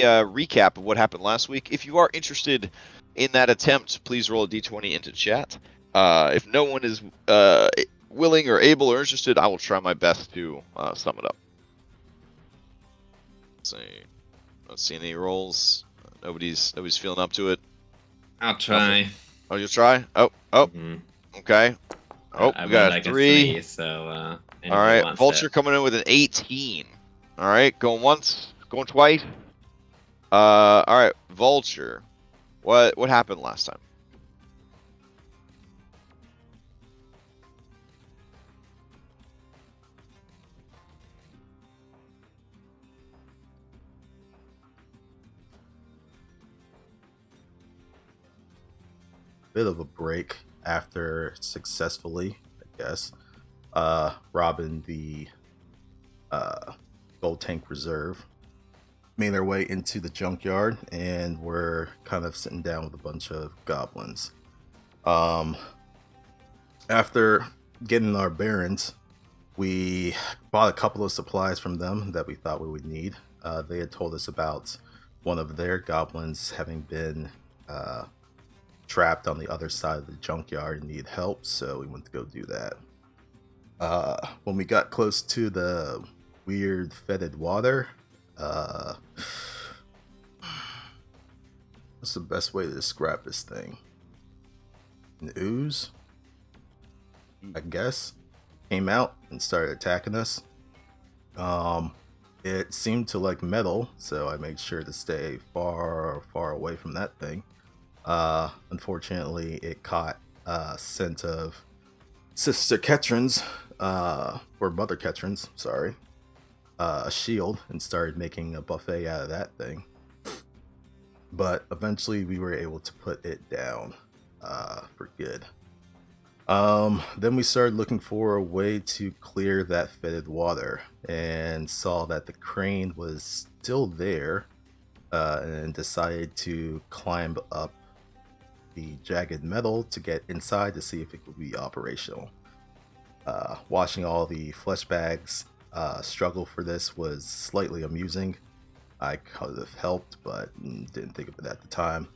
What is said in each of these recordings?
recap of what happened last week. If you are interested in that attempt, please roll a d20 into chat. If no one is willing or able or interested, I will try my best to sum it up. Let's see. Don't see any rolls. Nobody's feeling up to it. I'll try. Oh, you'll try? Oh, okay. Oh, I we got rolled a 3. so All anybody right, wants Vulture it. coming in with an 18. All right, going once, going twice. All right, Vulture. What happened last time? Bit of a break after successfully, I guess, robbing the gold tank reserve. Made their way into the junkyard and were kind of sitting down with a bunch of goblins. After getting our bearings, we bought a couple of supplies from them that we thought we would need. They had told us about one of their goblins having been trapped on the other side of the junkyard and needed help, so we went to go do that. When we got close to the weird fetid water, what's the best way to describe this thing? An ooze, I guess, came out and started attacking us. It seemed to like metal, so I made sure to stay far away from that thing. Unfortunately, it caught scent of Sister Ketrin's, or Mother Ketrin's, sorry, a shield, and started making a buffet out of that thing. But eventually we were able to put it down for good. Then we started looking for a way to clear that fetid water and saw that the crane was still there, and decided to climb up the jagged metal to get inside to see if it could be operational. Watching all the flesh bags struggle for this was slightly amusing. I could have helped, but didn't think of it at the time.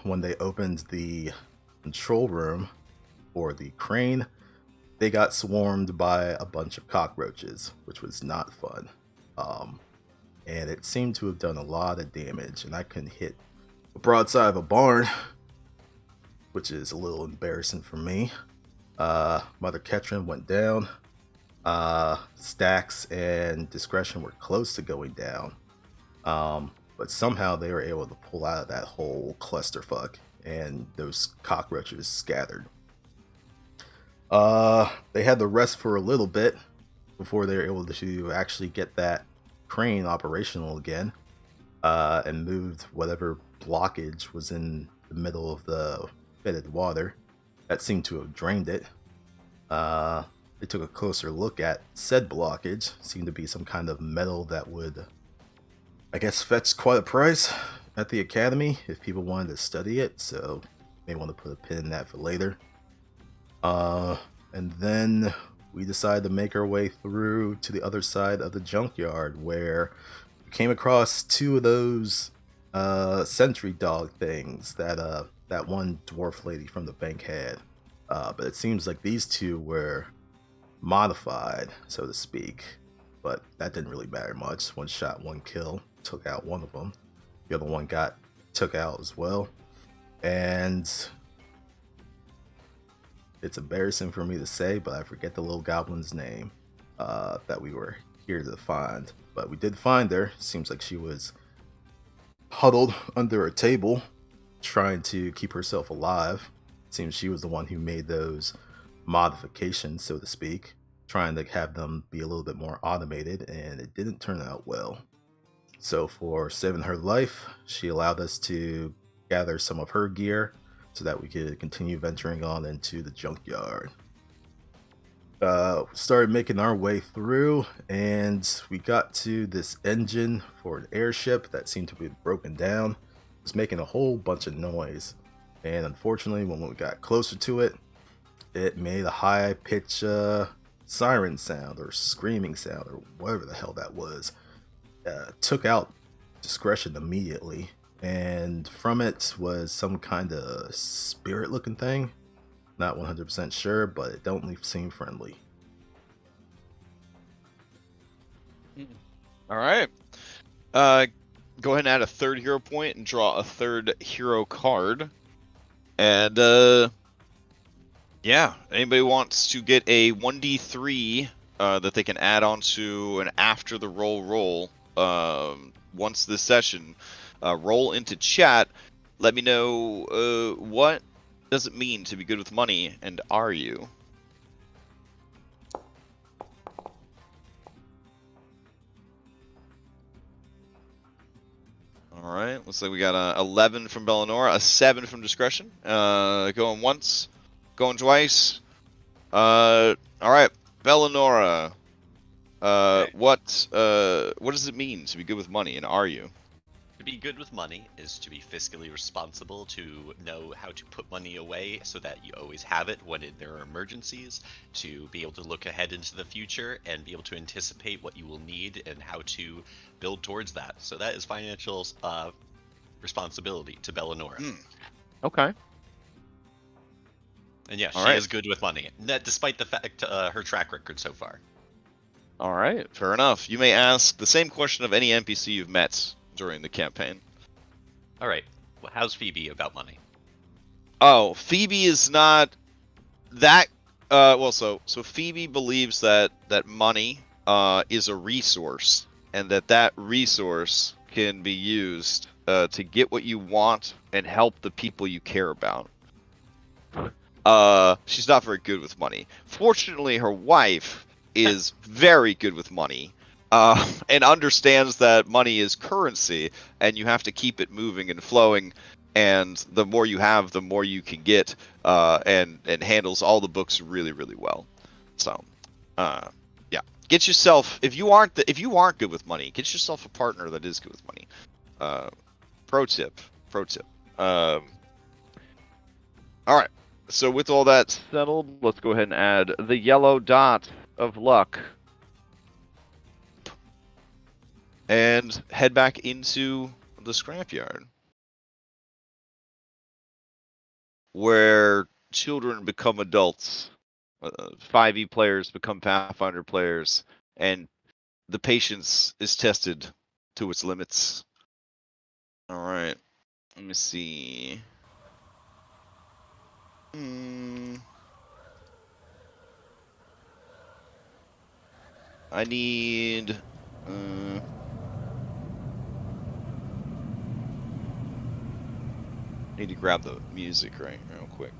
When they opened the control room for the crane, they got swarmed by a bunch of cockroaches, which was not fun. And it seemed to have done a lot of damage, and I couldn't hit the broadside of a barn, which is a little embarrassing for me. Mother Ketrin went down. Stacks and Discretion were close to going down. But somehow they were able to pull out of that whole clusterfuck, and those cockroaches scattered. They had to rest for a little bit before they were able to actually get that crane operational again, and moved whatever blockage was in the middle of the fetid water that seemed to have drained it. They took a closer look at said blockage. Seemed to be some kind of metal that would, I guess, fetch quite a price at the academy if people wanted to study it, so may want to put a pin in that for later. And then we decided to make our way through to the other side of the junkyard, where we came across 2 of those sentry dog things that that one dwarf lady from the bank had. But it seems like these 2 were modified, so to speak. But that didn't really matter much. 1 shot, 1 kill. Took out one of them. The other one got took out as well. And it's embarrassing for me to say, but I forget the little goblin's name that we were here to find. But we did find her. Seems like she was huddled under a table, trying to keep herself alive. Seems she was the one who made those modifications, so to speak, trying to have them be a little bit more automated, and it didn't turn out well. So for saving her life, she allowed us to gather some of her gear so that we could continue venturing on into the junkyard. Started making our way through, and we got to this engine for an airship that seemed to be broken down. It was making a whole bunch of noise, and unfortunately when we got closer to it, it made a high-pitched siren sound or screaming sound or whatever the hell that was. Took out discretion immediately, and from it was some kind of spirit-looking thing. Not 100% sure, but it don't seem friendly. All right. Go ahead and add a third hero point and draw a third hero card. And yeah, anybody wants to get a 1d3 that they can add onto an after the roll once this session, roll into chat. Let me know what does it mean to be good with money, and are you? All right, looks like we got a 11 from Bellinora, a 7 from Discretion. Going once, going twice. All right, Bellinora. Okay. What does it mean to be good with money, and are you? To be good with money is to be fiscally responsible, to know how to put money away so that you always have it when there are emergencies, to be able to look ahead into the future and be able to anticipate what you will need and how to build towards that. So that is financial responsibility to Bellinora. Okay. And yeah, All she right. is good with money, despite the fact her track record so far. All right, fair enough. You may ask the same question of any NPC you've met during the campaign. All right, well, how's Phoebe about money? Oh, Phoebe is not that. Well, so Phoebe believes that money is a resource, and that resource can be used to get what you want and help the people you care about. She's not very good with money. Fortunately, her wife is very good with money, and understands that money is currency, and you have to keep it moving and flowing. And the more you have, the more you can get, and handles all the books really, really well. So, yeah, get yourself if you aren't good with money, get yourself a partner that is good with money. Pro tip. All right. So with all that settled, let's go ahead and add the yellow dot of luck. And head back into the scrapyard, where children become adults, 5e players become Pathfinder players, and the patience is tested to its limits. All right. Let me see. I need. Need to grab the music real quick.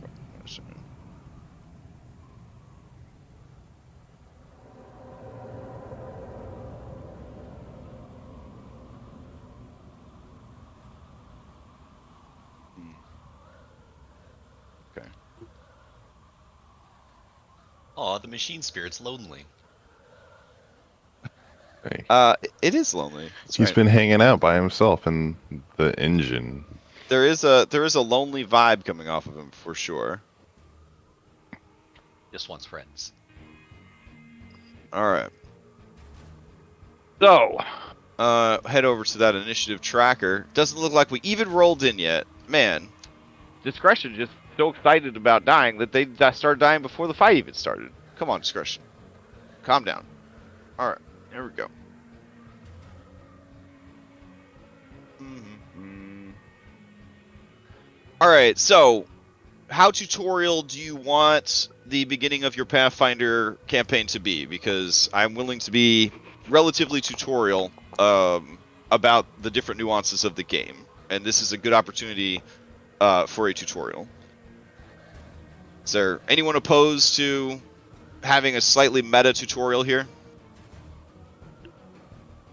Okay. Aw, the machine spirit's lonely. Hey. It is lonely. That's He's right. been hanging out by himself in the engine. There is a lonely vibe coming off of him for sure. Just wants friends. All right. So, head over to that initiative tracker. Doesn't look like we even rolled in yet. Man, Discretion just so excited about dying that they started dying before the fight even started. Come on, Discretion. Calm down. All right, here we go. All right, so how tutorial do you want the beginning of your Pathfinder campaign to be? Because I'm willing to be relatively tutorial about the different nuances of the game, and this is a good opportunity for a tutorial. Is there anyone opposed to having a slightly meta tutorial here?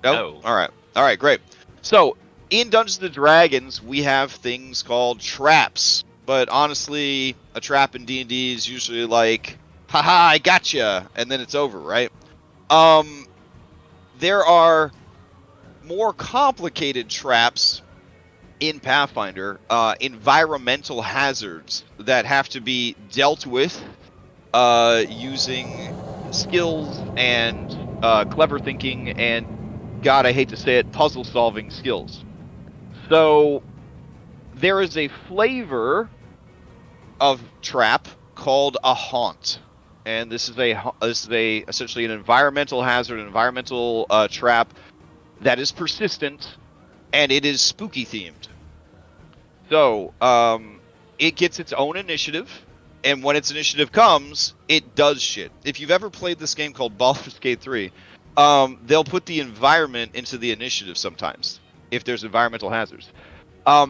No? All right, great. So, in Dungeons & Dragons, we have things called traps. But honestly, a trap in D&D is usually like, haha, I gotcha, and then it's over, right? There are more complicated traps in Pathfinder, environmental hazards that have to be dealt with using skills and clever thinking and God, I hate to say it, puzzle-solving skills. So there is a flavor of trap called a haunt, and this is essentially an environmental hazard, an environmental trap that is persistent, and it is spooky themed. So it gets its own initiative, and when its initiative comes, it does shit. If you've ever played this game called Baldur's Gate 3, they'll put the environment into the initiative sometimes if there's environmental hazards.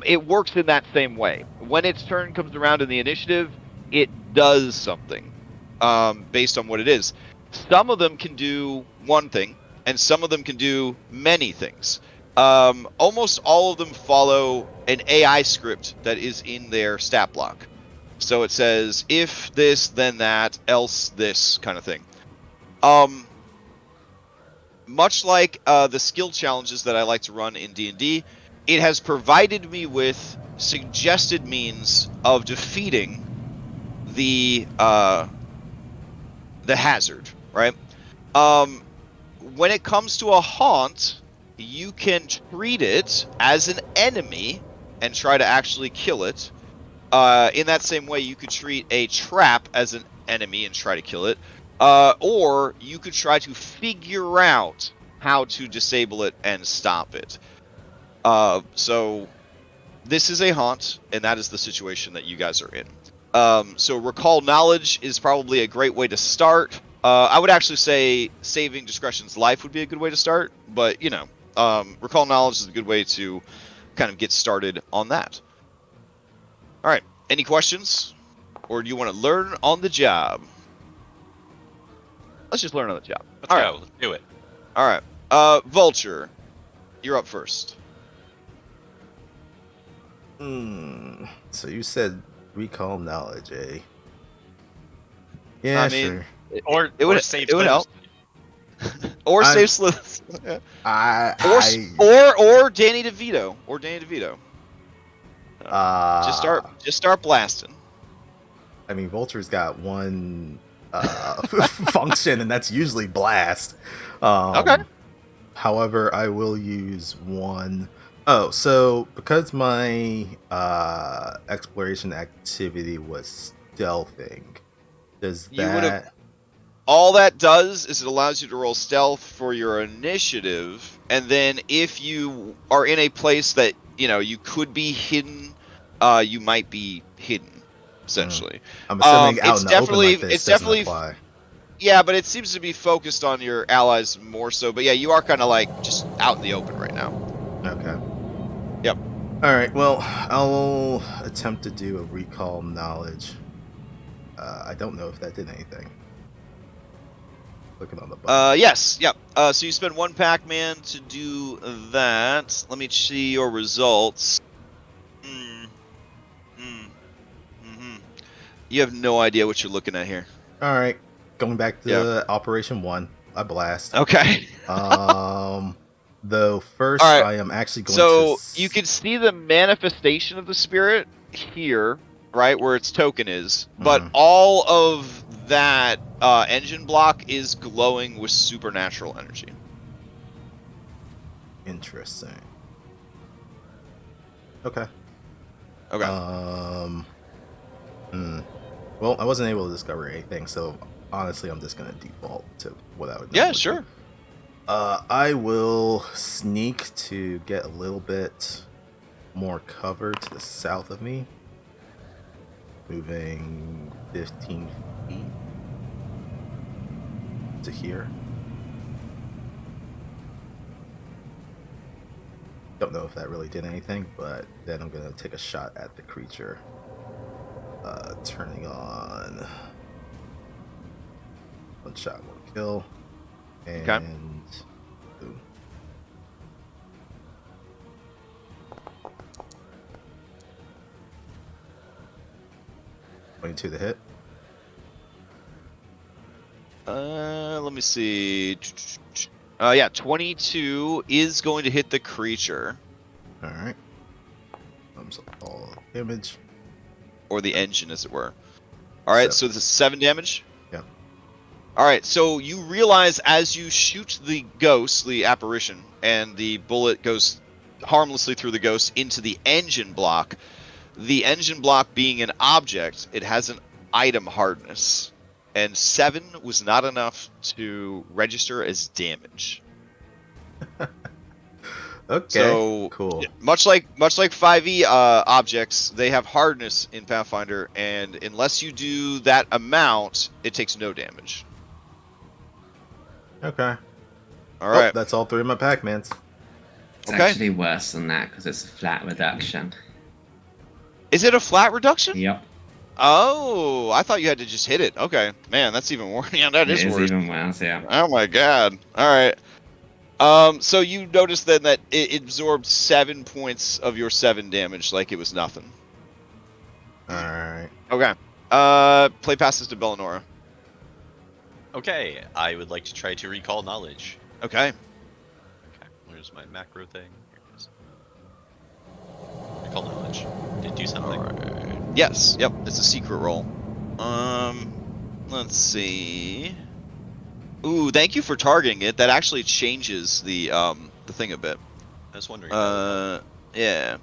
It works in that same way. When its turn comes around in the initiative, it does something based on what it is. Some of them can do one thing, and some of them can do many things. Almost all of them follow an AI script that is in their stat block. So it says, if this, then that, else this kind of thing. Much like the skill challenges that I like to run in D&D, it has provided me with suggested means of defeating the hazard, right? When it comes to a haunt, you can treat it as an enemy and try to actually kill it. In that same way, you could treat a trap as an enemy and try to kill it. Or you could try to figure out how to disable it and stop it. So this is a haunt, and that is the situation that you guys are in. So recall knowledge is probably a great way to start. I would actually say saving discretion's life would be a good way to start, but you know, recall knowledge is a good way to kind of get started on that. All right, any questions? Or do you want to learn on the job? Let's just learn on the job. Let's go. Let's do it. All right. Vulture, you're up first. So you said recall knowledge, eh? Yeah, I mean, sure. It would save help. Or save Sliths. I Or Danny DeVito. Just start blasting. I mean, Vulture's got one function, and that's usually blast. Okay. However, I will use one. Oh, so because my exploration activity was stealthing, does You would've- that? All that does is it allows you to roll stealth for your initiative, and then if you are in a place that you could be hidden, you might be hidden, essentially. I'm assuming out it's in the open definitely- like this it's doesn't definitely- apply. Yeah, but it seems to be focused on your allies more so. But yeah, you are kind of like just out in the open right now. Okay. Yep. All right. Well, I'll attempt to do a recall knowledge. I don't know if that did anything. Looking on the button. Yes, yep. So you spend one Pac-Man to do that. Let me see your results. You have no idea what you're looking at here. All right. Going back to Operation 1, I blast. Okay. Though first All right. I am actually going So to... you can see the manifestation of the spirit here, right, where its token is. But all of that engine block is glowing with supernatural energy. Interesting. Okay. Okay. Well, I wasn't able to discover anything, so honestly, I'm just gonna default to what I would. Yeah, normally sure. do. I will sneak to get a little bit more cover to the south of me, moving 15 feet to here. Don't know if that really did anything, but then I'm gonna take a shot at the creature. Turning on one shot, one kill, and boom. To the hit. Let me see. Yeah, 22 is going to hit the creature. All right. All damage. Or the engine, as it were. Alright, so this is 7 damage? Yeah. All right, so you realize as you shoot the ghost, the apparition, and the bullet goes harmlessly through the ghost into the engine block. The engine block being an object, it has an item hardness, and 7 was not enough to register as damage. Okay. So cool. much like 5e objects, they have hardness in Pathfinder, and unless you do that amount, it takes no damage. Okay. All right. That's all 3 of my Pac-Mans. It's Okay. actually worse than that because it's a flat reduction. Is it a flat reduction? Yep. Oh, I thought you had to just hit it. Okay, man, that's even worse. Yeah, that It is is worse. even worse, yeah. Oh my god. All right. So you noticed then that it absorbed 7 points of your 7 damage, like it was nothing. All right. Okay. Play passes to Bellinora. Okay, I would like to try to recall knowledge. Okay. Okay, where's my macro thing? Here it is. Recall knowledge. Did it do something? All right. Yes. Yep. It's a secret roll. Let's see. Ooh, thank you for targeting it. That actually changes the thing a bit. I was wondering. Yeah.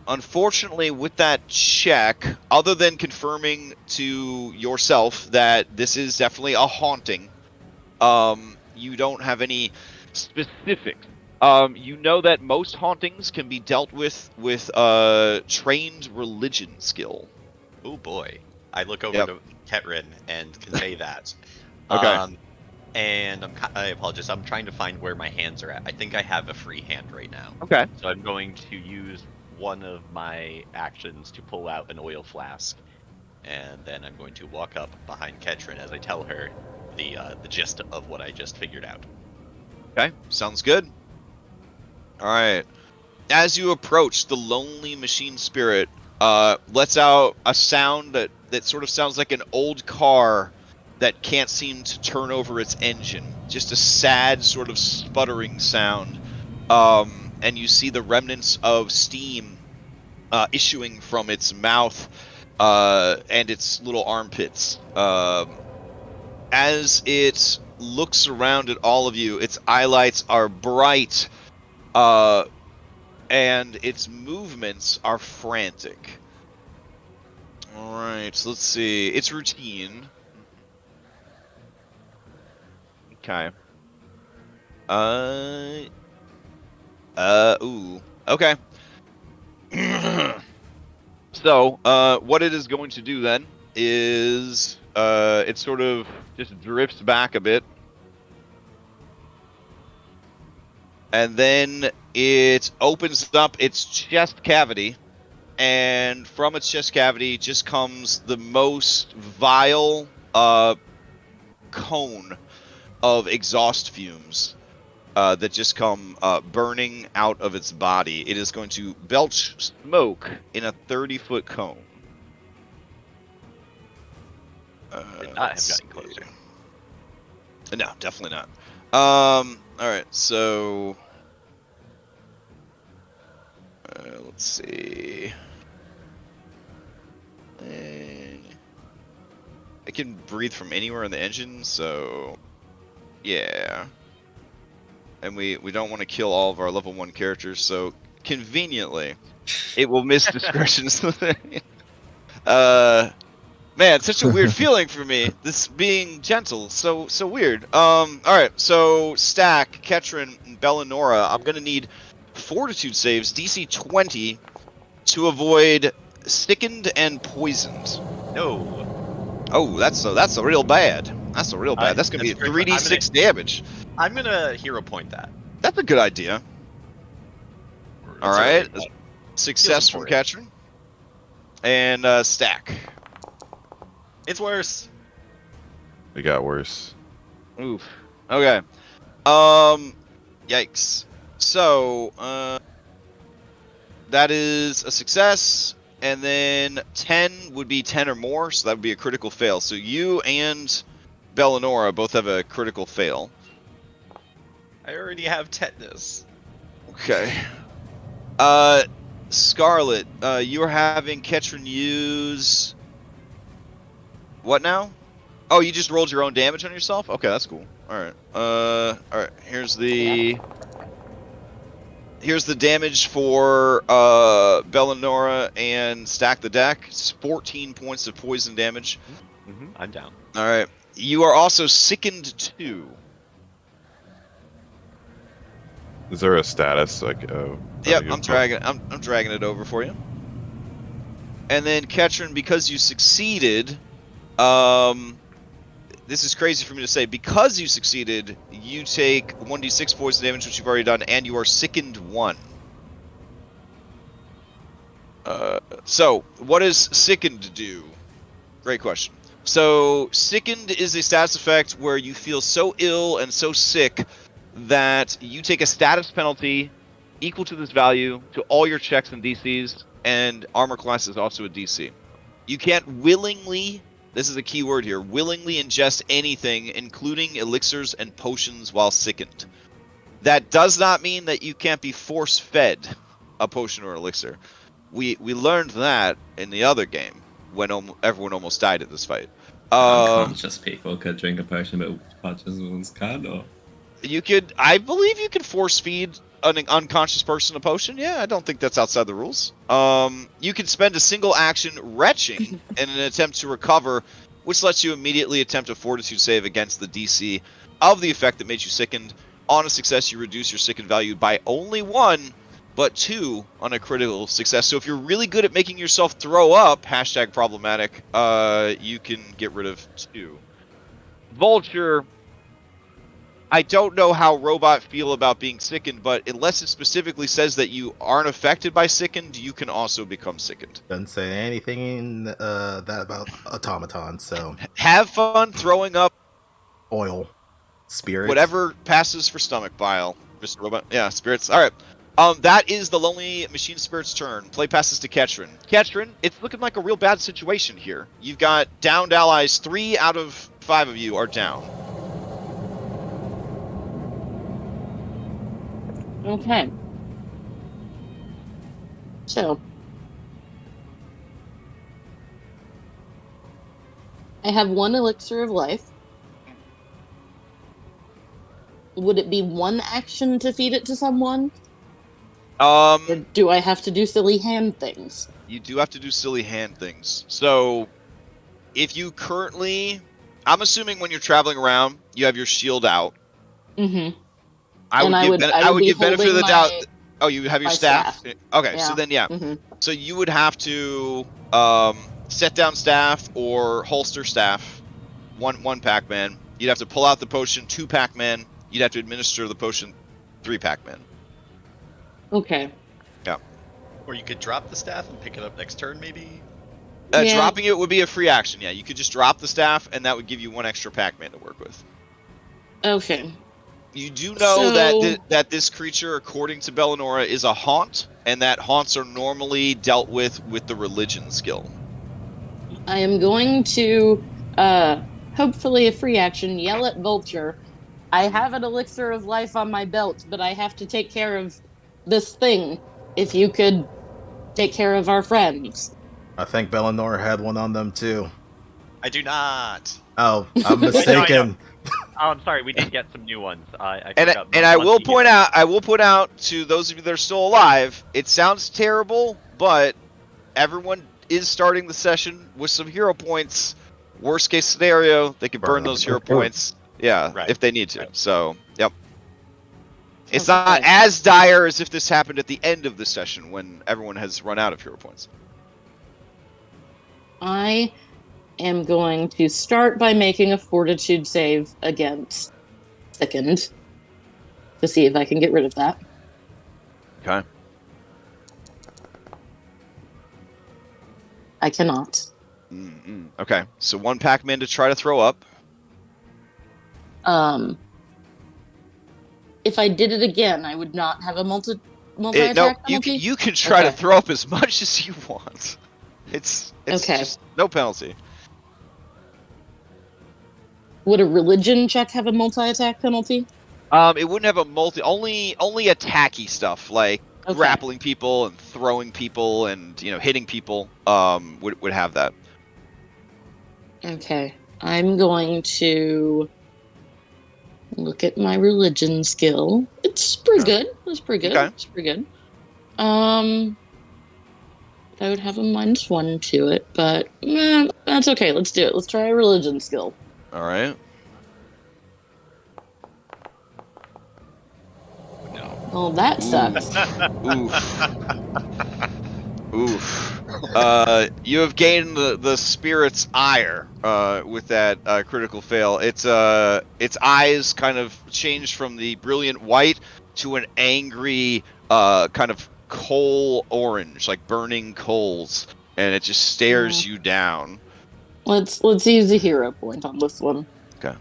Unfortunately, with that check, other than confirming to yourself that this is definitely a haunting, you don't have any specifics. You know that most hauntings can be dealt with trained religion skill. Oh boy. I look over Yep. to Ketrin and convey that. Okay. And I apologize. I'm trying to find where my hands are at. I think I have a free hand right now. Okay. So I'm going to use one of my actions to pull out an oil flask, and then I'm going to walk up behind Ketrin as I tell her the gist of what I just figured out. Okay. Sounds good. All right. As you approach, the lonely machine spirit lets out a sound that sort of sounds like an old car that can't seem to turn over its engine. Just a sad sort of sputtering sound. And you see the remnants of steam issuing from its mouth and its little armpits. As it looks around at all of you, its eyelights are bright, and its movements are frantic. Alright, so let's see. Its routine. Okay. Ooh. Okay. So, what it is going to do then is, it sort of just drifts back a bit. And then it opens up its chest cavity. And from its chest cavity just comes the most vile, cone of exhaust fumes. That just come burning out of its body. It is going to belch smoke in a 30-foot cone. Did not have gotten closer. No, definitely not. Alright, so... let's see... I can breathe from anywhere in the engine, so... Yeah. And we don't want to kill all of our level 1 characters, so conveniently, it will miss discretion. Man, it's such a weird feeling for me. This being gentle, so weird. All right, so Stack, Ketrin, and Bellinora, I'm gonna need Fortitude saves, DC 20, to avoid sickened and poisoned. No. Oh, that's a real bad. That's a real bad. That's gonna be that's great. 3d6 damage. I'm gonna hero point that. That's a good idea. All right, success from important. Ketrin. And Stack. It's worse. It got worse. Oof. Okay. Yikes. So, that is a success, and then 10 would be 10 or more, so that would be a critical fail. So you and Bellinora both have a critical fail. I already have tetanus. Okay. Scarlet, you are having Ketrin use... What now? Oh, you just rolled your own damage on yourself? Okay, that's cool. Alright. Alright, here's the damage for Bellinora and Stack the Deck. It's 14 points of poison damage. I'm down. Alright. You are also sickened 2. Is there a status like? Yep, I'm dragging it over for you. And then Ketrin, because you succeeded, this is crazy for me to say. Because you succeeded, you take 1d6 poison damage, which you've already done, and you are sickened 1. So, what does sickened do? Great question. So, sickened is a status effect where you feel so ill and so sick that you take a status penalty equal to this value to all your checks and DCs, and armor class is also a DC. You can't willingly, this is a key word here, willingly ingest anything, including elixirs and potions while sickened. That does not mean that you can't be force-fed a potion or elixir. We learned that in the other game, when everyone almost died at this fight. Unconscious people could drink a potion, but conscious ones can't, or... I believe you can force feed an unconscious person a potion. Yeah, I don't think that's outside the rules. You can spend a single action retching in an attempt to recover, which lets you immediately attempt a fortitude save against the DC of the effect that made you sickened. On a success, you reduce your sickened value by only 1, but 2 on a critical success. So if you're really good at making yourself throw up, #problematic, you can get rid of 2. Vulture, I don't know how robot feel about being sickened, but unless it specifically says that you aren't affected by sickened, you can also become sickened. Doesn't say anything in that about automaton, so... Have fun throwing up Oil. Spirits. whatever passes for stomach bile. Mr. Robot. Yeah, spirits. Alright. That is the Lonely Machine Spirit's turn. Play passes to Ketrin. Ketrin, it's looking like a real bad situation here. You've got downed allies. 3 out of 5 of you are down. Okay. So. I have 1 elixir of life. Would it be 1 action to feed it to someone? Or do I have to do silly hand things? You do have to do silly hand things. So, if you currently... I'm assuming when you're traveling around, you have your shield out. Mm-hmm. I would give benefit of the doubt. Oh, you have your staff? Okay, Yeah. so then yeah. Mm-hmm. So you would have to set down staff or holster staff. One Pac-Man. You'd have to pull out the potion, 2 Pac-Man. You'd have to administer the potion, 3 Pac-Man. Okay. Yeah. Or you could drop the staff and pick it up next turn, maybe? Yeah. Dropping it would be a free action, yeah. You could just drop the staff, and that would give you 1 extra Pac-Man to work with. Okay. You do know that this creature, according to Bellinora, is a haunt, and that haunts are normally dealt with the religion skill. I am going to, hopefully a free action, yell at Vulture. I have an elixir of life on my belt, but I have to take care of this thing. If you could take care of our friends. I think Bellinor had one on them too. I do not. Oh, I'm mistaken. Oh, I'm sorry. We did get some new ones. I will point out to those of you that are still alive, it sounds terrible, but everyone is starting the session with some hero points. Worst case scenario, they can burn those hero points. Yeah, Right. if they need to. Right. So, yep. It's Okay. not as dire as if this happened at the end of the session when everyone has run out of hero points. I am going to start by making a fortitude save against sickened to see if I can get rid of that. Okay. I cannot. Okay, so 1 Pac-Man to try to throw up. If I did it again, I would not have a multi No, attack penalty. you can try to Okay. throw up as much as you want. It's Okay. just no penalty. Would a religion check have a multi-attack penalty? It wouldn't have a only attacky stuff like Okay. grappling people and throwing people and hitting people would have that. Okay. I'm going to look at my religion skill. It's pretty good. It's pretty good. Okay. It's pretty good. I would have a -1 to it, but that's okay. Let's do it. Let's try a religion skill. All right. Oh, that sucks. Oof. Oof. You have gained the spirit's ire with that critical fail. Its eyes kind of changed from the brilliant white to an angry kind of coal orange, like burning coals, and it just stares you down. Let's use a hero point on this one. Okay.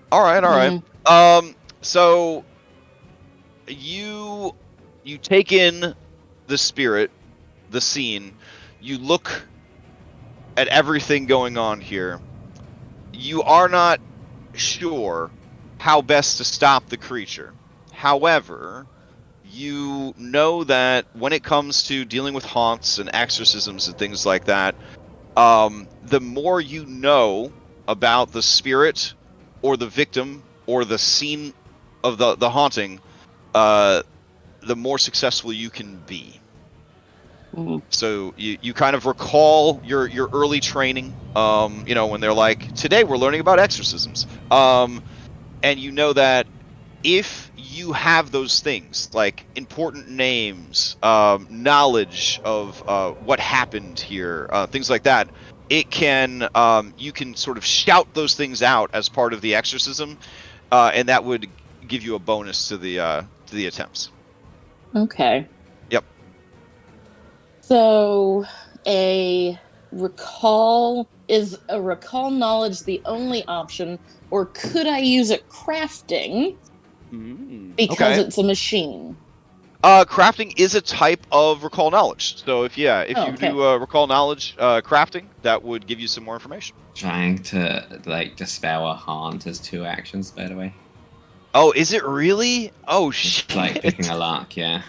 All right. So you take in the spirit, the scene. You look at everything going on here. You are not sure how best to stop the creature. However, you know that when it comes to dealing with haunts and exorcisms and things like that, the more you know about the spirit or the victim or the scene of the haunting, the more successful you can be. So you kind of recall your early training, when they're like, today we're learning about exorcisms. And you know that if you have those things, like important names, knowledge of what happened here, things like that, it can you can sort of shout those things out as part of the exorcism, and that would give you a bonus to the attempts. Okay. Yep. So is a recall knowledge the only option, or could I use it crafting because Okay. it's a machine? Crafting is a type of recall knowledge. So if you okay. do recall knowledge crafting, that would give you some more information. Trying to dispel a haunt as 2 actions, by the way. Oh, is it really? Oh shit! It's like picking a lock, yeah.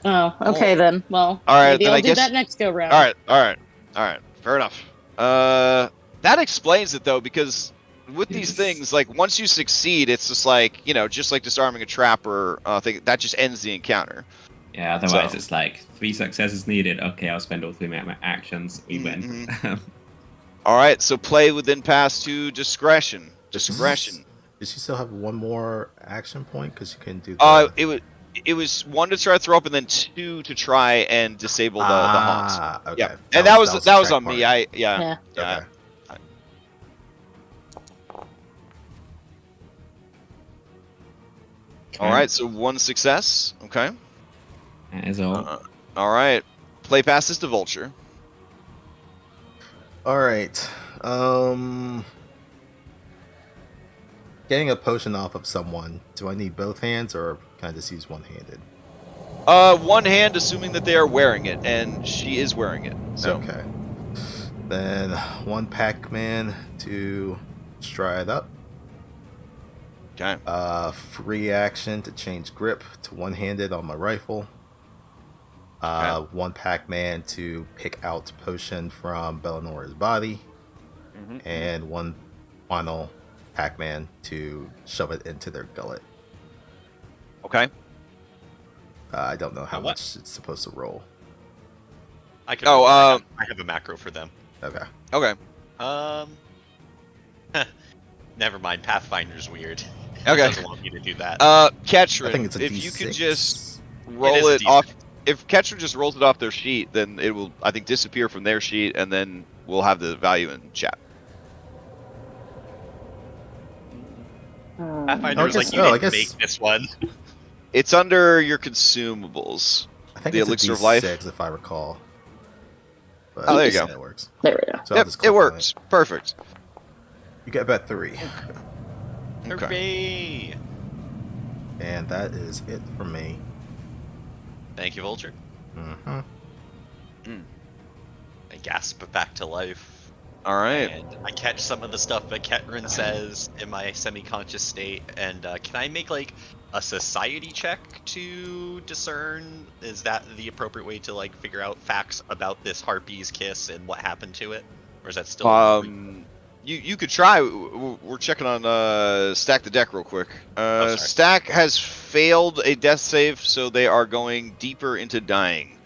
Oh, okay then. Well, all right, maybe then I'll I do guess that next go round. All right. Fair enough. That explains it though, because with these things, like once you succeed, it's just like just like disarming a trapper thing. That just ends the encounter. Yeah, otherwise it's like 3 successes needed. Okay, I'll spend all 3 my actions. We win. All right, so play within pass to discretion. Discretion. Does she still have one more action point? Because you can do. It was 1 to try to throw up, and then 2 to try and disable the haunts. Okay. Yeah, and that was on me. Yeah. Okay. All right, so 1 success. Okay. That is all. All right, play past this to Vulture. All right. Getting a potion off of someone. Do I need both hands, or can I just use one-handed? One hand, assuming that they are wearing it, and she is wearing it. So. Okay. Then 1 Pac-Man to try it up. Okay. Free action to change grip to one-handed on my rifle. 1 Pac-Man to pick out potion from Belanora's body. And 1 final Pac-Man to shove it into their gullet. Okay. I don't know how much it's supposed to roll. I can. I have a macro for them. Okay. Never mind. Pathfinder's weird. Okay. It doesn't want me to do that. Ketrin, I think it's a if D6. you could just roll it D6. off. If Ketrin just rolls it off their sheet, then it will, I think, disappear from their sheet, and then we'll have the value in chat. Pathfinder's like, you didn't make this one. It's under your consumables. I think the it's elixir a of life. D6 if I recall. But Oh, there you go. It works. There we go. So I'll Yep, just it click on works. Perfect. You get about 3. Okay. Hooray! And that is it for me. Thank you, Vulture. Mm-hmm. I gasp back to life. All right. And I catch some of the stuff that Ketrin says in my semi-conscious state. And can I make like a society check to discern? Is that the appropriate way to like figure out facts about this harpy's kiss and what happened to it, or is that still? You could try. We're checking on Stack the deck real quick. sorry. Stack has failed a death save, so they are going deeper into dying.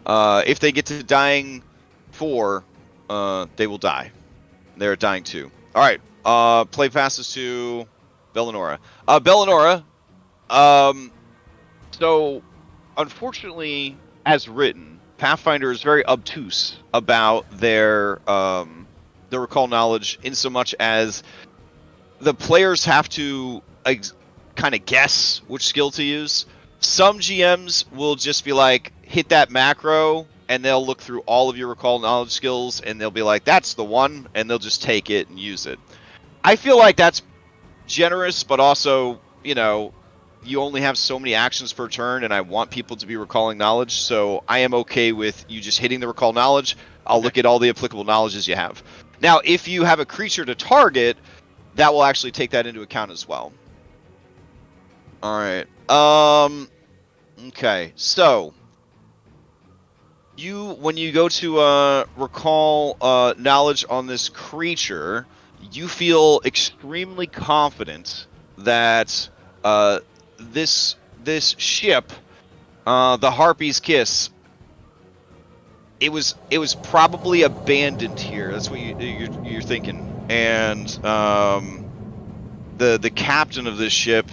If they get to dying 4, they will die. They're dying 2. All right. Play passes to Bellinora. Bellinora. So, unfortunately, as written, Pathfinder is very obtuse about their recall knowledge, in so much as the players have to kind of guess which skill to use. Some GMs will just be like, hit that macro, and they'll look through all of your recall knowledge skills, and they'll be like, that's the one, and they'll just take it and use it. I feel like that's generous, but also, you know, you only have so many actions per turn, and I want people to be recalling knowledge, so I am okay with you just hitting the recall knowledge. I'll look at all the applicable knowledges you have. Now, if you have a creature to target, that will actually take that into account as well. All right. Okay, so when you go to recall knowledge on this creature, you feel extremely confident that this ship, the Harpy's Kiss, it was probably abandoned here. That's what you're thinking. And the captain of this ship,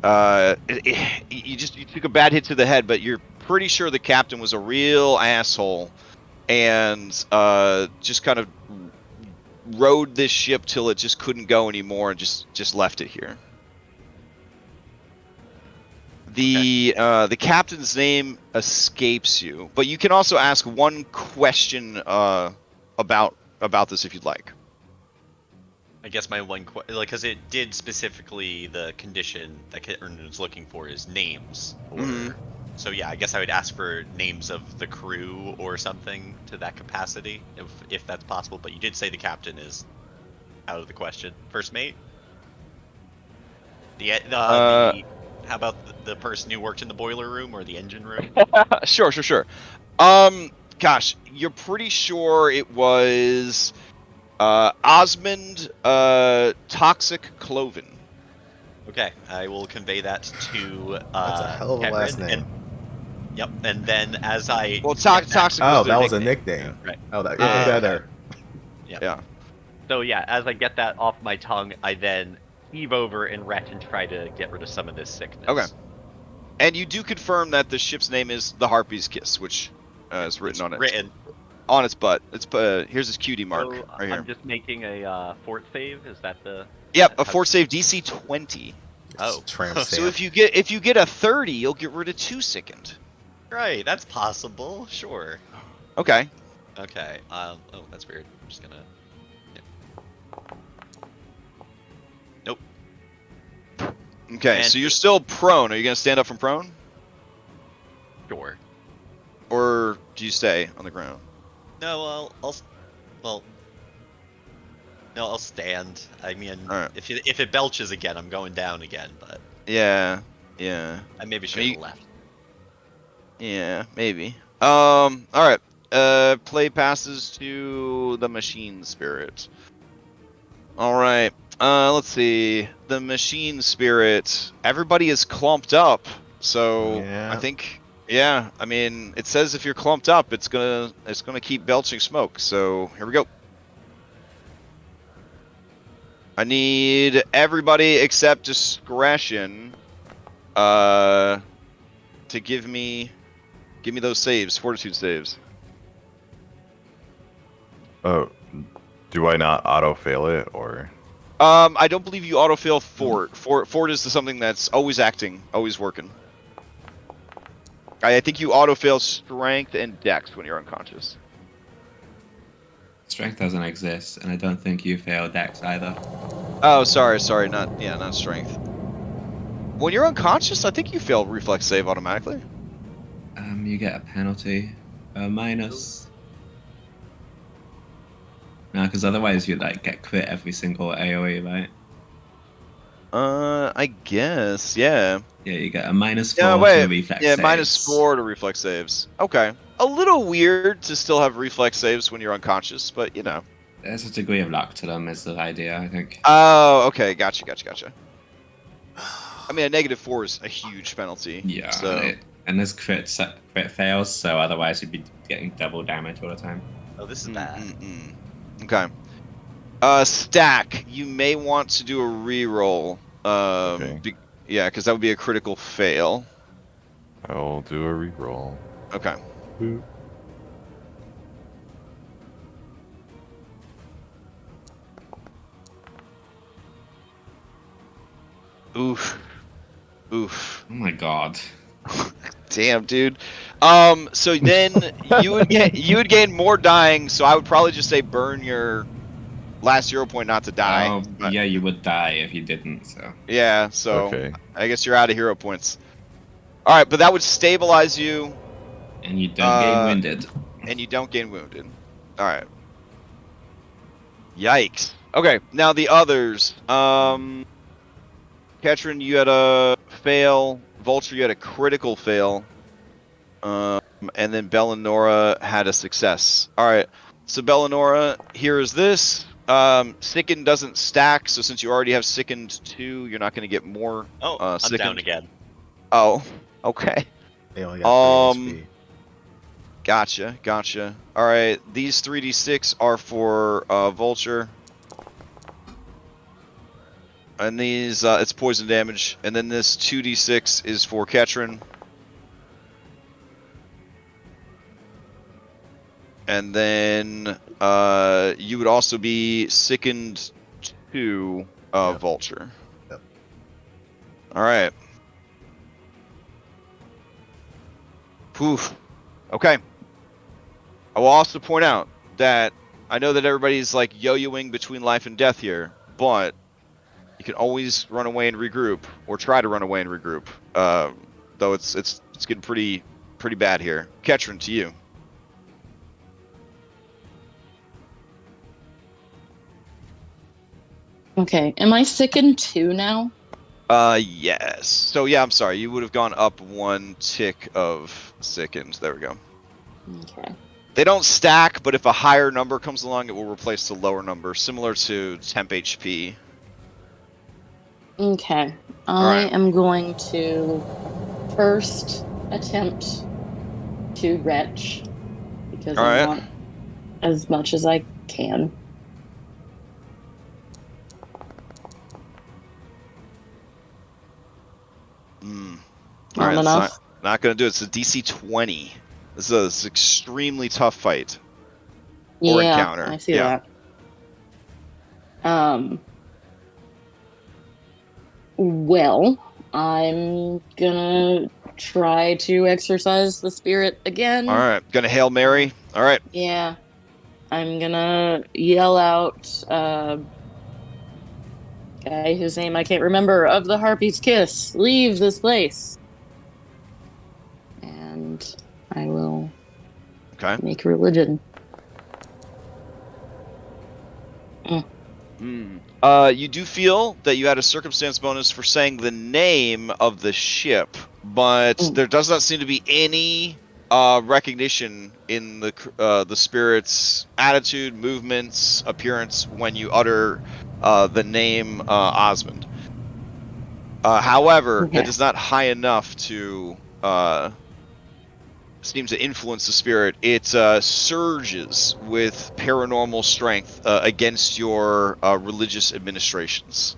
you took a bad hit to the head, but you're pretty sure the captain was a real asshole and just kind of rode this ship till it just couldn't go anymore and just left it here. The captain's name escapes you, but you can also ask one question about this if you'd like. I guess my one because it did specifically the condition that Kitten was looking for is names. So yeah, I guess I would ask for names of the crew or something to that capacity, if that's possible. But you did say the captain is out of the question. First mate. How about the person who worked in the boiler room or the engine room? Sure. Gosh, you're pretty sure it was Osmond Toxic Cloven. Okay, I will convey that to That's a hell of a last name. Yep, and then as I Toxic. Oh, Was that was a nickname. nickname. Right. Oh, that Yeah. better. Yeah. So yeah, as I get that off my tongue, I then heave over and retch and try to get rid of some of this sickness. Okay. And you do confirm that the ship's name is the Harpy's Kiss, which is written on it. On its butt. It's here's his cutie mark So right here. I'm just making a fort save. Is that the? Yep, a fort save DC 20. Oh. Tramp So stamp. if you get a 30, you'll get rid of 2 sickened. Right, that's possible. Sure. Okay. Okay. Oh, that's weird. I'm just gonna. Nope. Okay, And- so you're still prone. Are you gonna stand up from prone, Sure. or do you stay on the ground? No, I'll stand. I mean, Alright. if it belches again, I'm going down again. But Yeah. I maybe should have left. Yeah, maybe. All right. Play passes to the machine spirit. All right. Let's see. The machine spirit. Everybody is clumped up, so Yeah. I think. Yeah, I mean, it says if you're clumped up, it's gonna keep belching smoke. So here we go. I need everybody except discretion to give me those saves, fortitude saves. Oh, do I not auto fail it or? I don't believe you autofill fort. Fort is something that's always acting, always working. I think you autofill strength and dex when you're unconscious. Strength doesn't exist, and I don't think you fail Dex either. Oh, sorry, not strength. When you're unconscious, I think you fail reflex save automatically. You get a penalty, minus. No, because otherwise you'd like get crit every single AOE, right? I guess, yeah. Yeah, you get a -4 Yeah, to wait. reflex Yeah, saves. -4 to reflex saves. Okay. A little weird to still have reflex saves when you're unconscious, but you know. There's a degree of luck to them, is the idea, I think. Oh, okay. Gotcha. I mean, a -4 is a huge penalty. Yeah, So. and this crit fails, so otherwise you'd be getting double damage all the time. Oh, this is bad. Okay. Stack. You may want to do a reroll. Okay. Yeah, because that would be a critical fail. I'll do a reroll. Okay. Boop. Oof. Oh my god. Damn, dude. So then you would gain more dying. So I would probably just say burn your last 0 point not to die. Oh, But- yeah, you would die if you didn't, so. Yeah. So Okay. I guess you're out of hero points. All right, but that would stabilize you, And you don't gain winded. and you don't gain wounded. All right. Yikes. Okay, now the others. Ketrin, you had a fail. Vulture, you had a critical fail. And then Bellanora had a success. All right. So Bellanora, here is this. Sickened doesn't stack, so since you already have Sickened 2, you're not going to get more. Oh, I'm Sickened. down again. Oh, okay. They only got 3 HP. Gotcha. All right, these 3d6 are for Vulture. And these, it's poison damage. And then this 2d6 is for Ketrin. And then you would also be sickened to Vulture. Yep. All right. Poof. Okay. I will also point out that I know that everybody's like yo-yoing between life and death here, but you can always run away and regroup, or try to run away and regroup. Though it's getting pretty bad here. Ketrin, to you. Okay, am I sickened 2 now? Yes. So yeah, I'm sorry. You would have gone up 1 tick of sickened. There we go. Okay. They don't stack, but if a higher number comes along, it will replace the lower number, similar to temp HP. Okay. All I right. am going to first attempt to retch because All I right. want as much as I can. All right, Not it's enough. not going to do it. It's a DC 20. This is an extremely tough fight. Or Yeah, encounter. I see Yeah. that. Well, I'm gonna try to exercise the spirit again. All right, gonna Hail Mary. All right. Yeah. I'm gonna yell out, guy whose name I can't remember, of the Harpy's Kiss, leave this place. And I will Okay. make religion. You do feel that you had a circumstance bonus for saying the name of the ship, but there does not seem to be any recognition in the spirit's attitude, movements, appearance when you utter the name Osmond. However, Okay. that is not high enough to seem to influence the spirit. It surges with paranormal strength against your religious administrations.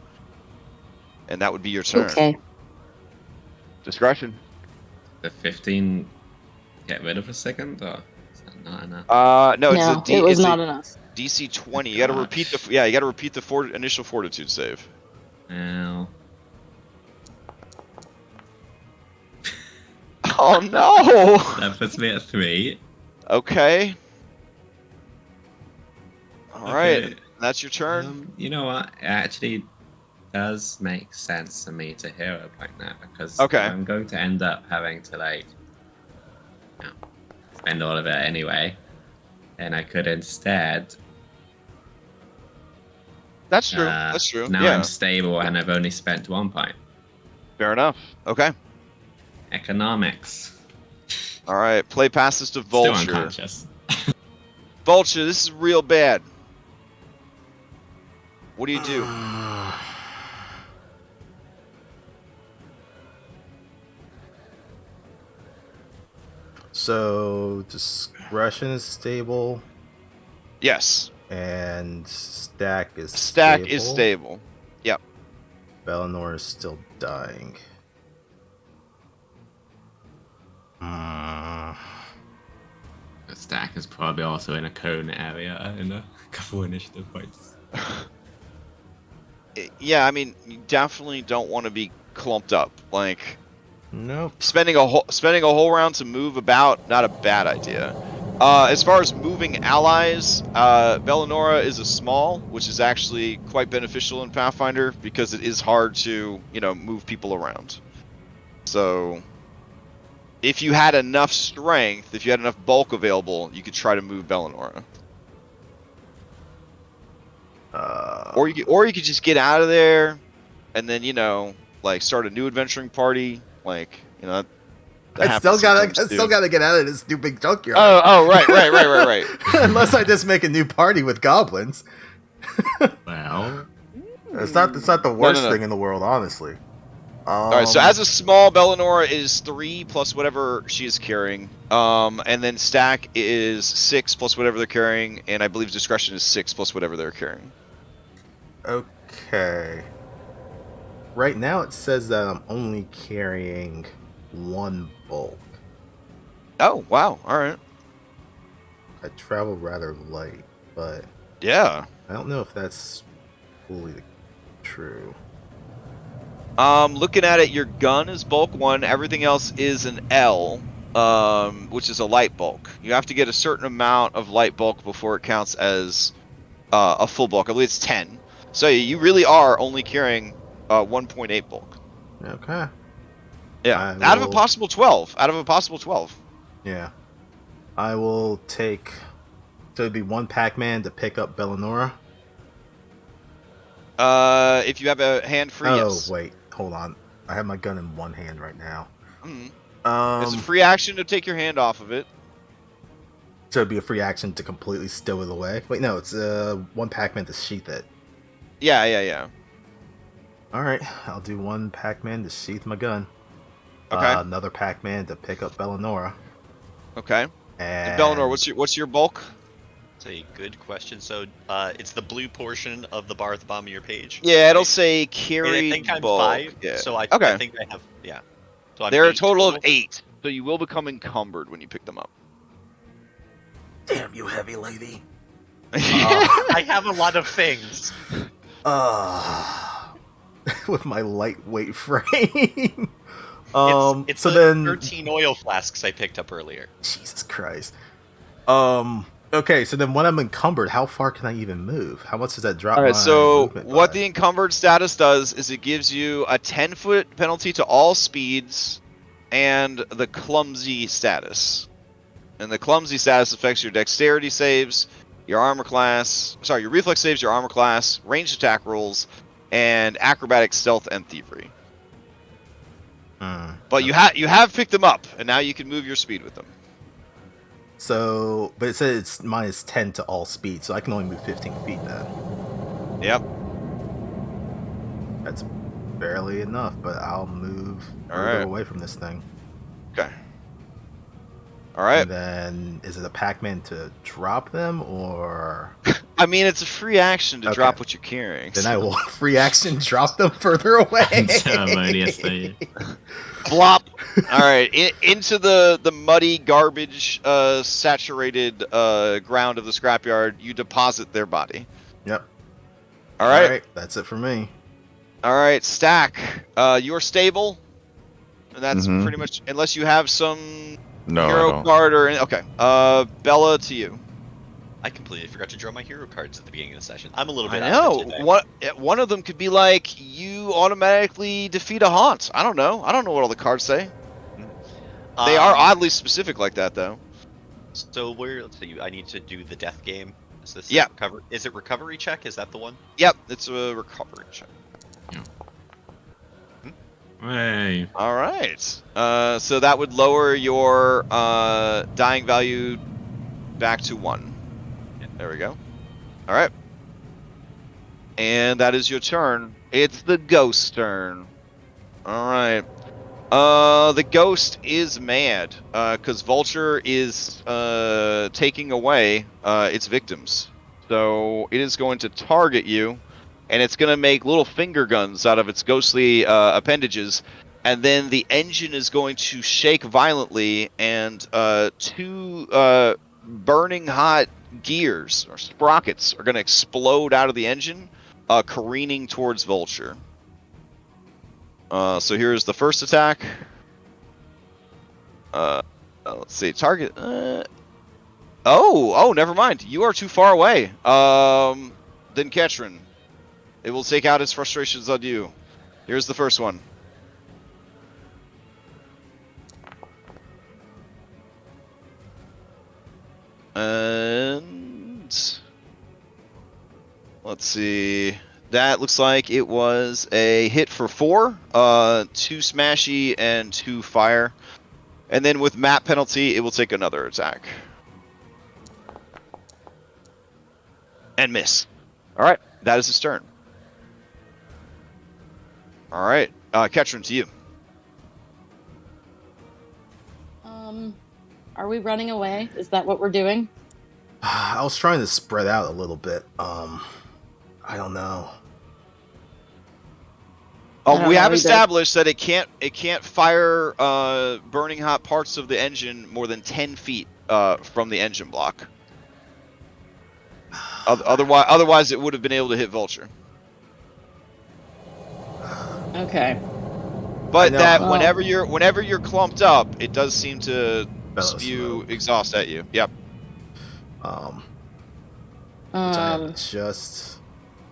And that would be your turn. Okay. Discretion. The 15 get rid of a second, or is that not enough? No, No, it was not enough. DC 20. You got to repeat the initial fortitude save. Well, Oh no! that puts me at 3. Okay. All right, Okay. that's your turn. You know what? It actually does make sense to me to hero point that, because Okay. I'm going to end up having to, like, you know, spend all of it anyway. And I could instead That's true. That's true. Now Yeah. I'm stable and I've only spent 1 point. Fair enough. Okay. Economics. All right. Play passes to Still Vulture. unconscious. Vulture, this is real bad. What do you do? So discretion is stable Yes. and stack is Stack is stable. Yep. Bellinor is still dying. The stack is probably also in a cone area in a couple initiative points. Yeah, I mean, you definitely don't want to be clumped up. Like, Nope. spending a whole round to move about, not a bad idea. As far as moving allies, Bellinora is a small, which is actually quite beneficial in Pathfinder because it is hard to, move people around. So, if you had enough strength, if you had enough bulk available, you could try to move Bellinora. Or you could just get out of there, and then start a new adventuring party. I still gotta get out of this stupid junkyard. Oh, right. Unless I just make a new party with goblins. Well, It's not the worst No. thing in the world, honestly. All right. So as a small, Bellinora is 3 plus whatever she is carrying, and then stack is 6 plus whatever they're carrying, and I believe discretion is 6 plus whatever they're carrying. Okay. Right now it says that I'm only carrying 1 bulk. Oh wow! All right. I travel rather light, but Yeah. I don't know if that's fully true. Looking at it, your gun is bulk 1. Everything else is an L, which is a light bulk. You have to get a certain amount of light bulk before it counts as a full bulk. I believe it's 10. So you really are only carrying 1.8 bulk. Okay. Yeah. I Out of a will- possible 12. Yeah. I will take. So it'd be 1 Pac-Man to pick up Bellinora. If you have a hand free, Oh yes. wait, hold on. I have my gun in one hand right now. Mhm. It's a Um, free action to take your hand off of it. so it'd be a free action to completely stow it away. Wait, no, it's 1 Pac-Man to sheath it. Yeah. All right, I'll do 1 Pac-Man to sheath my gun. Okay. Another Pac-Man to pick up Bellinora. Okay. And And Bellinor, what's your bulk? That's a good question. So it's the blue portion of the bar at the bottom of your page. Yeah, it'll right? say I carry think I'm bulk. 5. Yeah. So I Okay. think I have, yeah. So I'm They're a 8 total of 8, so you will become encumbered when you pick them up. damn you, heavy lady. I have a lot of things. With my lightweight frame. It's so the then 13 oil flasks I picked up earlier. Jesus Christ. Okay, so then when I'm encumbered, how far can I even move? How much does that drop? All right, my so movement what by? the encumbered status does is it gives you a 10-foot penalty to all speeds and the clumsy status. And the clumsy status affects your dexterity saves, your your reflex saves, your armor class, ranged attack rolls, and acrobatic, stealth, and thievery. But you have picked them up, and now you can move your speed with them. So, but it says it's minus 10 to all speed, so I can only move 15 feet then. Yep. That's barely enough, but I'll move further Alright. away from this thing. Okay. All right. And then, is it a Pac-Man to drop them, or... I mean, it's a free action to Okay. drop what you're carrying. Then I will free action drop them further away. Unceremoniously. Flop. All right, into the muddy, garbage, saturated ground of the scrapyard. You deposit their body. Yep. All right. Alright, that's it for me. All right. Stack. You're stable, and that's Mhm. pretty much unless you have some No, I hero don't. card or okay. Bella, to you. I completely forgot to draw my hero cards at the beginning of the session. I'm a little bit I out of know. it today. One of them could be like you automatically defeat a haunt. I don't know what all the cards say. They are oddly specific like that, though. So let's see. I need to do the death game. Is this Yeah. Is it recovery check? Is that the one? Yep, it's a recovery check. Hey. All right. So that would lower your dying value back to 1. There we go. All right. And that is your turn. It's the ghost's turn. All right. The ghost is mad because Vulture is taking away its victims. So it is going to target you, and it's going to make little finger guns out of its ghostly appendages. And then the engine is going to shake violently, and 2 burning hot gears or sprockets are going to explode out of the engine, careening towards Vulture. So here's the first attack. Let's see, target. Oh, never mind. You are too far away. Then Ketrin. It will take out its frustrations on you. Here's the first one. And let's see. That looks like it was a hit for 4, 2 smashy and 2 fire. And then with map penalty, it will take another attack. And miss. Alright, that is his turn. Alright, Ketrin, to you. Are we running away? Is that what we're doing? I was trying to spread out a little bit. I don't know. We have either. established that it can't fire burning hot parts of the engine more than 10 feet from the engine block. Otherwise, it would have been able to hit Vulture. Okay. But know. that Well- whenever you're clumped up, it does seem to Bellow spew smoke. exhaust at you. Yep. Which I am just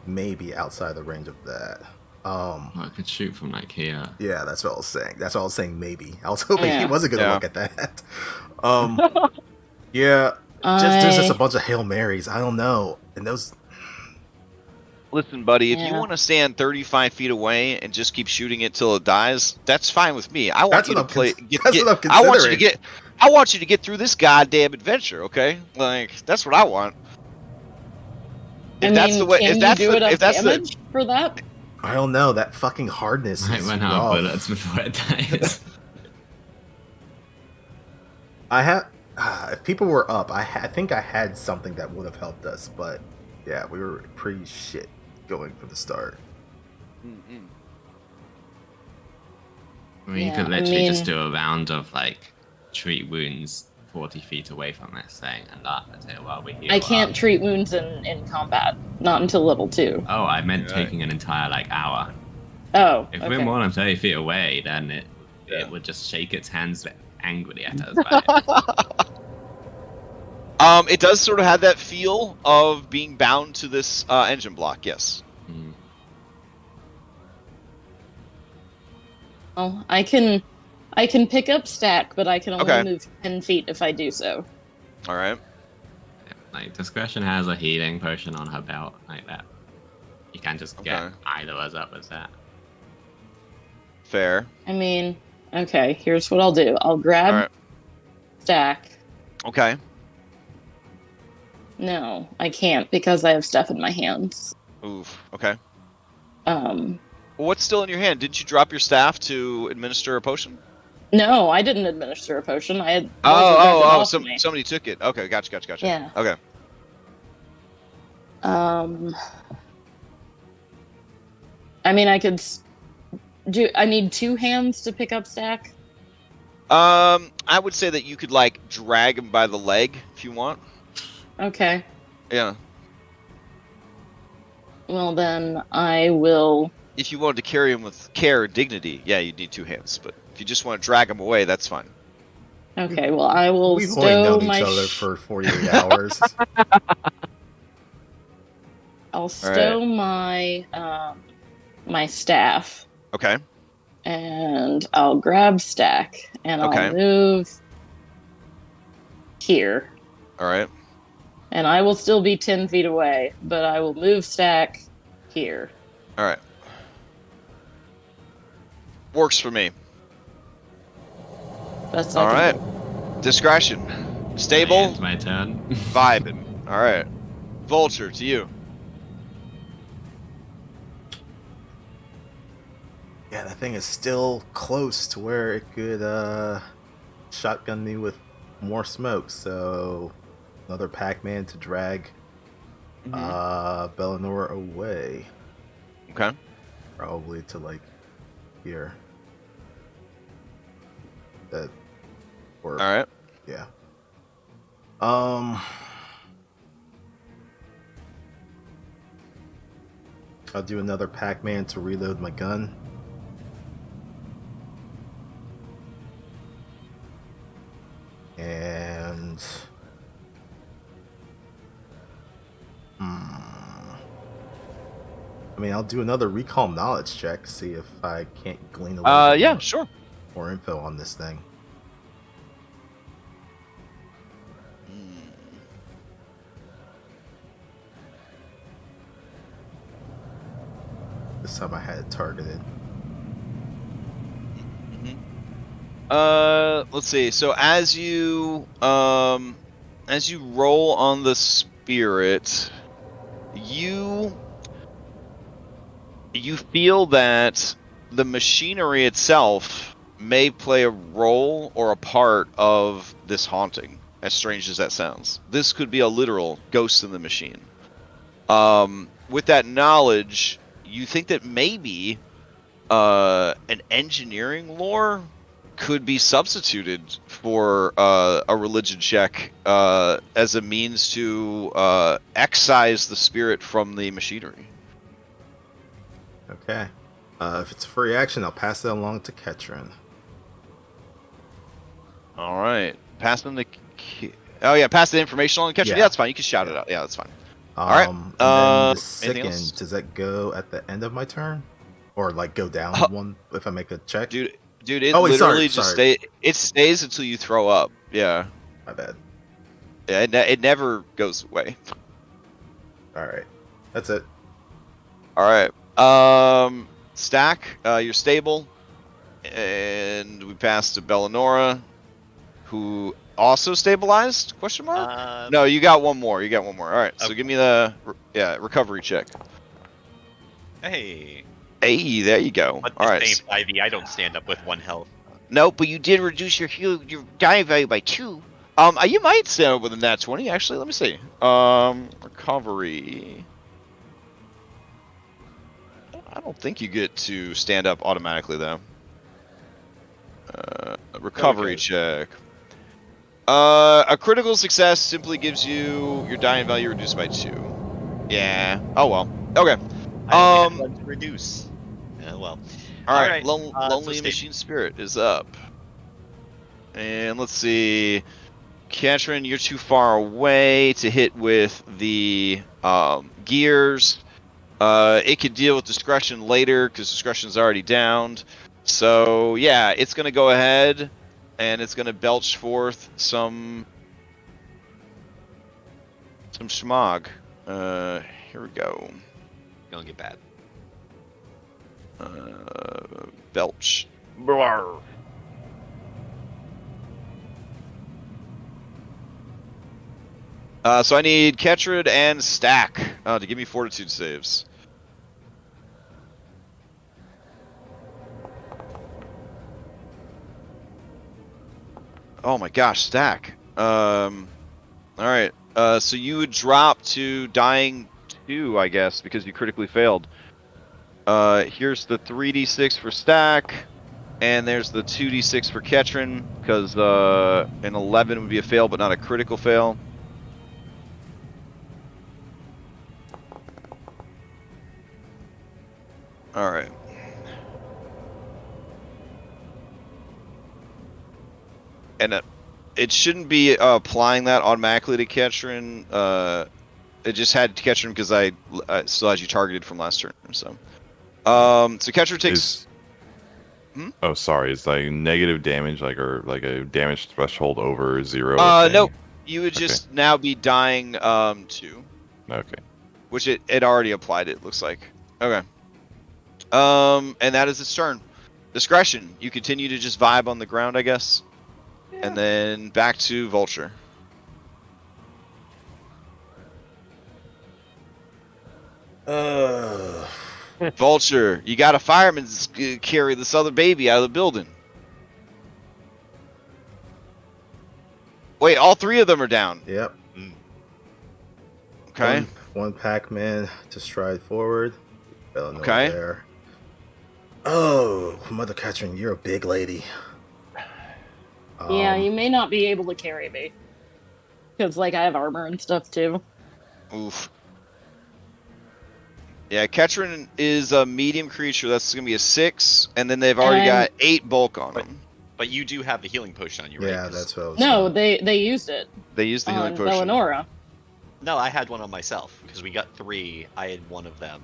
maybe outside the range of that. Well, I could shoot from like here. Yeah, that's what I was saying. That's what I was saying. Maybe I was hoping he Yeah. wasn't gonna Yeah. look at that. Yeah, there's just a bunch of Hail Marys. I don't know, and those. Listen, buddy, if you Yeah. want to stand 35 feet away and just keep shooting it till it dies, that's fine with me. I want That's you what to I'm play. that's what I'm I want you to considering. I want you to get through this goddamn adventure, okay? Like that's what I want. If that's the way, can if that's you do the, enough if that's damage for that? I don't know. That fucking hardness Might is run out of rough. bullets before it dies. I have. If people were up, I think I had something that would have helped us, but yeah, we were pretty shit going for the start. I mean, you Yeah, could I literally just mean- do a round of like treat wounds 40 feet away from this thing and laugh at it while we heal I can't up. treat wounds in combat. Not until level 2. Oh, I meant Right. taking an entire like hour. Oh, If okay. we're more than 30 feet away, then Yeah. it would just shake its hands angrily at us. Right? It does sort of have that feel of being bound to this engine block. Yes. Mm. Well, I can pick up stack, but I can only Okay. move 10 feet if I do so. All right. Like Discretion has a healing potion on her belt, like that. You can just get Okay. either of us up with that. Fair. I mean, okay, here's what I'll do. I'll grab All right. stack. Okay. No, I can't because I have stuff in my hands. Oof. Okay. Um, Well, what's still in your hand? Didn't you drop your staff to administer a potion? no, I didn't administer a potion. I had Walter dropped it off to me. Somebody took it. Okay, gotcha. Yeah. Okay. I mean, I could do. I need 2 hands to pick up stack. I would say that you could like drag him by the leg if you want. Okay. Yeah. Well, then I will. If you wanted to carry him with care and dignity, yeah, you'd need 2 hands. But if you just want to drag him away, that's fine. Okay. Well, I will We've only stow known my. each other for 48 hours. I'll stow my my staff, Okay. and I'll grab stack, and Okay. I'll move here. All right. And I will still be 10 feet away, but I will move Stack here. All right. Works for me. Best All I right. can do. Discretion. Stable. And my turn. Vibing. All right. Vulture, to you. Yeah, that thing is still close to where it could shotgun me with more smoke, so another Pac-Man to drag Bellinor away. Okay. Probably to like here. That or All right. yeah. I'll do another Pac-Man to reload my gun. And I mean, I'll do another recall knowledge check, see if I can't glean a little bit Yeah, sure. more info on this thing. This time I had it targeted. Let's see. So as you roll on the spirit, you feel that the machinery itself may play a role or a part of this haunting, as strange as that sounds. This could be a literal ghost in the machine. With that knowledge, you think that maybe an engineering lore could be substituted for a religion check as a means to excise the spirit from the machinery. Okay. If it's a free action, I'll pass it along to Ketrin. All right, pass them the. Pass the information on the catcher. Yeah. Yeah, that's fine. You can shout it out. Yeah, that's fine. All right. And then the anything second, else? does that go at the end of my turn? Or like go down one if I make a check? Dude, it Oh, wait, literally sorry. It stays until you throw up. Yeah. My bad. Yeah, it never goes away. Alright. That's it. All right. Stack, you're stable, and we pass to Bellinora, who also stabilized? Question mark? No, you got one more. All right. So Okay. give me the recovery check. Hey. Hey, there you go. But All right. this ain't 5e. I don't stand up with 1 health. No, but you did reduce your dying value by 2. You might stand up with a nat 20. Actually, let me see. Recovery. I don't think you get to stand up automatically though. Recovery check. A critical success simply gives you your dying value reduced by 2. Yeah. Oh well. Okay. I only had 1 to reduce. Yeah, well. All right. so Lonely stay- Machine Spirit is up. And let's see. Katrin, you're too far away to hit with the gears. It could deal with discretion later because discretion's already downed. So yeah, it's gonna go ahead and it's gonna belch forth some smog. Here we go. Gonna get bad. Belch. Blah. So I need Ketrid and Stack to give me fortitude saves. Oh my gosh, Stack. All right. So you would drop to dying 2, I guess, because you critically failed. Here's the 3d6 for Stack, and there's the 2d6 for Ketrin, because an 11 would be a fail, but not a critical fail. All right. And it shouldn't be applying that automatically to Ketrin. It just had Ketrin because I still had you targeted from last turn. So Ketrin takes. Oh, sorry. It's like negative damage, or like a damage threshold over 0. No, You would just now be dying 2. Okay. Which it already applied, it looks like. Okay. And that is its turn. Discretion. You continue to just vibe on the ground, I guess. Yeah. And then back to Vulture. Vulture, you got a fireman carry this other baby out of the building. Wait, all 3 of them are down. Yep. Okay. One Pac-Man to stride forward. Okay. There. Oh, Mother Catherine, you're a big lady. Yeah, you may not be able to carry me. Because, like, I have armor and stuff, too. Oof. Yeah, Ketrin is a medium creature. That's going to be a 6. And then they've already got 8 bulk on them. But you do have the healing potion on you, right? Yeah, that's what I was No, saying. they used it. They used the healing on potion. Bellinora. No, I had one on myself because we got 3. I had one of them.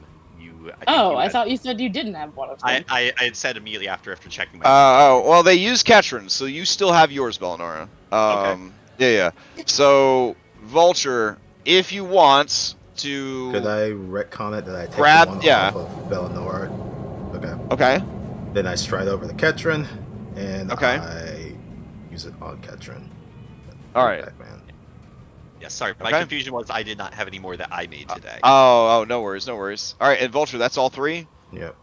I thought you said you didn't have one of them. I had said immediately after checking my. Well, they used Ketrin, so you still have yours, Bellinora. Okay. Yeah. So, Vulture, if you want to. Could I retcon it that I take grab, one yeah. off of Bellinora? Okay. Okay. Then I stride over to Ketrin, and Okay. I use it on Ketrin. All right. Pac-Man. Yeah, sorry. My Okay. confusion was I did not have any more that I made today. Oh, no worries. All right, and Vulture, that's all 3? Yep.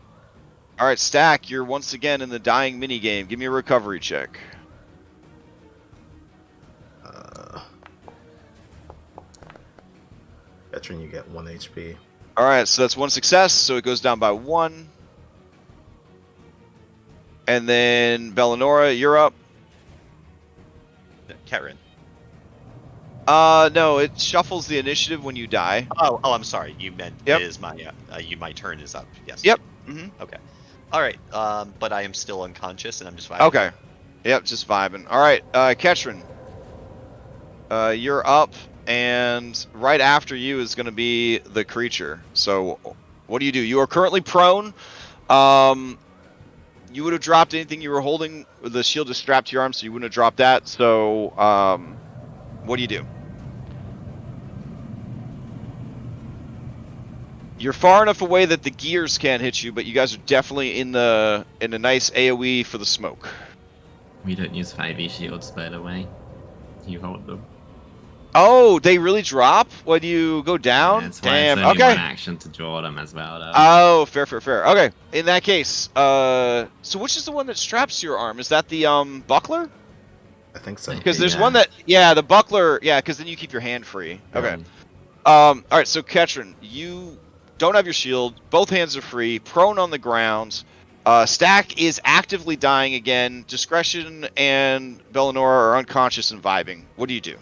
All right, Stack, you're once again in the dying minigame. Give me a recovery check. Ketrin, you get 1 HP. All right, so that's 1 success, so it goes down by 1. And then, Bellinora, you're up. Karen. No, it shuffles the initiative when you die. Oh, I'm sorry. You meant Yep. it is my my turn is up. Yes. Yep. Mm-hmm. Okay. All right. But I am still unconscious and I'm just vibing. Okay. Yep, just vibing. All right, Ketrin. You're up, and right after you is going to be the creature. So, what do? You are currently prone. You would have dropped anything you were holding. The shield is strapped to your arm, so you wouldn't have dropped that. So, what do? You're far enough away that the gears can't hit you, but you guys are definitely in a nice AoE for the smoke. We don't use 5e shields, by the way. You hold them. Oh, they really drop when you go down? That's why Damn. it's only Okay. one action to draw them as well, though. Oh, fair. Okay. In that case, so which is the one that straps to your arm? Is that the I buckler? think so. Because there's Yeah. one that, the buckler, because then you keep your hand free. Okay. Um, All right. So Ketrin, you don't have your shield. Both hands are free. Prone on the ground. Stack is actively dying again. Discretion and Bellinora are unconscious and vibing. What do you do?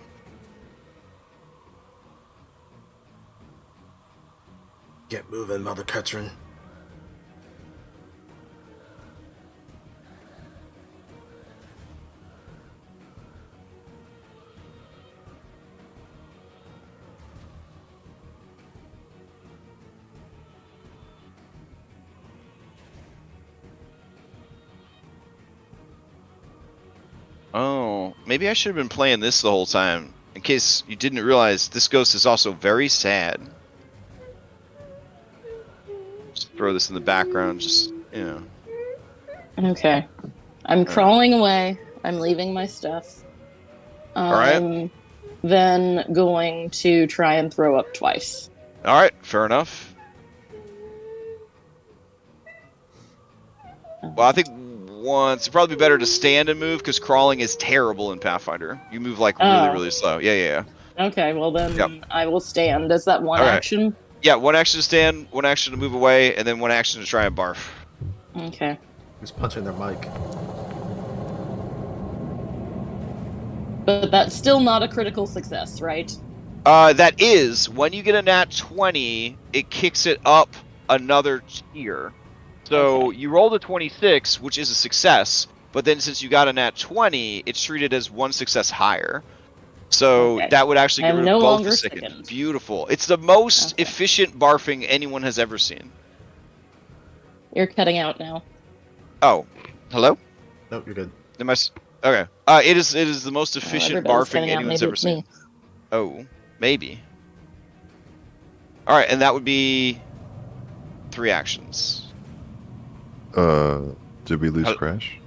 Get moving, Mother Ketrin. Oh, maybe I should have been playing this the whole time. In case you didn't realize, this ghost is also very sad. Just throw this in the background, just, Okay. I'm crawling away. I'm leaving my stuff. Alright. Then going to try and throw up twice. Alright, fair enough. Well, I think once, it'd probably be better to stand and move, because crawling is terrible in Pathfinder. You move, like, really, really slow. Yeah. Okay, well then Yep. I will stand. Is that one Alright. action? Yeah, 1 action to stand, 1 action to move away, and then 1 action to try and barf. Okay. Who's punching their mic? But that's still not a critical success, right? That is, when you get a nat 20, it kicks it up another tier. So Okay. you rolled a 26, which is a success, but then since you got a nat 20, it's treated as 1 success higher. So Okay. that would actually I get am rid no of both longer the sickened. sickened. Beautiful. It's the most Okay. efficient barfing anyone has ever seen. You're cutting out now. Oh, hello? Nope, you're good. Okay. It is the most efficient everybody's barfing cutting out. anyone's Maybe ever it's seen. me. Oh, maybe. All right, and that would be 3 actions. Did we lose Hel- Crash?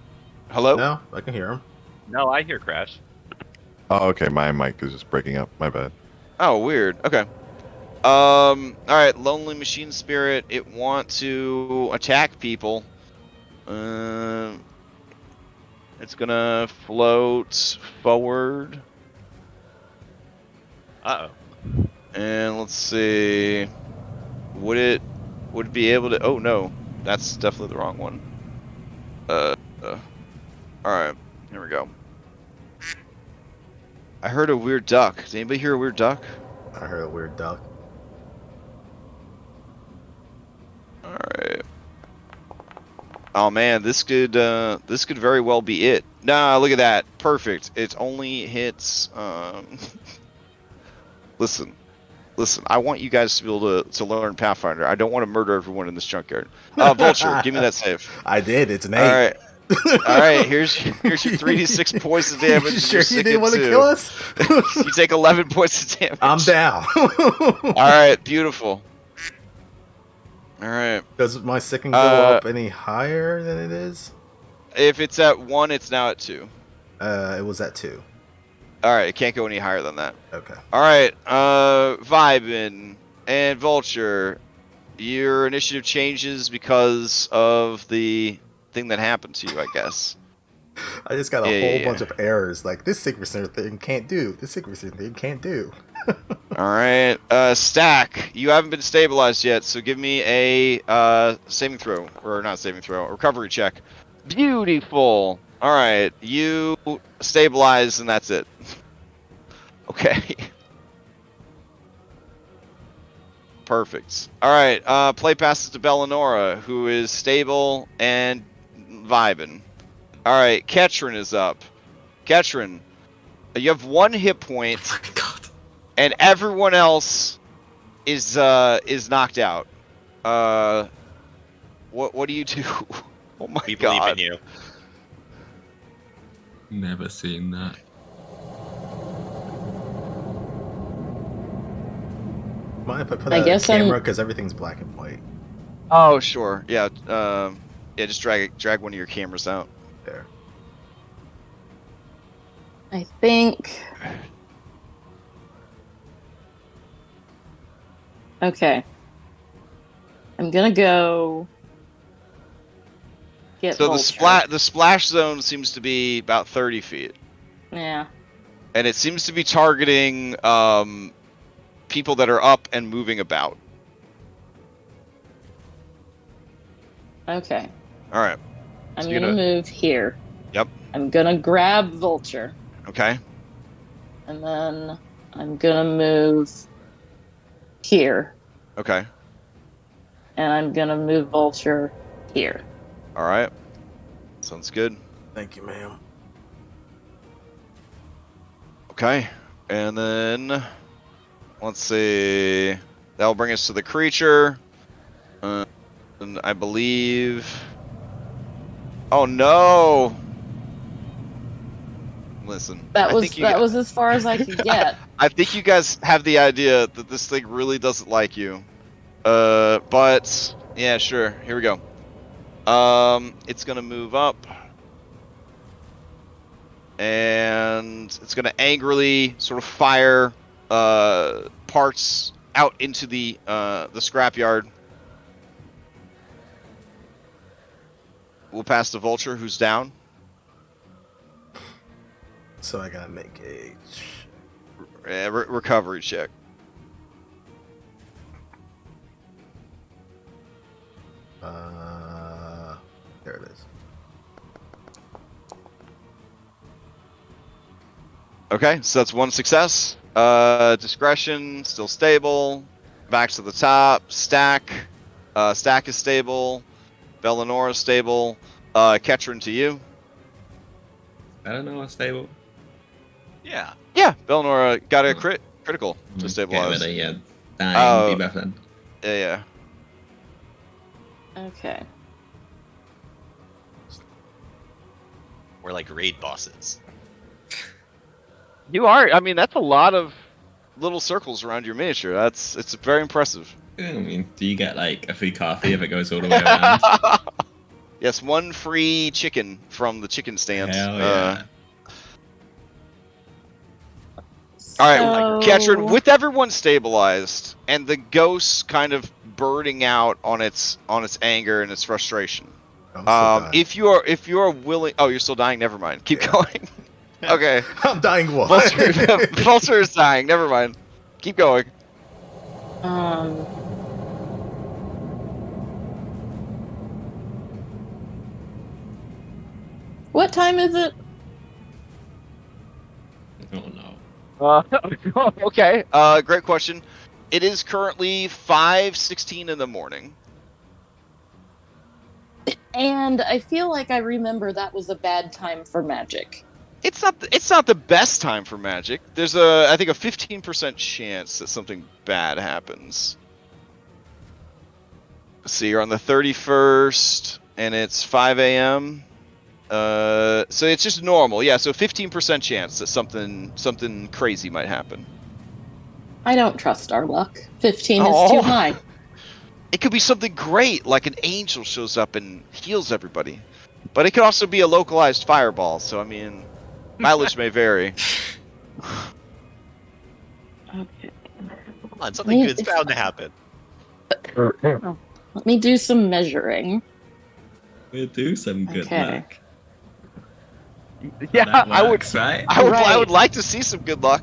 Hello? No, I can hear him. No, I hear Crash. Oh, okay. My mic is just breaking up. My bad. Oh, weird. Okay. All right, lonely machine spirit. It want to attack people. It's gonna float forward, Uh-oh. and let's see. Would it be able to? Oh no, that's definitely the wrong one. All right, here we go. I heard a weird duck. Does anybody hear a weird duck? I heard a weird duck. All right. Oh man, this could very well be it. Nah, look at that. Perfect. It only hits. Listen. I want you guys to be able to learn Pathfinder. I don't want to murder everyone in this junkyard. Vulture, give me that save. I did. It's an 8. All right. All right. Here's your 3d6 points of damage. You and sure you're you didn't sickened want to too. kill us? You take 11 points of damage. I'm down. All right. Beautiful. All right. Does my sicken go up any higher than it is? If it's at 1, it's now at 2. It was at 2. All right. It can't go any higher than that. Okay. All right. Vibin and Vulture, your initiative changes because of the thing that happened to you, I guess. I just got a whole bunch of errors. Like, this signature thing can't do. This signature thing can't do. All right. Stack, you haven't been stabilized yet, so give me a saving throw. Or not saving throw, a recovery check. Beautiful. All right. You stabilize, and that's it. Okay. Perfect. All right. Play passes to Bellinora, who is stable and vibing. All right. Ketrin is up. Ketrin, you have 1 hit point, Oh my god. and everyone else is knocked out. What do you do? Oh my We god. believe in you. Never seen that. Mind if I put I a guess camera? Because everything's black and white. Oh sure. Yeah. Yeah. Just drag one of your cameras out. There. I think. Okay. I'm gonna go. Get So Vulture. the splash zone seems to be about 30 feet, Yeah. and it seems to be targeting people that are up and moving about. Okay. All right. I'm So gonna move here. Yep. I'm gonna grab Vulture, Okay. and then I'm gonna move here, Okay. and I'm gonna move Vulture here. All right. Sounds good. Thank you, ma'am. Okay. And then let's see. That'll bring us to the creature. And I believe. Oh no! Listen. That I was think you that was as far as I could get. I think you guys have the idea that this thing really doesn't like you. But yeah, sure. Here we go. It's gonna move up, and it's gonna angrily sort of fire parts out into the scrapyard. We'll pass the Vulture, who's down. So I gotta make a. Recovery check. There it is. Okay, so that's 1 success. Discretion, still stable. Back to the top. Stack. Stack is stable. Bellinora is stable. Ketrin to you. I don't know, stable. Yeah. Yeah, Bellinora got a critical to Get stabilize. rid of your dying Oh. debuff then. Yeah. Okay. We're like raid bosses. You are. I mean, that's a lot of little circles around your miniature. It's very impressive. I mean, do you get like a free coffee if it goes all the way around? Yes, 1 free chicken from the chicken stands. Hell yeah. All right, So- Ketrin, with everyone stabilized and the ghost kind of burning out on its anger and its frustration. I'm still dying. If you are willing, oh, you're still dying. Never mind. Keep going. Okay. I'm dying what? Vulture is dying. Never mind. Keep going. What time is it? Oh no. Okay. Great question. It is currently 5:16 in the morning. And I feel like I remember that was a bad time for magic. It's not the best time for magic. There's I think a 15% chance that something bad happens. Let's see, you're on the 31st and it's 5 a.m. So it's just normal. Yeah, so 15% chance that something crazy might happen. I don't trust our luck. 15 is Oh. too high. It could be something great, like an angel shows up and heals everybody. But it could also be a localized fireball, so I mean, mileage may vary. Okay. Come on, something good's bound to happen. Let me do some measuring. We'll do some good Okay. luck. Yeah, That I would. works, right? I Right. would like to see some good luck.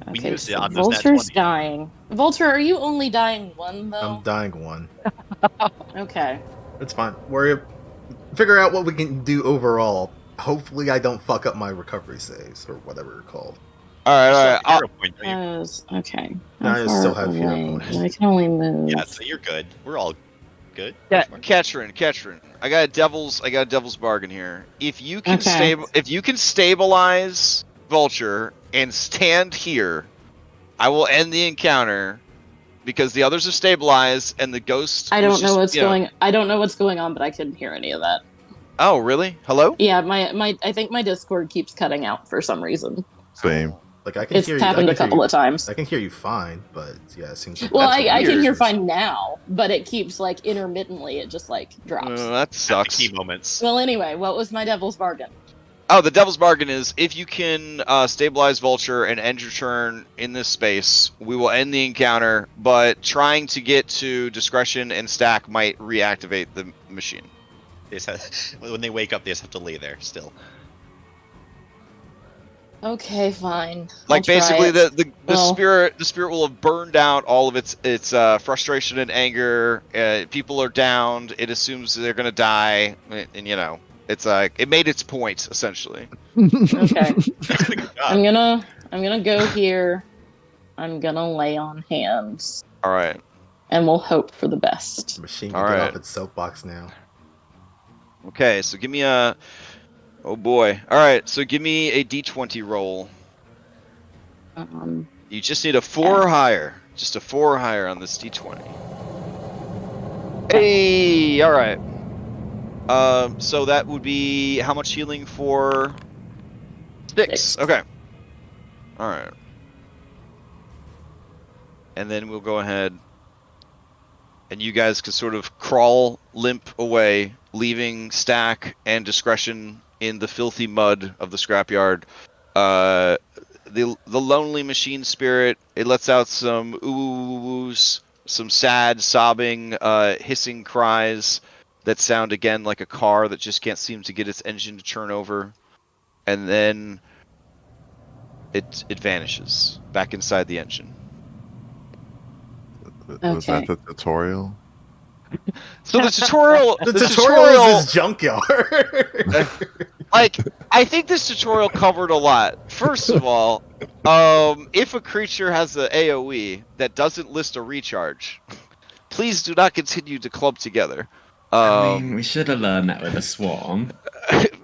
We Okay, used it so on those nat Vulture's 20. dying. Vulture, are you only dying 1 though? I'm dying 1. Okay. It's fine. Figure out what we can do overall. Hopefully, I don't fuck up my recovery saves or whatever they're called. All You still right. have a hero point, don't you? Okay. No, I How still far have hero away? points. I can only move. Yeah, so you're good. We're all good. Ketrin, I got a devil's bargain here. If you can Okay. stabilize Vulture and stand here, I will end the encounter because the others are stabilized and the ghost. I was don't know just, what's you know- going. I don't know what's going on, but I couldn't hear any of that. Oh, really? Hello? Yeah, my I think my Discord keeps cutting out for some reason. Same. Like I can It's hear you. happened a couple of times. I can hear you fine, but yeah, it seems like Well, That's I can weird. hear fine now, but it keeps like intermittently. It just like drops. That At sucks. the key moments. Well, anyway, what was my devil's bargain? Oh, the devil's bargain is if you can stabilize Vulture and end your turn in this space, we will end the encounter, but trying to get to discretion and stack might reactivate the machine. They just when they wake up, they just have to lay there still. Okay, fine. Like I'll try basically it. the Well- spirit will have burned out all of its frustration and anger. People are downed. It assumes they're gonna die, and you know, it's like it made its point essentially. Okay, Good job. I'm gonna go here. I'm gonna lay on hands, All right. and we'll hope for the best. the machine can All get right. off its soapbox now. Okay, so give me a. Oh boy. All right, so give me a d20 roll. You just need a 4 or higher. Just a 4 or higher on this d20. Hey, all right. So that would be how much healing for 6? 6. Okay. All right. And then we'll go ahead, and you guys can sort of crawl, limp away, leaving Stack and Discretion in the filthy mud of the scrapyard. The lonely machine spirit, it lets out some oohs, some sad, sobbing, hissing cries that sound again like a car that just can't seem to get its engine to turn over, and then it vanishes back inside the engine. Was that the tutorial? So the tutorial, The tutorial is this junkyard. like, I think this tutorial covered a lot. First of all, if a creature has an AoE that doesn't list a recharge, please do not continue to club together. I mean, we should have learned that with a swarm.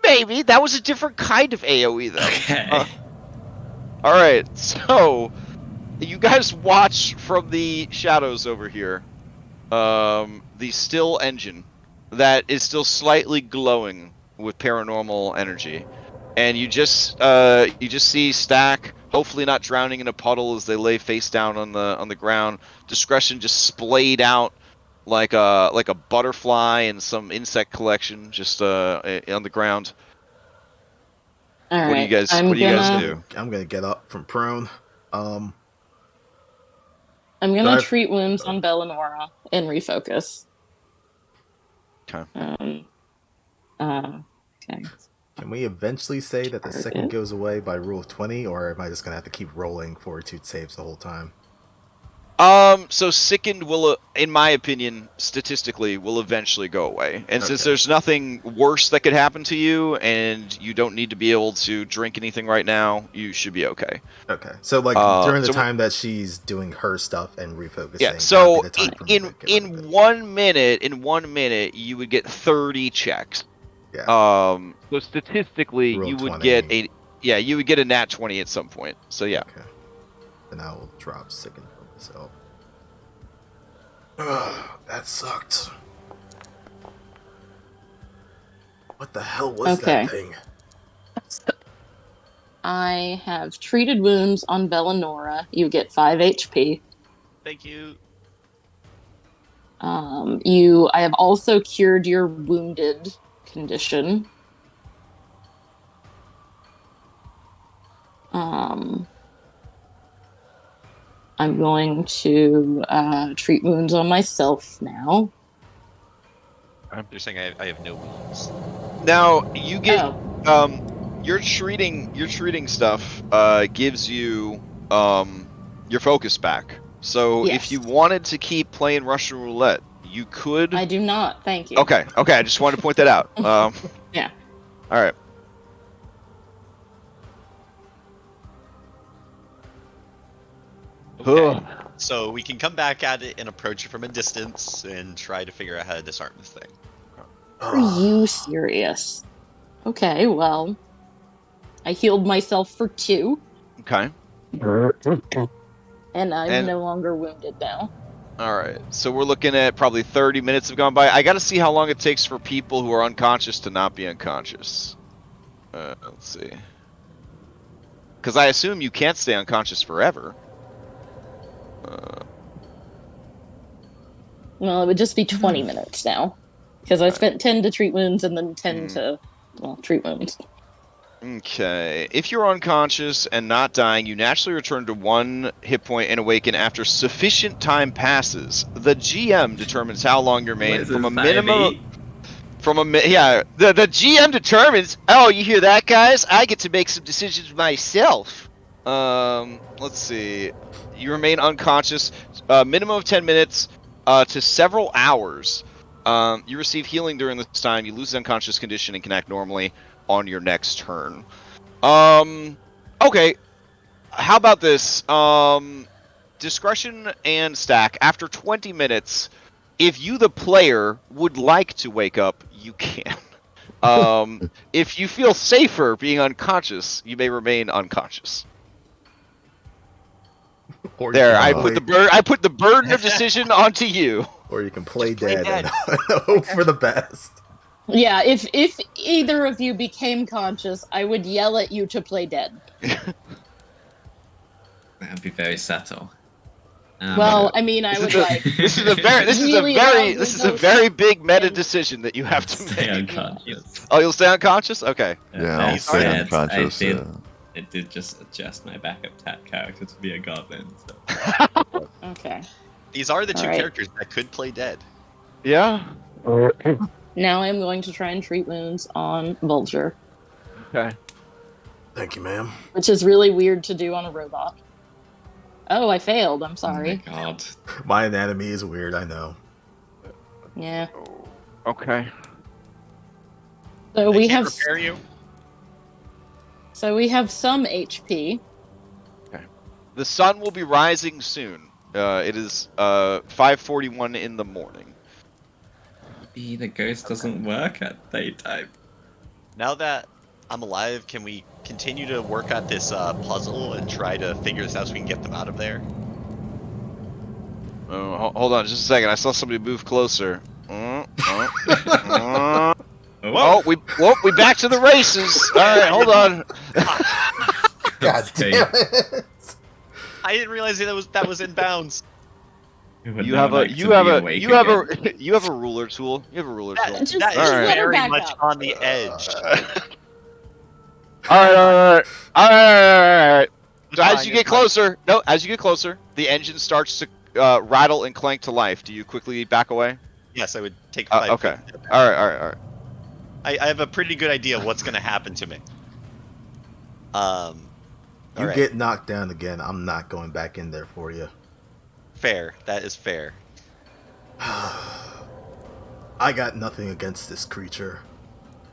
Maybe that was a different kind of AoE though. Okay. All right, so you guys watch from the shadows over here. The still engine that is still slightly glowing with paranormal energy, and you just see Stack, hopefully not drowning in a puddle as they lay face down on the ground. Discretion just splayed out like a butterfly in some insect collection, just on the ground. All What do you right. guys? I'm What do you guys gonna do? I'm gonna get up from prone. I'm gonna I've- treat wounds on Bellinora and refocus. Okay. Okay. Can we eventually say that the Target. second goes away by rule of 20, or am I just gonna have to keep rolling fortitude saves the whole time? So sickened will, in my opinion, statistically, will eventually go away. And since Okay. there's nothing worse that could happen to you, and you don't need to be able to drink anything right now, you should be okay. Okay, so like during the so- time that she's doing her stuff and refocusing, Yeah. that'd So be the time for me to get rid of in it. 1 minute, you would get 30 checks. Yeah. So statistically, Roll you would 20. get you would get a nat 20 at some point. So yeah. Okay. And I will drop second for myself. That sucked. What the hell was Okay. that thing? I have treated wounds on Bellinora. You get 5 HP. Thank you. I have also cured your wounded condition. I'm going to treat wounds on myself now. You're saying I have no wounds. Now you get Oh, your treating stuff gives you your focus back. So Yes. if you wanted to keep playing Russian roulette, you could. I do not. Thank you. Okay. I just wanted to point that out. Yeah. All right. Okay. So we can come back at it and approach it from a distance and try to figure out how to disarm this thing. Are you serious? Okay, well, I healed myself for 2, Okay. and I'm And- no longer wounded now. All right. So we're looking at probably 30 minutes have gone by. I got to see how long it takes for people who are unconscious to not be unconscious. Let's see. Because I assume you can't stay unconscious forever. Well, it would just be 20 minutes now. Because I spent 10 to treat wounds and then 10 to, treat wounds. Okay. If you're unconscious and not dying, you naturally return to 1 hit point and awaken after sufficient time passes. The GM determines how long you remain from a minimum. The GM determines. Oh, you hear that, guys? I get to make some decisions myself. Let's see. You remain unconscious, minimum of 10 minutes to several hours. You receive healing during this time. You lose the unconscious condition and can act normally on your next turn. Okay. How about this? Discretion and Stack. After 20 minutes, if you, the player, would like to wake up, you can. If you feel safer being unconscious, you may remain unconscious. Or There, you I can put play- the burden of decision onto you. Or you can play Just play dead and hope for the best. Yeah, if either of you became conscious, I would yell at you to play dead. That'd be very subtle. Well, I mean, I would like. This is a Really very big meta decision that you have to stay make. unconscious. Oh, you'll stay unconscious? Okay. Yeah, That I'll being stay said, unconscious. I did just adjust my backup tap character to be a goblin. So. Okay. These are the 2 Alright. characters that could play dead. Yeah. Now I'm going to try and treat wounds on Vulture, Okay. Thank you, ma'am. which is really weird to do on a robot. Oh, I failed. I'm Oh sorry. my god. My anatomy is weird, I know. Yeah. Okay. So I we can't have repair you. some HP. The sun will be rising soon. It is 5:41 in the morning. Maybe the ghost doesn't work at daytime. Now that I'm alive, can we continue to work at this puzzle and try to figure this out so we can get them out of there? Hold on just a second. I saw somebody move closer. Oh, we back to the races. All right, hold on. God damn it! I didn't realize that was in bounds. You have a ruler tool. You have a ruler tool. Just That is let her very back much up. on the edge. All right. So as you Fine, get closer, the engine starts to rattle and clank to life. Do you quickly back away? Yes, I would take 5 Okay. feet. All right. I have a pretty good idea of what's going to happen to me. You alright. get knocked down again. I'm not going back in there for you. Fair. That is fair. I got nothing against this creature,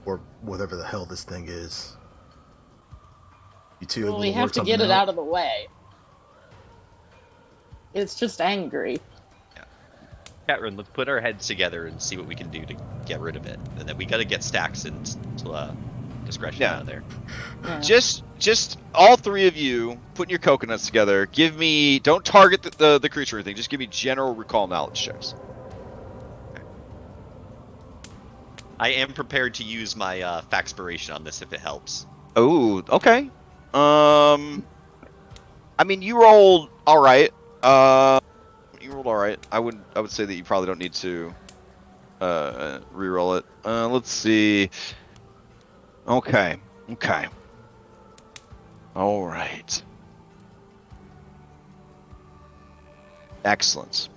or whatever the hell this thing is. You two Well, able we to have work to something get it out of the way. It's just angry. Catrin, let's put our heads together and see what we can do to get rid of it. And then we got to get Stacks and discretion out of there. Yeah. Just all three of you putting your coconuts together. Give me, don't target the creature or anything. Just give me general recall knowledge checks. I am prepared to use my Faxpiration on this if it helps. Oh, okay. I mean, you rolled all right. You rolled all right. I would say that you probably don't need to re-roll it. Let's see. Okay. All right. Excellent.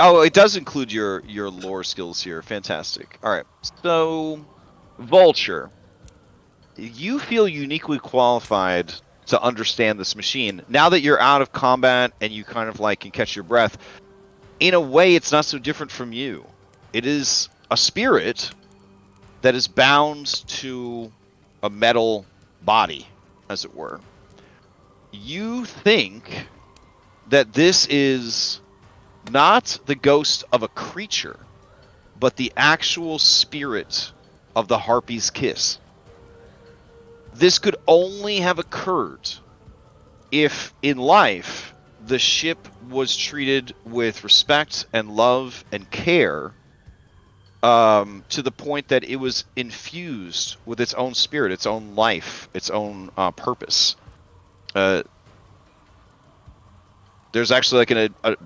Oh, it does include your lore skills here. Fantastic. All right. So, Vulture, you feel uniquely qualified to understand this machine. Now that you're out of combat and you kind of like can catch your breath, in a way, it's not so different from you. It is a spirit that is bound to a metal body, as it were. You think that this is not the ghost of a creature, but the actual spirit of the Harpy's Kiss. This could only have occurred if, in life, the ship was treated with respect and love and care, to the point that it was infused with its own spirit, its own life, its own purpose. There's actually like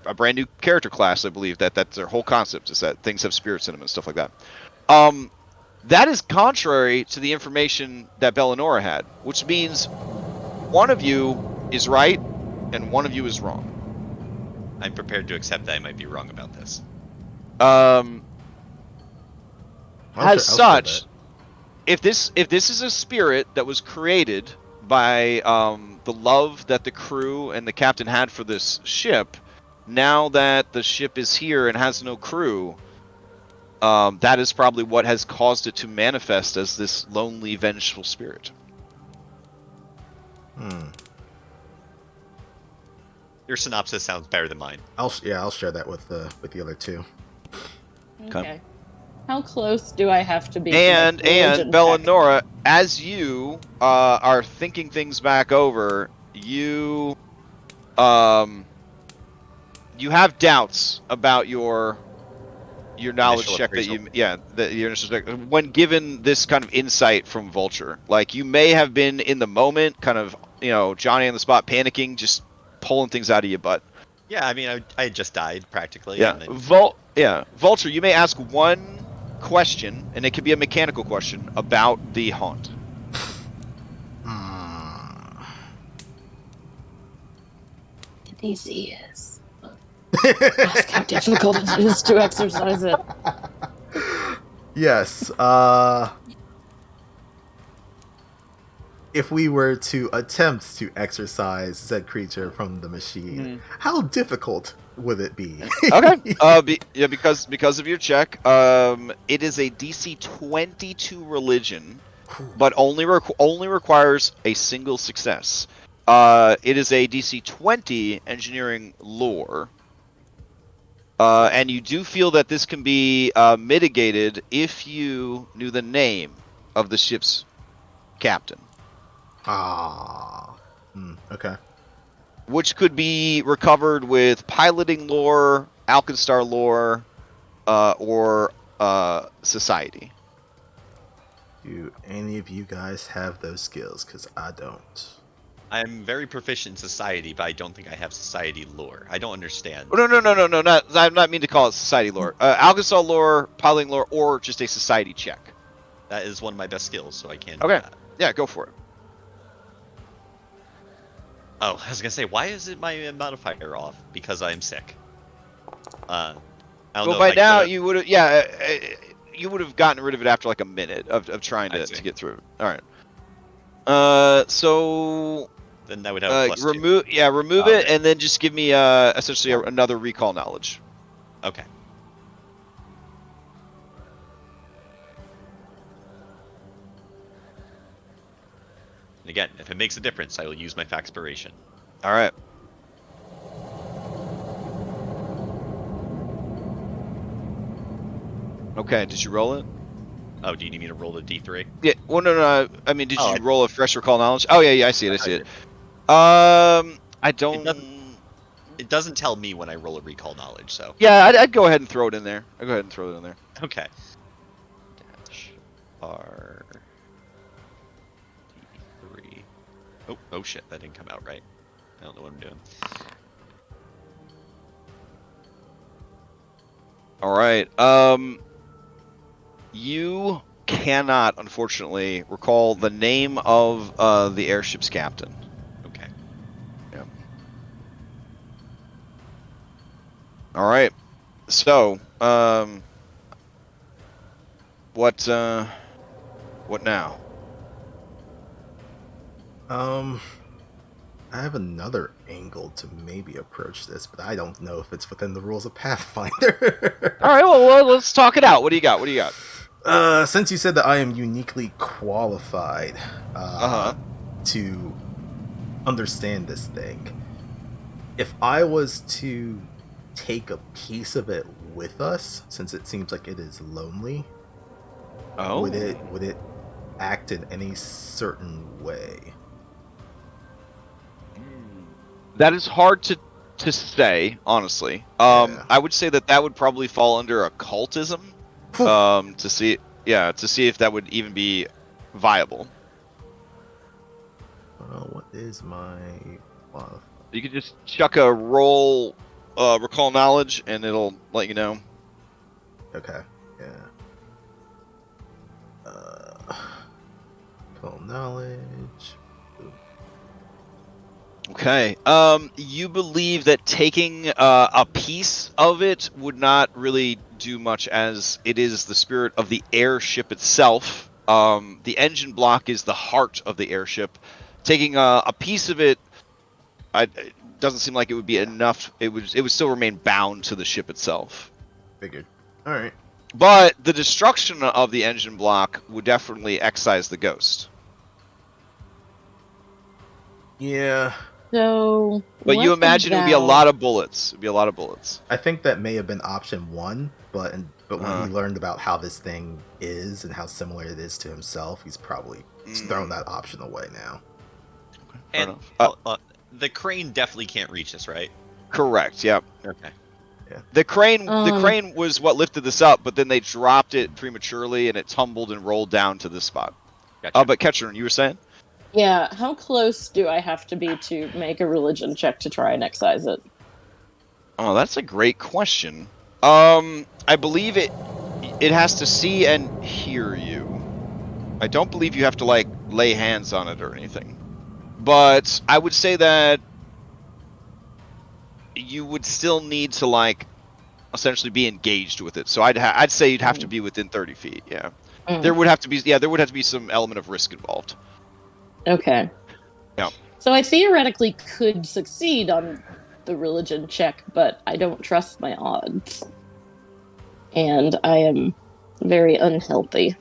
a brand new character class, I believe, that's their whole concept, is that things have spirits in them and stuff like that. That is contrary to the information that Bellinora had, which means one of you is right and one of you is wrong. I'm prepared to accept that I might be wrong about this. As such, if this is a spirit that was created by the love that the crew and the captain had for this ship, now that the ship is here and has no crew, that is probably what has caused it to manifest as this lonely, vengeful spirit. Your synopsis sounds better than mine. I'll share that with the other two. Okay. How close do I have to be? And Bellinora, as you are thinking things back over, you have doubts about your knowledge Initial check appraisal. your initial check when given this kind of insight from Vulture. Like, you may have been in the moment, kind of, Johnny on the spot, panicking, just pulling things out of your butt. Yeah, I mean, I just died practically. Yeah, And then... Vulture, you may ask one question, and it could be a mechanical question about the haunt. DC is. Ask how difficult it is to exercise it. Yes. If we were to attempt to exorcise said creature from the machine, how difficult would it be? Okay. Because of your check, it is a DC 22 religion, but only requires a single success. It is a DC 20 engineering lore, and you do feel that this can be mitigated if you knew the name of the ship's captain. Okay. which could be recovered with piloting lore, Alkenstar lore, or society. Do any of you guys have those skills? Because I don't. I'm very proficient in society, but I don't think I have society lore. I don't understand. Oh, no, not, I'm not mean to call it society lore. Alkenstar lore, piloting lore, or just a society check. That is one of my best skills, so I can do Okay. that. Yeah, go for it. Oh, I was gonna say, why is it my modifier off? Because I'm sick. I don't Well, know by if I now could've- you would have, yeah, you would have gotten rid of it after like a minute of trying I to see. get through it. All right. So Then that would have a plus 2. remove Oh, it, okay. and then just give me essentially another recall knowledge. Okay. And again, if it makes a difference, I will use my Faxpiration. All right. Okay, did you roll it? Oh, do you need me to roll the D3? Yeah. Well, no. I mean, did Oh, you roll a fresh recall knowledge? Oh, yeah, I see it. I see it. I don't. It doesn't tell me when I roll a recall knowledge, so. Yeah, I'd go ahead and throw it in there. I'd go ahead and throw it in there. Okay. Dash R D3. Oh shit, that didn't come out right. I don't know what I'm doing. All right. You cannot, unfortunately, recall the name of the airship's captain. Okay. Yeah. All right. So, what now? I have another angle to maybe approach this, but I don't know if it's within the rules of Pathfinder. All right. Well, let's talk it out. What do you got? What do you got? Since you said that I am uniquely qualified to understand this thing, if I was to take a piece of it with us, since it seems like it is lonely, would it act in any certain way? That is hard to say, honestly. Yeah. I would say that would probably fall under occultism. To see if that would even be viable. What is my modifier? You could just chuck a roll, recall knowledge, and it'll let you know. Okay, yeah. Recall knowledge. Okay. You believe that taking a piece of it would not really do much, as it is the spirit of the airship itself. The engine block is the heart of the airship. Taking a piece of it, it doesn't seem like it would be enough. It would still remain bound to the ship itself. Figured. All right. But the destruction of the engine block would definitely excise the ghost. Yeah. So, But you what imagine it would be a about- lot of bullets. It'd be a lot of bullets. I think that may have been option one, but when Uh-huh. he learned about how this thing is and how similar it is to himself, he's probably thrown that option away now. Fair And enough. the crane definitely can't reach this, right? Correct. Yep. Okay. The crane Um, was what lifted this up, but then they dropped it prematurely and it tumbled and rolled down to this spot. Gotcha. But Ketchern, you were saying? Yeah, how close do I have to be to make a religion check to try and excise it? Oh, that's a great question. I believe it has to see and hear you. I don't believe you have to like lay hands on it or anything. But I would say that you would still need to like essentially be engaged with it. So I'd say you'd have to be within 30 feet. Yeah. Mm. There would have to be some element of risk involved. Okay. Yeah. So I theoretically could succeed on the religion check, but I don't trust my odds. And I am very unhealthy.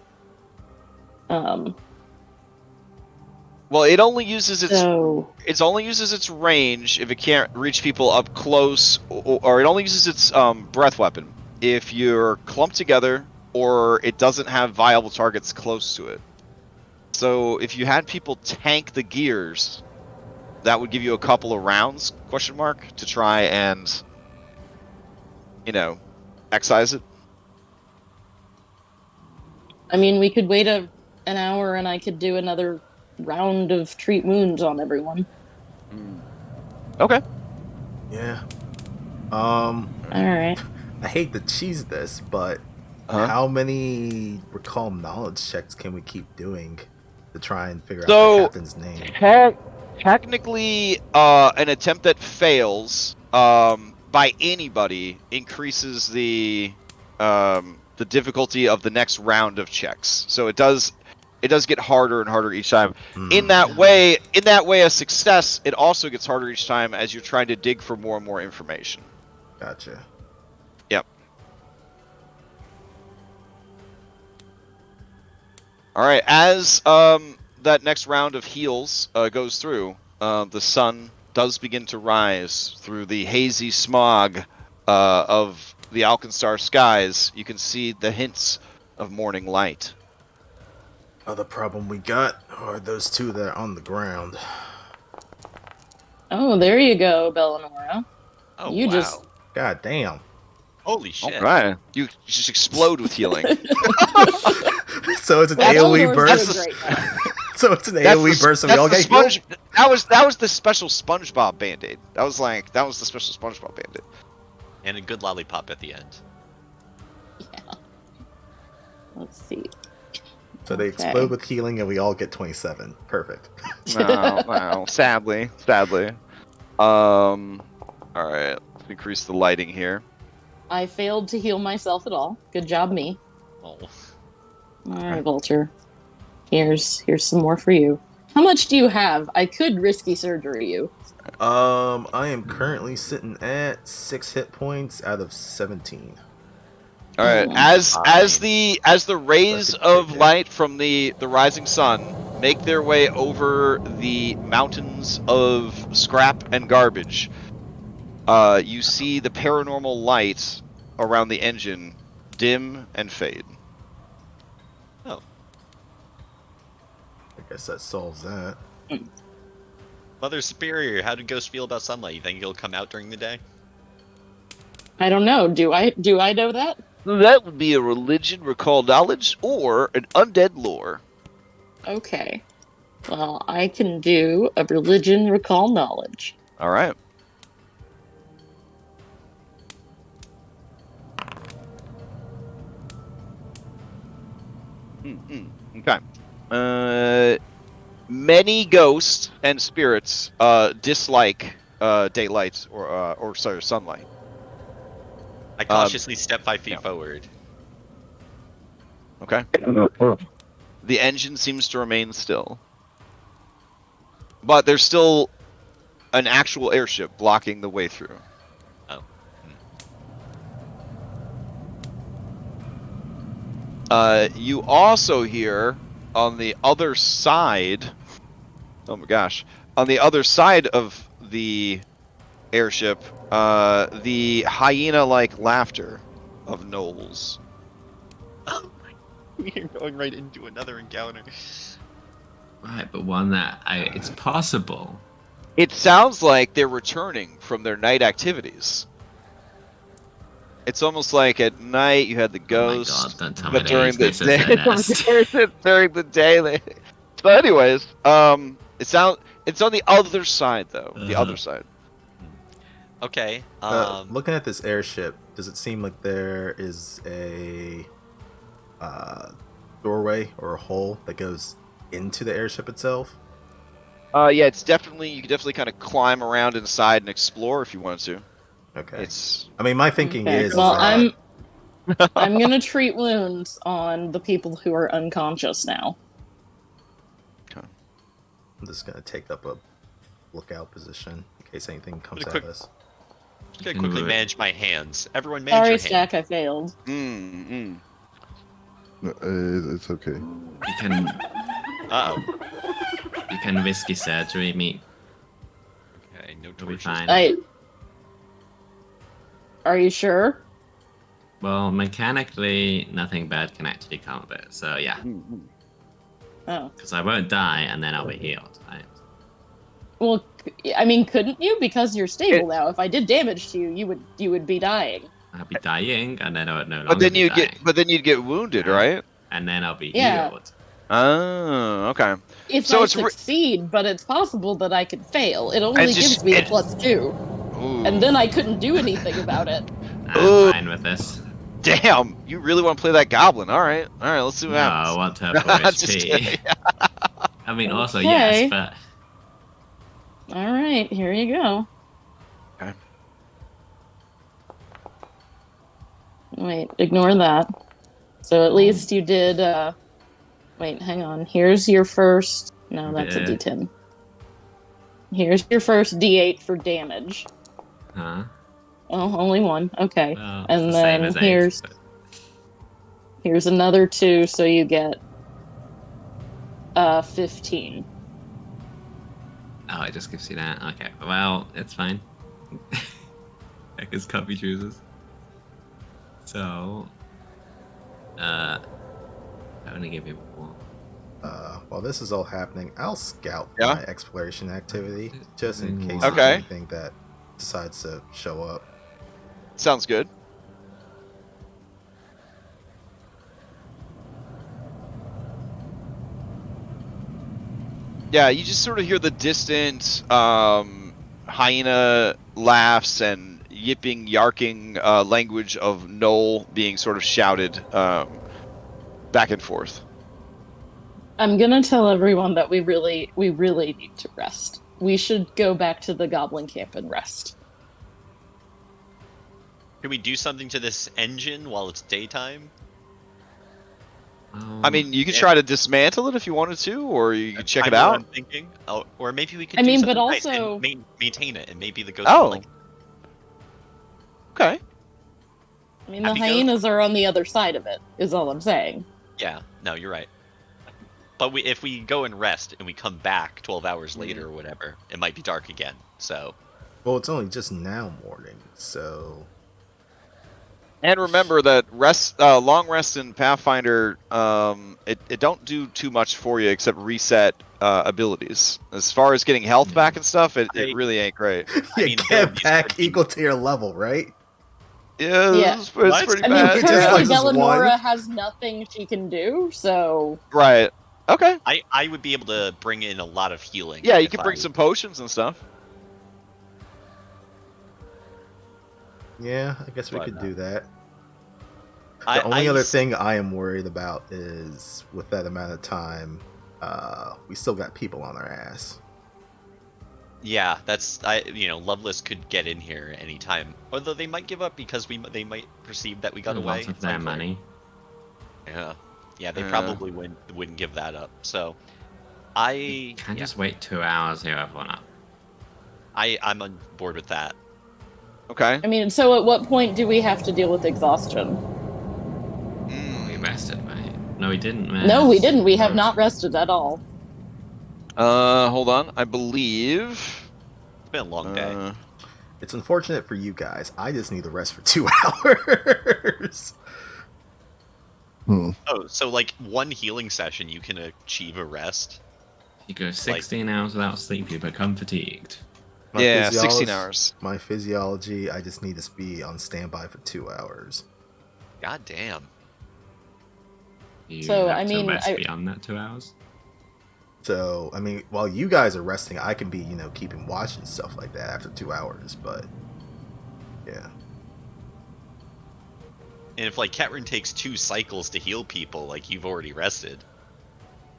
Well, it only uses its So its range if it can't reach people up close, or it only uses its breath weapon if you're clumped together or it doesn't have viable targets close to it. So if you had people tank the gears, that would give you a couple of rounds, question mark, to try and, excise it. I mean, we could wait an hour and I could do another round of treat wounds on everyone. Okay. Yeah. All right. I hate to cheese this, but Uh-huh. how many recall knowledge checks can we keep doing to try and figure out So, the captain's name? Technically, an attempt that fails by anybody increases the difficulty of the next round of checks. So it does get harder and harder each time. In that way, a success, it also gets harder each time as you're trying to dig for more and more information. Gotcha. Yep. All right. As that next round of heals goes through, the sun does begin to rise through the hazy smog of the Alkenstar skies. You can see the hints of morning light. Other problem we got are those two that are on the ground. Oh, there you go, Bellanora. Oh, You wow. just- God damn. Holy shit. All right. You just explode with healing. So it's an Well, AoE Bellanora's burst. doing great now. So it's an That's AoE the- burst, and we that's all the get sponge. healed? That was the special SpongeBob Band-Aid. That was the special SpongeBob Band-Aid. And a good lollipop at the end. Yeah. Let's see. So they Okay. explode with healing, and we all get 27. Perfect. No. Sadly. All right. Let's increase the lighting here. I failed to heal myself at all. Good job, me. Oh. All right, Vulture. Here's some more for you. How much do you have? I could risky surgery you. I am currently sitting at 6 hit points out of 17. All right. As the rays That's a of big hit. light from the rising sun make their way over the mountains of scrap and garbage, you see the paranormal light around the engine dim and fade. I guess that solves that. Mother Superior, how do ghosts feel about sunlight? You think it'll come out during the day? I don't know. Do I know that? That would be a religion recall knowledge or an undead lore. Okay. Well, I can do a religion recall knowledge. All right. Okay. Many ghosts and spirits dislike daylight or sunlight. I cautiously step 5 feet forward. Okay. The engine seems to remain still, but there's still an actual airship blocking the way through. You also hear on the other side. Oh my gosh! On the other side of the airship, the hyena-like laughter of Knowles. We're going right into another encounter. Right, but one that it's possible. It sounds like they're returning from their night activities. It's almost like at night you had the ghost, Oh my God, don't tell me but they during use the this as day, their nest. during the day. So, anyways, it's on the other side though. The other side. Okay. Looking at this airship, does it seem like there is a doorway or a hole that goes into the airship itself? Yeah, you can definitely kind of climb around inside and explore if you wanted to. Okay. It's I mean, my thinking Okay, is well, that I'm gonna treat wounds on the people who are unconscious now. I'm just gonna take up a lookout position in case anything comes Quick- at us. I'm gonna quickly Right. manage my hands. Everyone manage Sorry, your hands. Stack, I failed. mm. It's okay. You can Uh-oh. you can risky surgery me. Okay, no It'll be torches. fine. Are you sure? Well, mechanically, nothing bad can actually come of it. So yeah, Oh. because I won't die and then I'll be healed. Right? Well, I mean, couldn't you? Because you're stable now. If I did damage to you, you would be dying. I'll be dying, and then I would no longer But then be you dying. but then you'd get wounded, Yeah. right? And then I'll be Yeah. healed. Oh, okay. If So I it's succeed, but it's possible that I could fail. It only just- gives me a it- +2, Ooh. and then I couldn't do anything about it. Ooh. I'm fine with this. Damn, you really want to play that goblin? All right, let's see what No, I happens. want to have Just OSP. kidding. I mean, also, Okay. yes, but... All right, here you go. Okay. Wait, ignore that. So at least you did. Wait, hang on. Here's your first. No, that's a Yeah. D10. Here's your first D8 for damage. Huh? Oh, only one. Okay. Well, And it's the same then as here's- 8, but- Here's another 2, so you get 15. Oh, it just gives you that. Okay, well, it's fine. Because Cubby chooses. So... I only give you one. While this is all happening, I'll scout for Yeah? my exploration activity, just in case Okay. there's anything that decides to show up. Sounds good. Yeah, you just sort of hear the distant hyena laughs and yipping, yarking language of Knoll being sort of shouted back and forth. I'm gonna tell everyone that we really need to rest. We should go back to the goblin camp and rest. Can we do something to this engine while it's daytime? I mean, you could Yeah. try to dismantle it if you wanted to, or you could check it Kinda what out. I'm thinking. Oh, or maybe we could. I do mean, something but nice and also- maintain it, and maybe the ghost. Oh. will like, Okay. I mean, the Happy goat? hyenas are on the other side of it, is all I'm saying. yeah, no, you're right. But if we go and rest and we come back 12 hours later or whatever, it might be dark again. So Well, it's only just now morning, so And remember that long rest in Pathfinder, it don't do too much for you except reset abilities. As far as getting health back and stuff, it really ain't great. you mean, get abilities back could be- equal to your level, right? Yeah, Yeah. it's What? pretty I mean, bad. It just currently like this Delanora one. has nothing she can do, so Right. Okay. I would be able to bring in a lot of healing. Yeah, you if can bring I- some potions and stuff. Yeah, I guess we Why could not? do that. I- The only I other s- thing I am worried about is with that amount of time, we still got people on our ass. Yeah, Loveless could get in here anytime. Although they might give up because they might perceive that we got away. Lots of It's their unclear. money. Yeah, they Yeah. probably wouldn't give that up. So, I Can just wait 2 hours, heal everyone up. I'm on board with that. Okay. I mean, so at what point do we have to deal with exhaustion? We rested, right? No, we didn't, man. No, we didn't. We have not rested at all. Hold on. I believe. It's been a long day. It's unfortunate for you guys. I just need to rest for 2 hours. Oh, so like one healing session, you can achieve a rest. You go 16 hours without sleep, you become fatigued. My Yeah, 16 physiology- hours. My physiology, I just need to be on standby for 2 hours. God damn. You So, have I mean, to rest I- beyond that 2 hours. So, I mean, while you guys are resting, I can be, keeping watch and stuff like that after 2 hours, but yeah. And if like Ketrin takes 2 cycles to heal people, like you've already rested.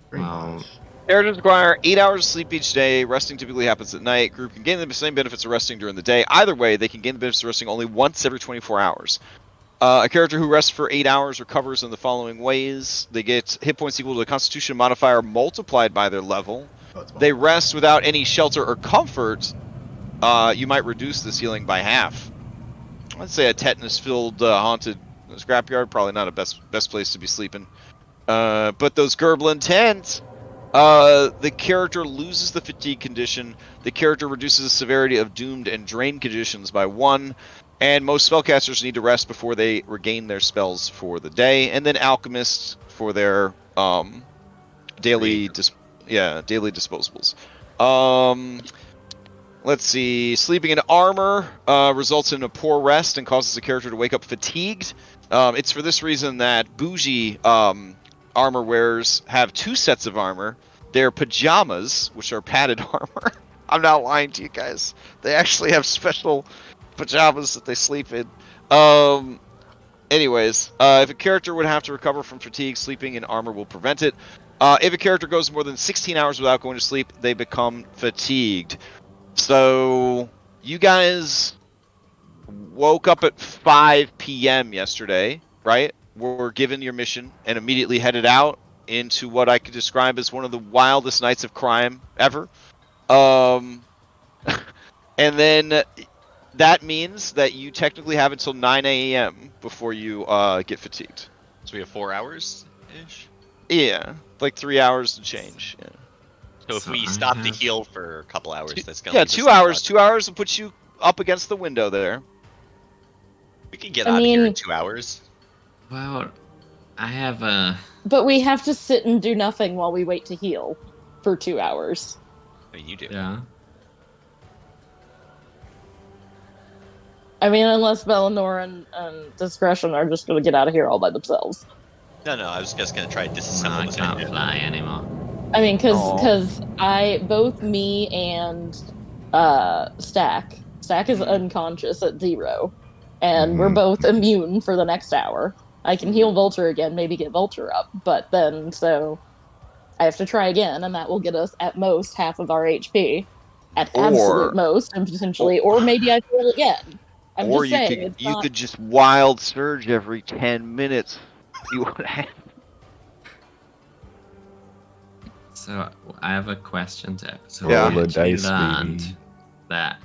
Pretty Well, much. Characters require 8 hours of sleep each day. Resting typically happens at night. Group can gain the same benefits of resting during the day. Either way, they can gain the benefits of resting only once every 24 hours. A character who rests for 8 hours recovers in the following ways. They get hit points equal to the Constitution modifier multiplied by their level. Oh, it's They multiple. rest without any shelter or comfort. You might reduce this healing by half. I'd say a tetanus-filled haunted scrapyard, probably not a best place to be sleeping. But those Gerblin tents, the character loses the fatigue condition. The character reduces the severity of doomed and drained conditions by 1. And most spellcasters need to rest before they regain their spells for the day. And then alchemists for their daily disposables. Let's see. Sleeping in armor results in a poor rest and causes the character to wake up fatigued. It's for this reason that bougie armor wearers have 2 sets of armor. Their pajamas, which are padded armor. I'm not lying to you guys. They actually have special pajamas that they sleep in. Anyways, if a character would have to recover from fatigue, sleeping in armor will prevent it. If a character goes more than 16 hours without going to sleep, they become fatigued. So, you guys woke up at 5 p.m. yesterday, right? Were given your mission and immediately headed out into what I could describe as one of the wildest nights of crime ever. And then that means that you technically have until 9 a.m. before you get fatigued. So we have 4 hours-ish? Yeah, like 3 hours to change. Yeah. So if So we I stop to have- heal for a couple hours, that's gonna Yeah, leave us 2 with hours. about- 2 hours will put you up against the window there. We can get I out of here in mean- 2 hours. Well, I have a. But we have to sit and do nothing while we wait to heal for 2 hours. I mean, you do. Yeah. I mean, unless Bellinor and Discretion are just going to get out of here all by themselves. No, I was just gonna try to No, disassemble I this can't engine. fly anymore. I mean, Aw. because both me and Stack is unconscious at 0, and we're Mhm. both immune for the next hour. I can heal Vulture again, maybe get Vulture up, but then so I have to try again, and that will get us at most half of our HP, at absolute most, and potentially, or maybe I fail again. I'm or just you saying, could it's you not. could just wild surge every 10 minutes. You would have. So I have a question to. So Yeah. we Roll the actually dice, learned baby. that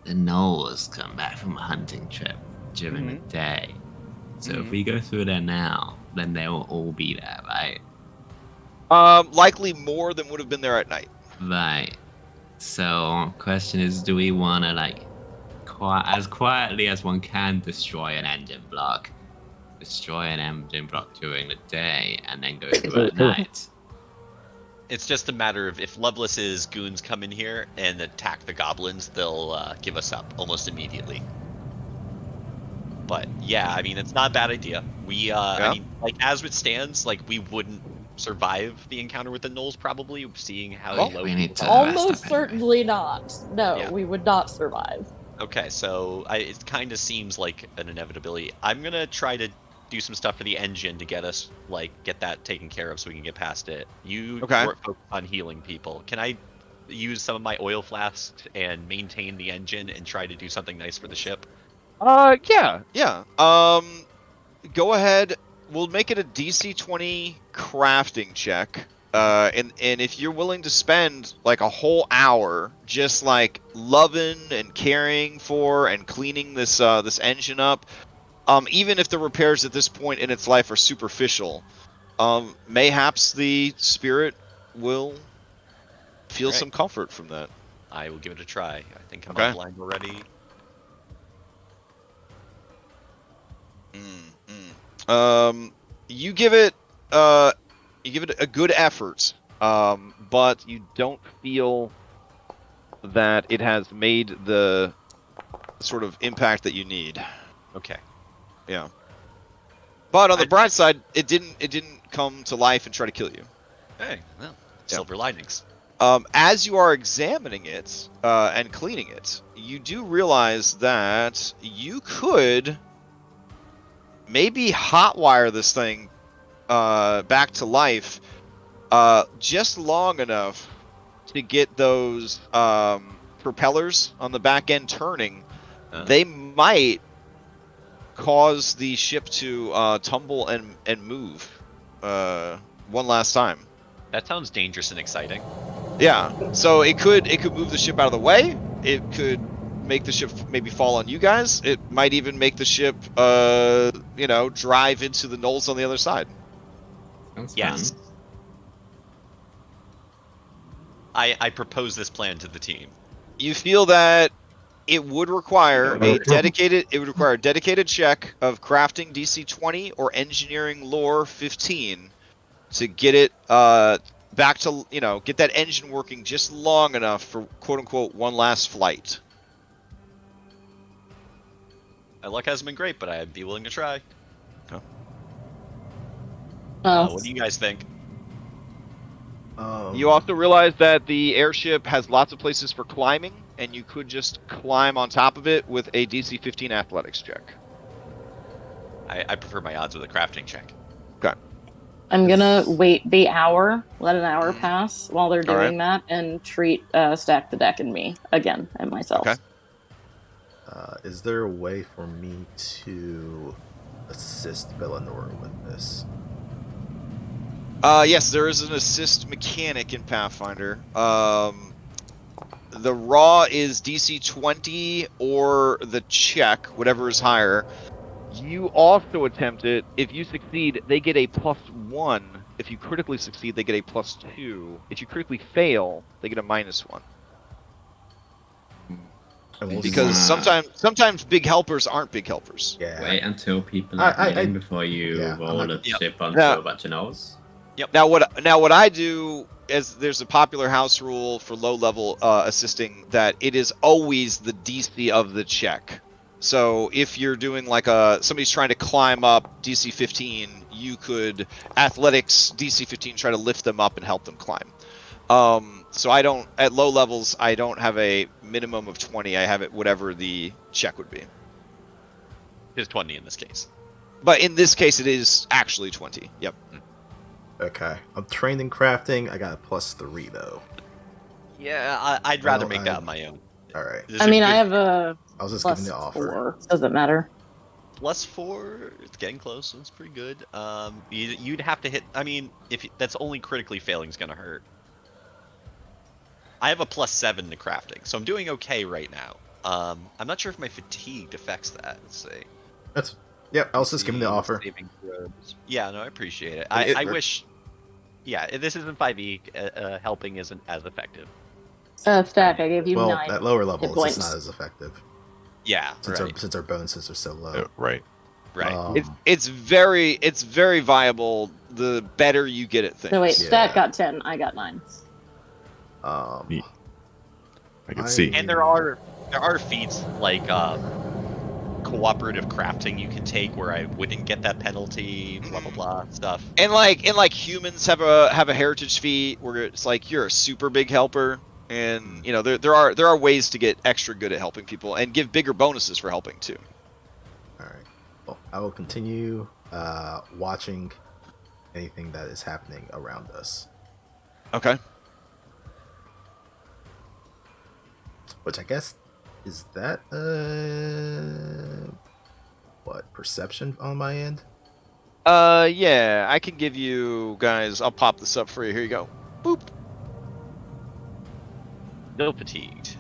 the gnolls come back from a hunting trip during the day. So if we go through there now, then they will all be there, right? Likely more than would have been there at night. Right. So question is, do we want to like, as quietly as one can, destroy an engine block during the day, and then go through at night? It's just a matter of if Lovelace's goons come in here and attack the goblins, they'll give us up almost immediately. But yeah, I mean, it's not a bad idea. We, I mean, like as it stands, like we wouldn't survive the encounter with the gnolls probably, seeing how Well, low. we need to- Almost rest up anyway. certainly not. No, Yeah. we would not survive. Okay, so it kind of seems like an inevitability. I'm gonna try to do some stuff for the engine to get us, like, get that taken care of so we can get past it. You Okay. focus on healing people. Can I use some of my oil flasks and maintain the engine and try to do something nice for the ship? Yeah. Go ahead. We'll make it a DC 20 crafting check. And if you're willing to spend like a whole hour just like loving and caring for and cleaning this this engine up, even if the repairs at this point in its life are superficial, mayhaps the spirit will feel Right. some comfort from that. I will give it a try. I think I'm Okay. online already. You give it a good effort, but you don't feel that it has made the sort of impact that you need. Okay. Yeah. But on the bright side, it didn't come to life and try to kill you. Hey, well, Yeah. silver linings. As you are examining it and cleaning it, you do realize that you could maybe hotwire this thing back to life just long enough to get those propellers on the back end turning. They might cause the ship to tumble and move one last time. That sounds dangerous and exciting. Yeah, so it could move the ship out of the way. It could make the ship maybe fall on you guys. It might even make the ship, drive into the gnolls on the other side. Sounds Yes. fun. I propose this plan to the team. You feel that it would require a dedicated check of crafting DC 20 or engineering lore 15 to get it back to, get that engine working just long enough for quote unquote one last flight. My luck hasn't been great, but I'd be willing to try. Oh, What do you guys think? You also realize that the airship has lots of places for climbing, and you could just climb on top of it with a DC 15 athletics check. I prefer my odds with a crafting check. Okay. I'm gonna wait the hour, let an hour Mhm. pass while they're All right. doing that, and treat Stack the Deck and me again and myself. Okay. Is there a way for me to assist Villanora with this? Yes, there is an assist mechanic in Pathfinder. The raw is DC 20 or the check, whatever is higher. You also attempt it. If you succeed, they get a +1. If you critically succeed, they get a +2. If you critically fail, they get a -1. And we'll Because see. sometimes big helpers aren't big helpers. Yeah. Wait until people are healing before you yeah, I'm roll not- a Yep. ship onto Yeah. a bunch of gnolls. Now what I do is there's a popular house rule for low level assisting that it is always the DC of the check. So if you're doing like somebody's trying to climb up DC 15, you could athletics DC 15 try to lift them up and help them climb. So I don't at low levels I don't have a minimum of 20. I have it whatever the check would be. It's 20 in this case. But in this case it is actually 20. Yep. Okay. I'm trained in crafting. I got a +3 though. Yeah, I'd rather Well, make that on my own. All right. This I is mean, good. I have a I was just giving the +4. offer. Doesn't matter. +4. It's getting close. That's pretty good. You'd have to hit. I mean, if that's only critically failing is gonna hurt. I have a +7 to crafting, so I'm doing okay right now. I'm not sure if my fatigue affects that. Let's see. Yep. I was just giving the See, offer. saving throws. Yeah, no, I appreciate it. It- I wish. Yeah, if this isn't 5e. Helping isn't as effective. Stack, I gave you Well, 9 at lower level, hit it's just points. not as effective Yeah, since right. our bonuses are so low. Right. Right. It's very viable the better you get at things. No, wait, Yeah. Stack got 10. I got 9. Yeah. I can see. And there are feats like cooperative crafting you can take where I wouldn't get that penalty, blah blah blah stuff. And like humans have a heritage feat where it's like you're a super big helper, and there are ways to get extra good at helping people and give bigger bonuses for helping too. All right. Well, I will continue watching anything that is happening around us. Okay. Which I guess is that what perception on my end? Yeah, I can give you guys. I'll pop this up for you. Here you go. Boop. Still fatigued.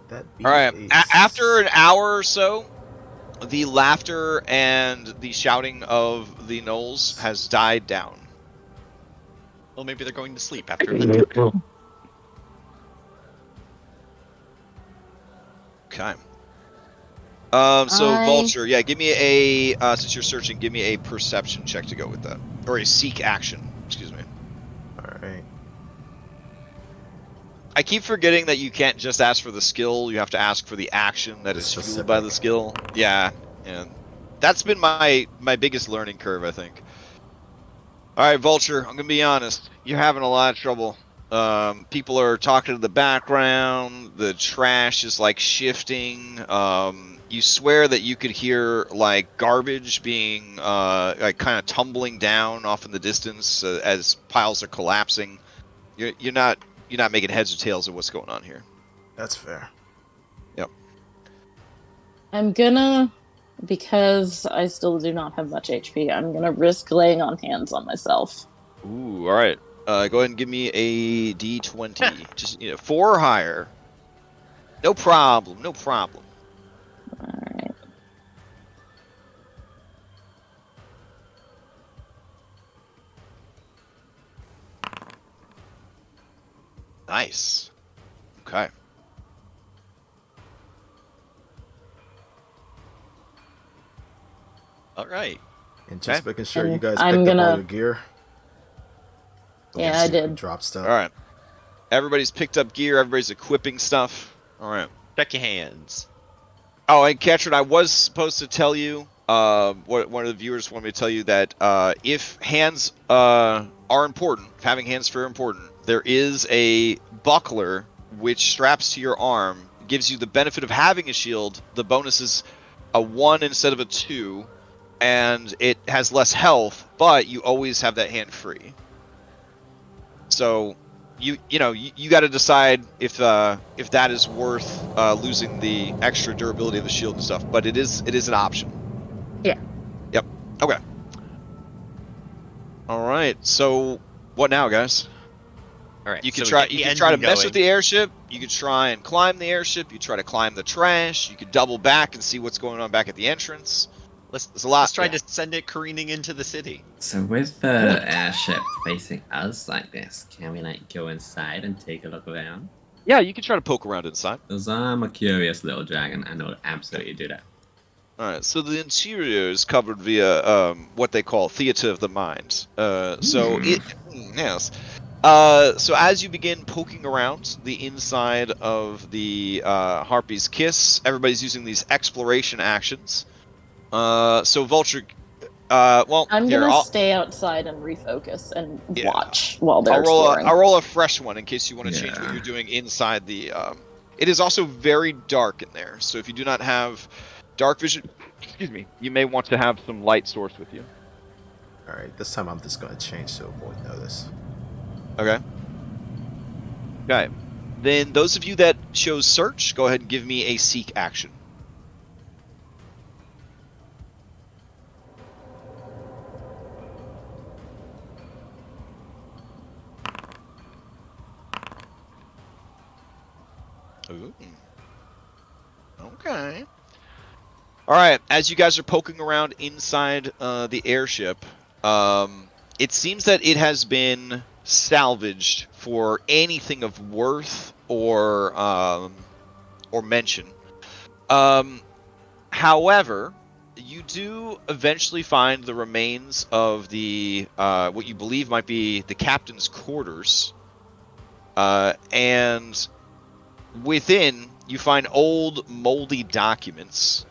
That be All right. a After an hour or so, the laughter and the shouting of the gnolls has died down. Well, maybe they're going to sleep after that. Okay. So I- Vulture, yeah, give me a since you're searching, give me a perception check to go with that, or a seek action. Excuse me. All right. I keep forgetting that you can't just ask for the skill; you have to ask for the action that The is fueled by the specific. skill. Yeah, and that's been my biggest learning curve, I think. All right, Vulture, I'm gonna be honest. You're having a lot of trouble. People are talking to the background. The trash is like shifting. You swear that you could hear like garbage being like kind of tumbling down off in the distance as piles are collapsing. You're not making heads or tails of what's going on here. That's fair. Yep. I'm gonna, because I still do not have much HP, I'm gonna risk laying on hands on myself. Ooh, all right. Go ahead and give me a D20. Just 4 or higher. No problem. No problem. Alright. Nice. Okay. All right. And just Okay. making sure you And guys I'm picked up all gonna- your gear. Yeah, I did. Drop stuff. All right. Everybody's picked up gear. Everybody's equipping stuff. All right. Check your hands. Oh, and Katrin, I was supposed to tell you. One of the viewers wanted me to tell you that if hands are important, if having hands are important, there is a buckler which straps to your arm, gives you the benefit of having a shield. The bonus is a 1 instead of a 2, and it has less health, but you always have that hand free. So you got to decide if that is worth losing the extra durability of the shield and stuff. But it is an option. Yeah. Yep. Okay. All right. So what now, guys? All right. You could so try. get the You could try to engine mess going. with the airship. You could try and climb the airship. You try to climb the trash. You could double back and see what's going on back at the entrance. There's a lot. Let's try yeah. to send it careening into the city. So with the airship facing us like this, can we like go inside and take a look around? Yeah, you can try to poke around inside. Because I'm a curious little dragon, and will absolutely do that. All right, so the interior is covered via what they call theater of the mind. Yes. So as you begin poking around the inside of the Harpy's Kiss, everybody's using these exploration actions. So Vulture, I'm here, gonna stay outside and refocus and Yeah. watch while they're I'll exploring. roll a fresh one in case you want to change what Yeah. you're doing inside the. It is also very dark in there, so if you do not have dark vision, excuse me, you may want to have some light source with you. All right, this time I'm just going to change to avoid notice. Okay. Okay. Then those of you that chose search, go ahead and give me a seek action. Ooh. Okay. All right. As you guys are poking around inside the airship, it seems that it has been salvaged for anything of worth or mention. However, you do eventually find the remains of the what you believe might be the captain's quarters, and within you find old moldy documents.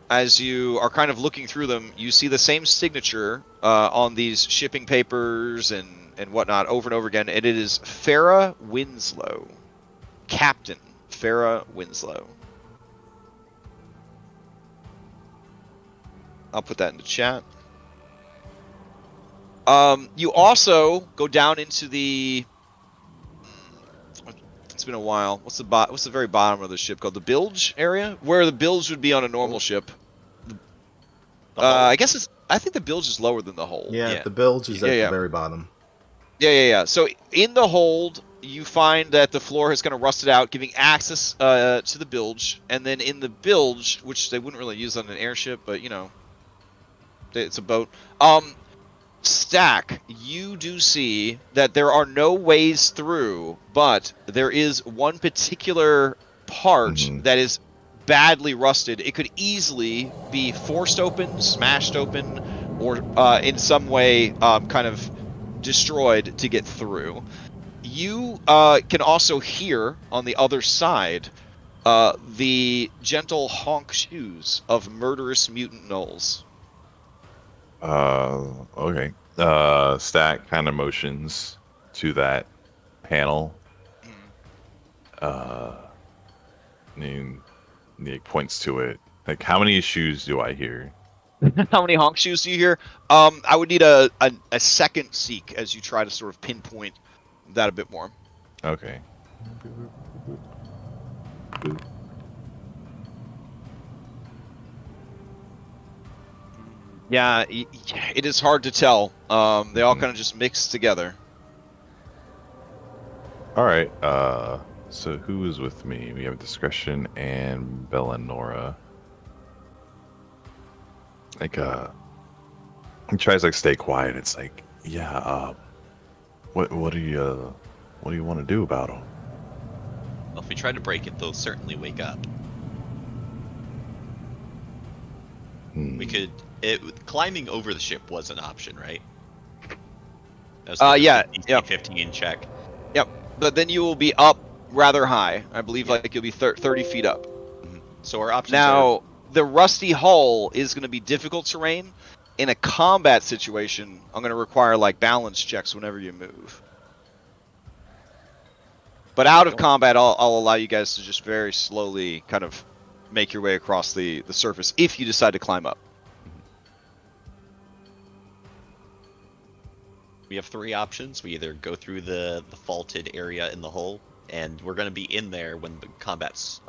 As you are kind of looking through them, you see the same signature on these shipping papers and whatnot over and over again, and it is Farah Winslow. Captain Farah Winslow. I'll put that in the chat. You also go down into the... It's been a while. What's the very bottom of the ship called? The bilge area? Where the bilge would be on a normal ship. I think the bilge is lower than the hold. Yeah, the bilge is at the very bottom. Yeah. So in the hold, you find that the floor has kind of rusted out, giving access to the bilge. And then in the bilge, which they wouldn't really use on an airship, but you know, it's a boat. Stack, you do see that there are no ways through, but there is one particular part that is badly rusted. It could easily be forced open, smashed open, or in some way kind of destroyed to get through. You can also hear on the other side the gentle honk shoes of murderous mutant gnolls. Okay. Stack kind of motions to that panel. And Nick points to it. Like, how many shoes do I hear? How many honk shoes do you hear? I would need a second seek as you try to sort of pinpoint that a bit more. Okay. Yeah, it is hard to tell. They all kind of just mix together. All right. So who is with me? We have Discretion and Bellanora. Like, he tries to, like, stay quiet. It's like, yeah. What do you want to do about them? Well, if we try to break it, they'll certainly wake up. We could. Climbing over the ship was an option, right? That was Yeah, DC yep. 15 check. Yep. But then you will be up rather high. I believe like you'll be 30 feet up. So our options Now, the rusty hull is going to be difficult terrain. In a combat situation, I'm going to require like balance checks whenever you move. But out of combat, I'll allow you guys to just very slowly kind of make your way across the surface if you decide to climb up. We have 3 options. We either go through the faulted area in the hull, and we're going to be in there when the combat's...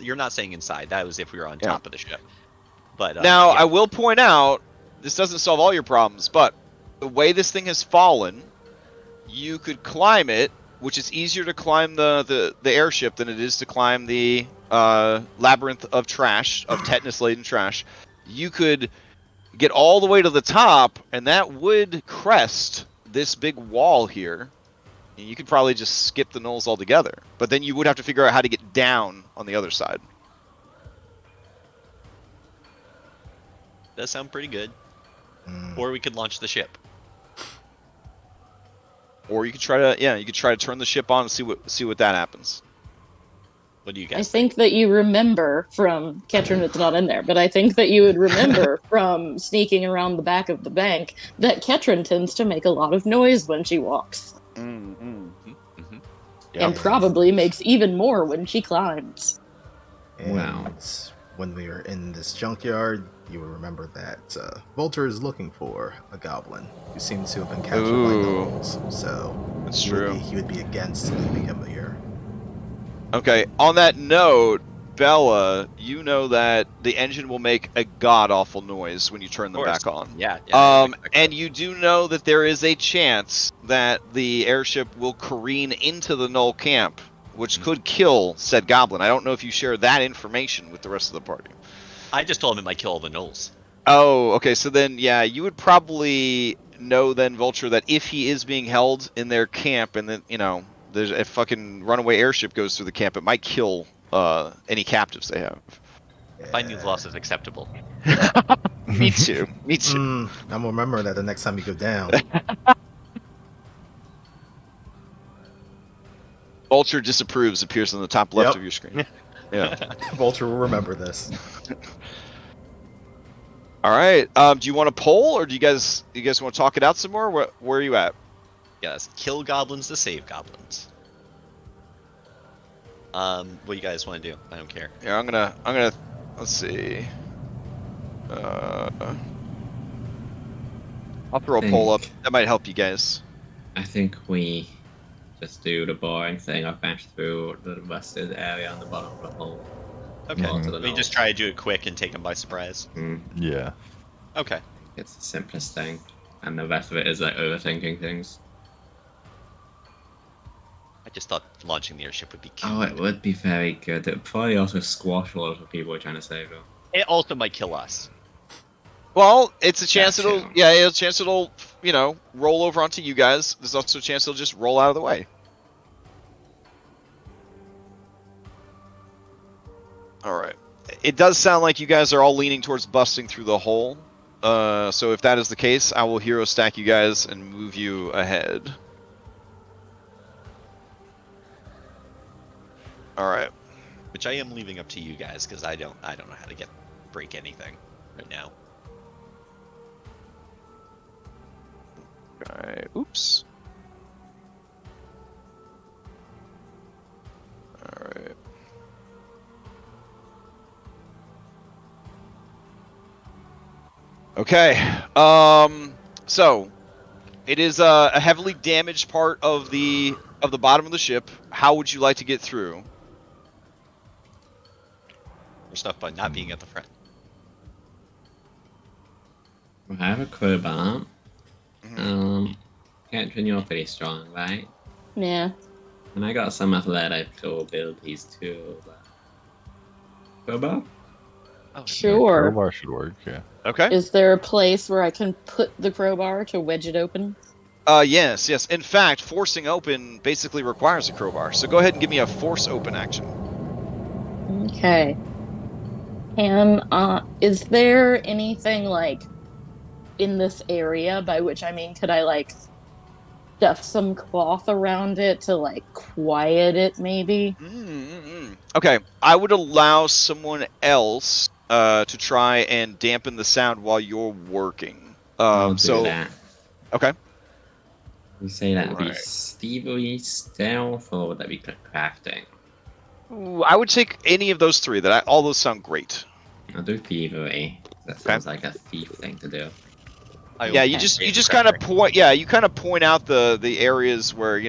you're not saying inside. That was if we were on top of the ship. But now, yeah. I will point out, this doesn't solve all your problems, but the way this thing has fallen, you could climb it, which is easier to climb the airship than it is to climb the labyrinth of trash, of tetanus-laden trash. You could get all the way to the top, and that would crest this big wall here. And you could probably just skip the knolls altogether. But then you would have to figure out how to get down on the other side. Does sound pretty good. Or we could launch the ship. Or you could try to turn the ship on and see what that happens. What do you I guys think that you remember from Ketron, it's not in there, but I think that you would remember from sneaking around the back of the bank that Ketron tends to make a lot of noise when she walks. And probably makes even more when she climbs. And Wow. when we were in this junkyard, you will remember that Volter is looking for a goblin who seems to have been captured by gnolls. So That's he true. he would be against leaving him here. Okay, on that note, Bella, you know that the engine will make a god-awful noise when you turn them back on. Yeah. And you do know that there is a chance that the airship will careen into the Null camp, which could kill said goblin. I don't know if you share that information with the rest of the party. I just told him it might kill all the gnolls. Oh, okay, so then, yeah, you would probably know then, Vulture, that if he is being held in their camp and then, there's a fucking runaway airship goes through the camp, it might kill any captives they have. Finding loss is acceptable. Me too. I'm gonna remember that the next time you go down. Vulture disapproves appears on the top left of your screen. Yeah. Vulture will remember this. All right. Do you want to poll, or do you guys want to talk it out some more? Where are you at? Yes, kill goblins to save goblins. What do you guys want to do? I don't care. Yeah, I'm gonna. Let's see. I'll throw a poll up. That might help you guys. I think we just do the boring thing. I bash through the rusted area on the bottom of the hole. Okay. We just try to do it quick and take them by surprise. Yeah. Okay. It's the simplest thing, and the rest of it is like overthinking things. I just thought launching the airship would be cute. Oh, it would be very good. It would probably also squash a lot of the people we're trying to save though. It also might kill us. Well, it's a chance That it'll too. it's a chance it'll roll over onto you guys. There's also a chance it'll just roll out of the way. All right. It does sound like you guys are all leaning towards busting through the hole. So if that is the case, I will hero stack you guys and move you ahead. All right. Which I am leaving up to you guys because I don't know how to break anything right now. All right. Oops. All right. Okay. So it is a heavily damaged part of the bottom of the ship. How would you like to get through? First off, by not being at the front. I have a crowbar. Catherine, you're pretty strong, right? Yeah. And I got some athletical abilities too. But... crowbar? Oh, Sure. Crowbar should work, yeah. Okay. Is there a place where I can put the crowbar to wedge it open? Yes. In fact, forcing open basically requires a crowbar. So go ahead and give me a force open action. Okay. Is there anything like in this area, by which I mean, could I like stuff some cloth around it to like quiet it maybe? Okay, I would allow someone else to try and dampen the sound while you're working. I'll do So that. okay, You say that would be Right. thievery, stealth, or would that be crafting? Ooh, I would take any of those three. All those sound great. I'll do thievery. That sounds like a thief thing to do. Yeah, you just kind of point. Yeah, you kind of point out the areas where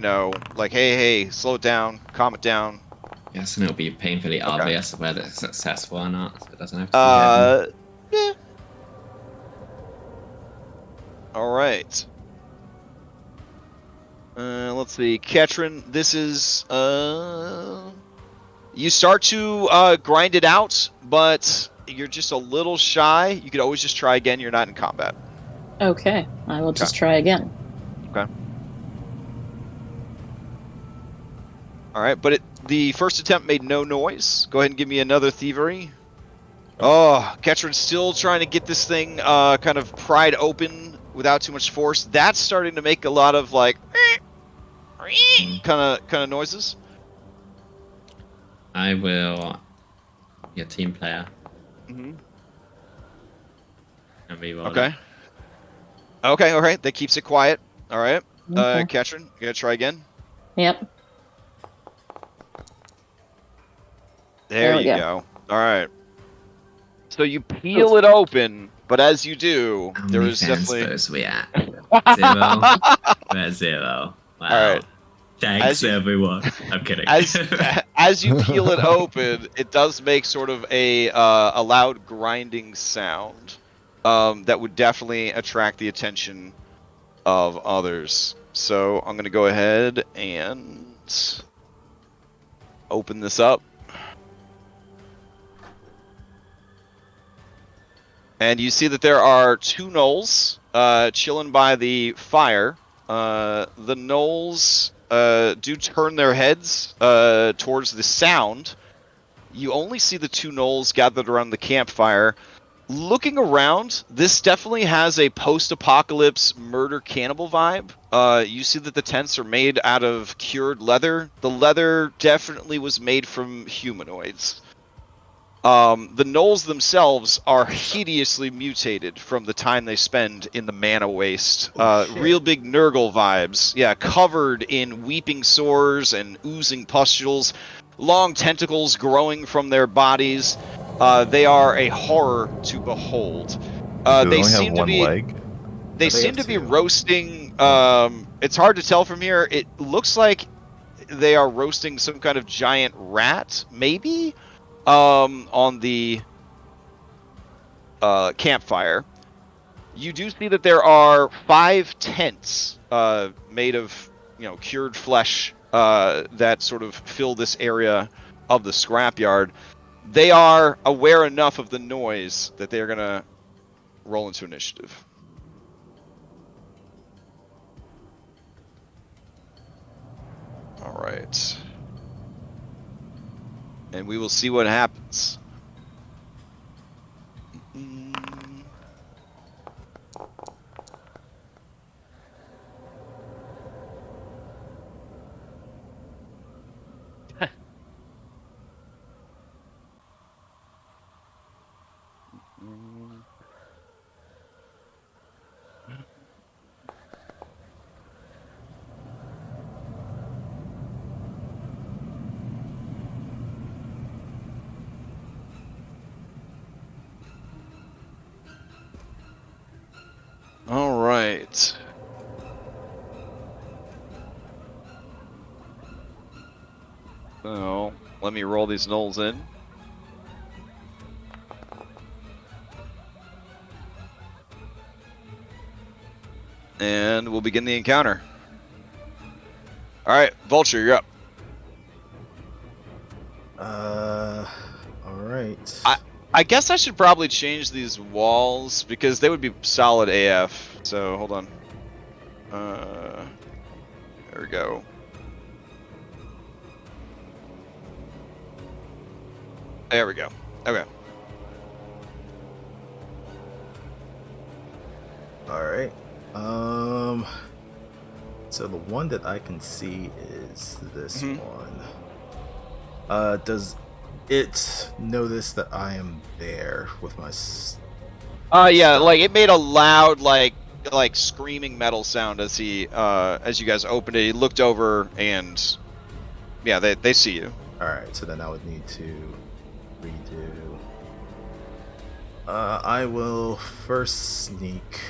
like, hey, slow it down, calm it down. Yes, and it'll be painfully obvious whether it's successful or not, so it doesn't have to be hidden. Yeah. All right. Let's see, Ketrin. This is you start to grind it out, but you're just a little shy. You could always just try again. You're not in combat. Okay, I will just try again. Okay. All right, but the first attempt made no noise. Go ahead and give me another thievery. Oh, Ketrin's still trying to get this thing kind of pried open without too much force. That's starting to make a lot of like kind of noises. I will be a team player. Mm-hmm. And reroll Okay. it. Okay, all right. That keeps it quiet. All right. Okay. Ketrin, you gonna try again? Yep. There we you go. go. All right. So you peel it open, but as you do, How there many is fans definitely. suppose we at? 0? We're at 0. Wow. All right. Thanks, As you- everyone. I'm kidding. As you peel it open, it does make sort of a loud grinding sound that would definitely attract the attention of others. So I'm gonna go ahead and open this up. And you see that there are 2 gnolls chilling by the fire. The gnolls do turn their heads towards the sound. You only see the 2 gnolls gathered around the campfire. Looking around, this definitely has a post-apocalypse murder cannibal vibe. You see that the tents are made out of cured leather. The leather definitely was made from humanoids. The gnolls themselves are hideously mutated from the time they spend in the mana waste. Real big Nurgle vibes. Yeah, covered in weeping sores and oozing pustules, long tentacles growing from their bodies. They are a horror to behold. Do they They only seem have to one be. leg? They They seem have to be 2. roasting. It's hard to tell from here. It looks like they are roasting some kind of giant rat, maybe. On the campfire. You do see that there are 5 tents made of cured flesh that sort of fill this area of the scrapyard. They are aware enough of the noise that they're gonna roll into initiative. All right. And we will see what happens. All right. So, let me roll these gnolls in. And we'll begin the encounter. All right, Vulture, you're up. All right. I guess I should probably change these walls because they would be solid AF. So hold on. There we go. There we go. Okay. Alright. So the one that I can see is this one. Does it notice that I am there with my Yeah, stuff? like it made a loud like screaming metal sound as he as you guys opened it. He looked over and yeah, they see you. Alright, so then I would need to redo. I will first sneak.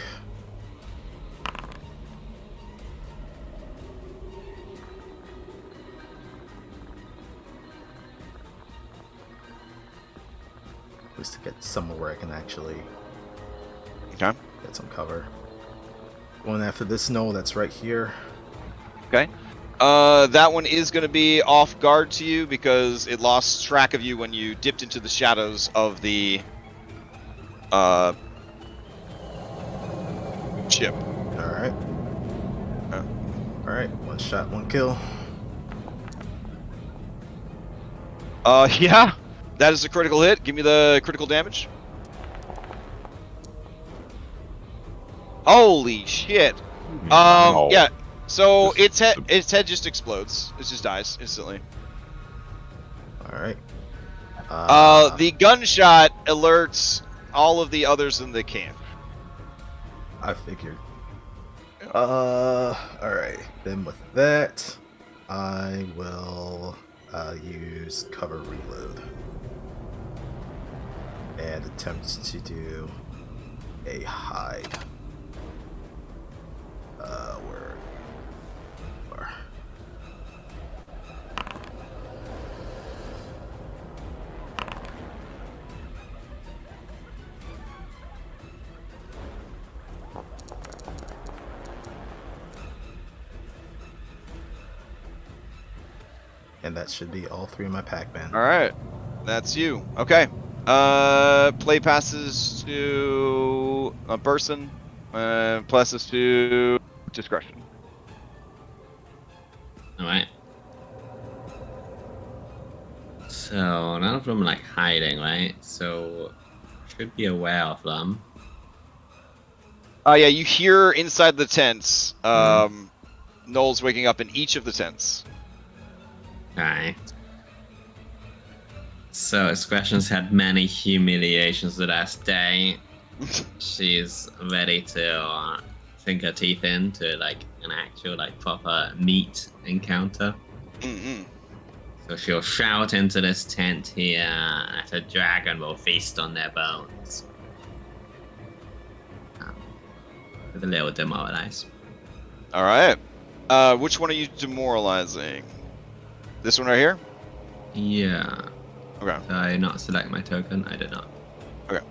Just to get somewhere where I can actually Okay. get some cover. Going after this gnoll that's right here. Okay. That one is going to be off guard to you because it lost track of you when you dipped into the shadows of the ship. Alright. Alright, one shot, one kill. Yeah, that is a critical hit. Give me the critical damage. Holy shit. No. Yeah. So Just- its head just explodes. It just dies instantly. Alright. The gunshot alerts all of the others in the camp. I figured. Alright. Then with that, I will use cover reload. And attempt to do a hide. Where you are. And that should be all three of my Pac-Man. All right, that's you. Okay. Play passes to a person. Passes to discretion. Alright. So none of them are like hiding, right? So should be aware of them. Yeah, you hear inside the tents. Noel's waking up in each of the tents. Okay. So Discretion's had many humiliations the last day. She's ready to sink her teeth into like an actual like proper meat encounter. Mm-hmm. So she'll shout into this tent here that a dragon will feast on their bones. With a little demoralize. All right. Which one are you demoralizing? This one right here? Yeah. Okay. Did I not select my token? I did not. Okay.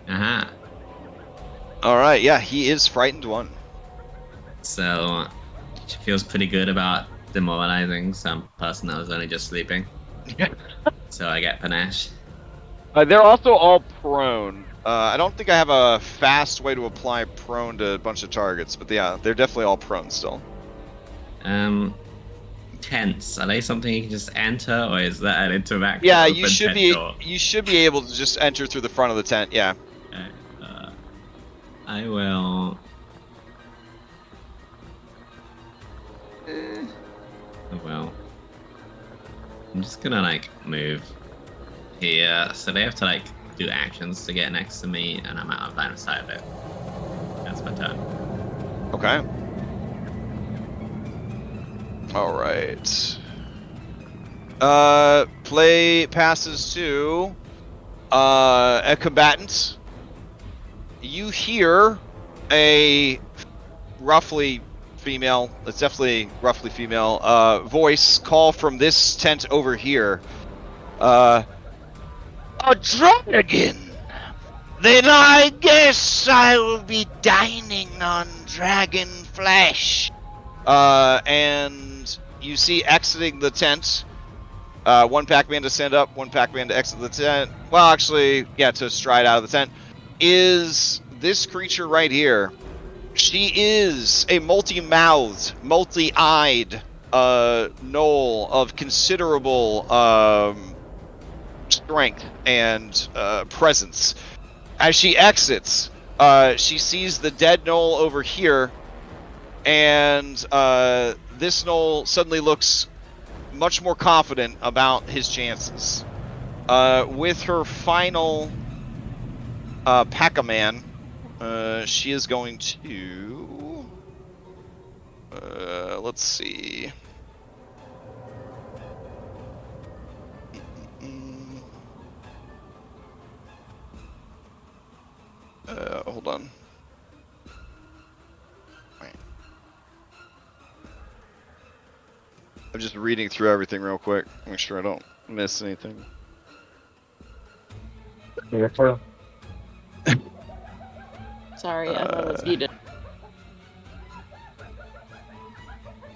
Aha. All right. Yeah, he is frightened one. So she feels pretty good about demoralizing some person that was only just sleeping. Yeah. So I get panache. They're also all prone. I don't think I have a fast way to apply prone to a bunch of targets, but yeah, they're definitely all prone still. Tents, are they something you can just enter, or is that an interaction? Yeah, open you should tent be door? able to just enter through the front of the tent. Yeah. Okay, I will. Oh well. I'm just gonna like move here, so they have to like do actions to get next to me, and I'm out of line of sight of it. That's my turn. Okay. All right. Play passes to a combatant. You hear a roughly female, it's definitely roughly female, voice call from this tent over here. A dragon! Then I guess I will be dining on dragon flesh. And you see exiting the tent, one Pac-Man to stand up, one Pac-Man to exit the tent. Well, actually, yeah, to stride out of the tent, is this creature right here. She is a multi-mouthed, multi-eyed gnoll of considerable strength and presence. As she exits, she sees the dead gnoll over here, and this gnoll suddenly looks much more confident about his chances. With her final Pac-Man, she is going to... let's see... hold on. Wait. I'm just reading through everything real quick. Make sure I don't miss anything. Sorry, I thought it was muted.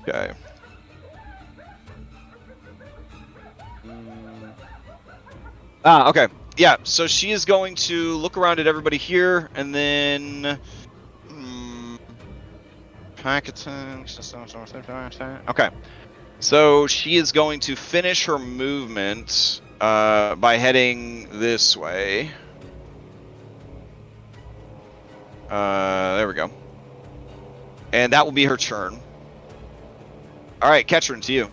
Okay. Okay. Yeah, so she is going to look around at everybody here, and then... Okay. So she is going to finish her movement by heading this way. There we go. And that will be her turn. Alright, Ketrin, to you.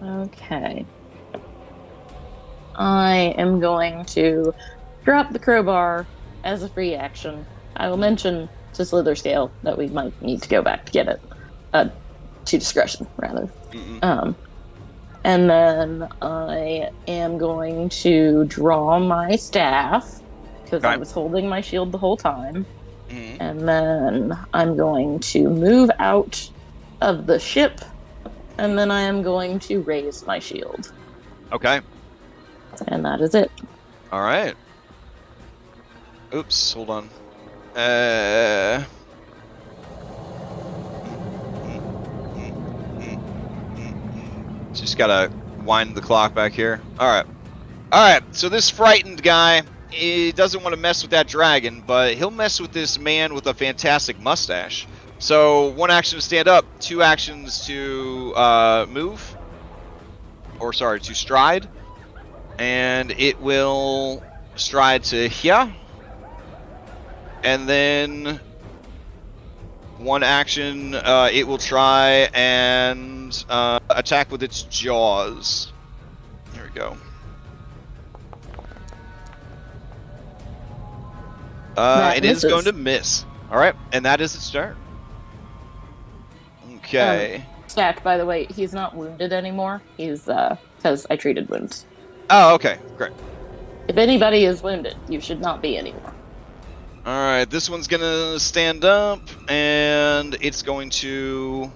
Okay. I am going to drop the crowbar as a free action. I will mention to Slitherscale that we might need to go back to get it. To discretion, rather. And then I am going to draw my staff, because I was holding my shield the whole time. And then I'm going to move out of the ship, and then I am going to raise my shield. Okay. And that is it. All right. Oops, hold on. Just gotta wind the clock back here. All right, so this frightened guy, he doesn't want to mess with that dragon, but he'll mess with this man with a fantastic mustache. So 1 action to stand up, 2 actions to move, or sorry, to stride, and it will stride to here, and then 1 action, it will try and attack with its jaws. There we go. It is going to miss. All right, and that is its turn. Okay. Stack, by the way, he's not wounded anymore. He's because I treated wounds. Oh, okay, great. If anybody is wounded, you should not be anymore. All right, this one's gonna stand up, and it's going to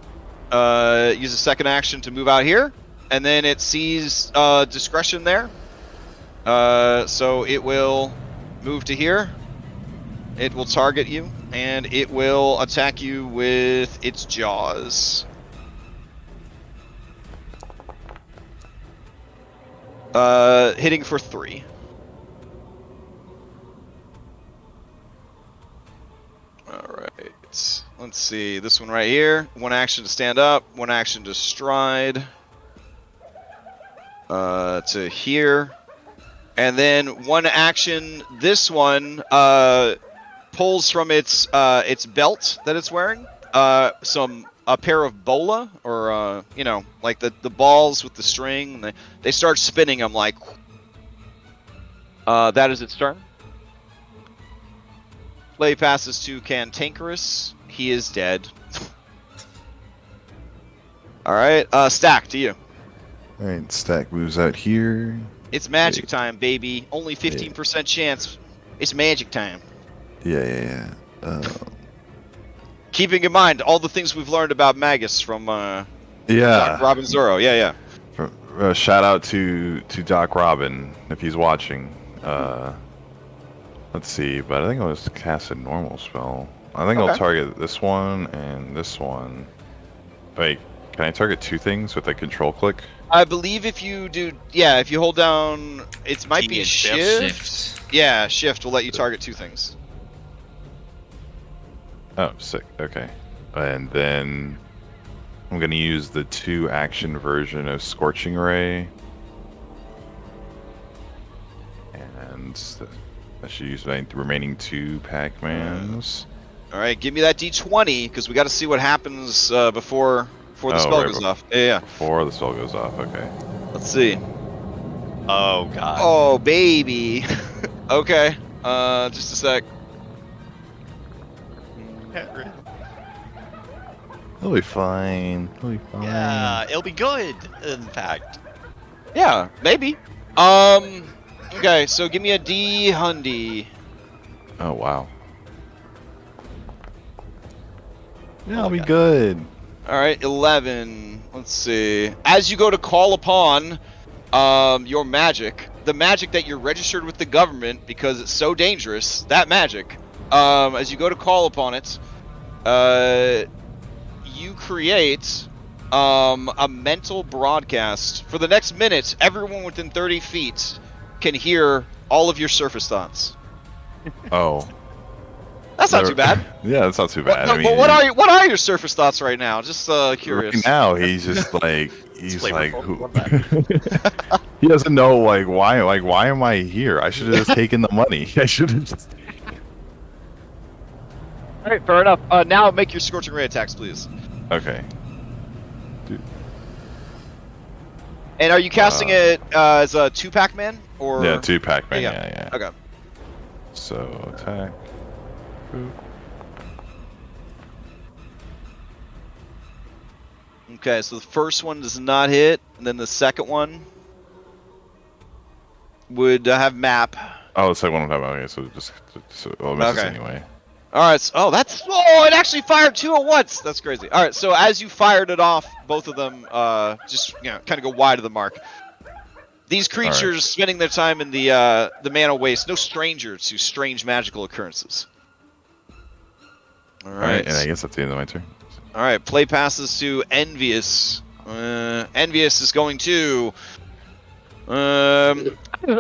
use a second action to move out here, and then it sees discretion there. So it will move to here. It will target you, and it will attack you with its jaws. Hitting for 3. Alright, let's see, this one right here. 1 action to stand up, 1 action to stride. To here. And then 1 action, this one, pulls from its belt that it's wearing, a pair of bola, or you know, like the balls with the string. And they start spinning them like. That is its turn. Play passes to Cantankerous. He is dead. All right, Stack, to you. All right, Stack moves out here. It's magic time, baby. Only 15% chance. It's magic time. Yeah. Keeping in mind all the things we've learned about Magus from Doc Robin Zoro. Yeah. Shout out to Doc Robin if he's watching. Let's see, but I think I'll just cast a normal spell. I think I'll target this one and this one. Wait, can I target 2 things with a control click? I believe if you do, if you hold down, it might be shift. Yeah, shift will let you target 2 things. Oh, sick. Okay. And then I'm going to use the 2 action version of Scorching Ray actions. I should use my remaining 2 Pac-Mans. All right, give me that D20 because we got to see what happens before the spell goes off. Yeah. Before the spell goes off. Okay. Let's see. Oh god. Oh baby. Okay. Just a sec. He'll be fine. He'll be fine. Yeah, it'll be good. In fact. Yeah, maybe. Okay, so give me a D Hundy. Oh wow. Yeah, Oh, I'll be God. good. All right, 11. Let's see. As you go to call upon your magic, the magic that you're registered with the government because it's so dangerous, that magic, as you go to call upon it, you create a mental broadcast. For the next minute, everyone within 30 feet can hear all of your surface thoughts. Oh. That's not too bad. Yeah, that's not too bad. But what are your surface thoughts right now? Just curious. Right now, he's just like he's like flavorful. who? He doesn't know why am I here? I should have just taken the money. I should have just. All right, fair enough. Now make your scorching ray attacks, please. Okay. And are you casting it as a 2 Pac-Man or? Yeah, 2 Pac-Man. Yeah. Yeah. Okay. So attack. Boop. Okay, so the first one does not hit, and then the second one would have map. Oh, the second one will have. Okay, so I'll miss this Okay. anyway. All right. So, it actually fired 2 at once. That's crazy. All right. So as you fired it off, both of them just kind of go wide of the mark. These creatures spending their time in the mana waste, no stranger to strange magical occurrences. All right. And I guess that's the end of my turn. All right. Play passes to Envious. Envious is going to. I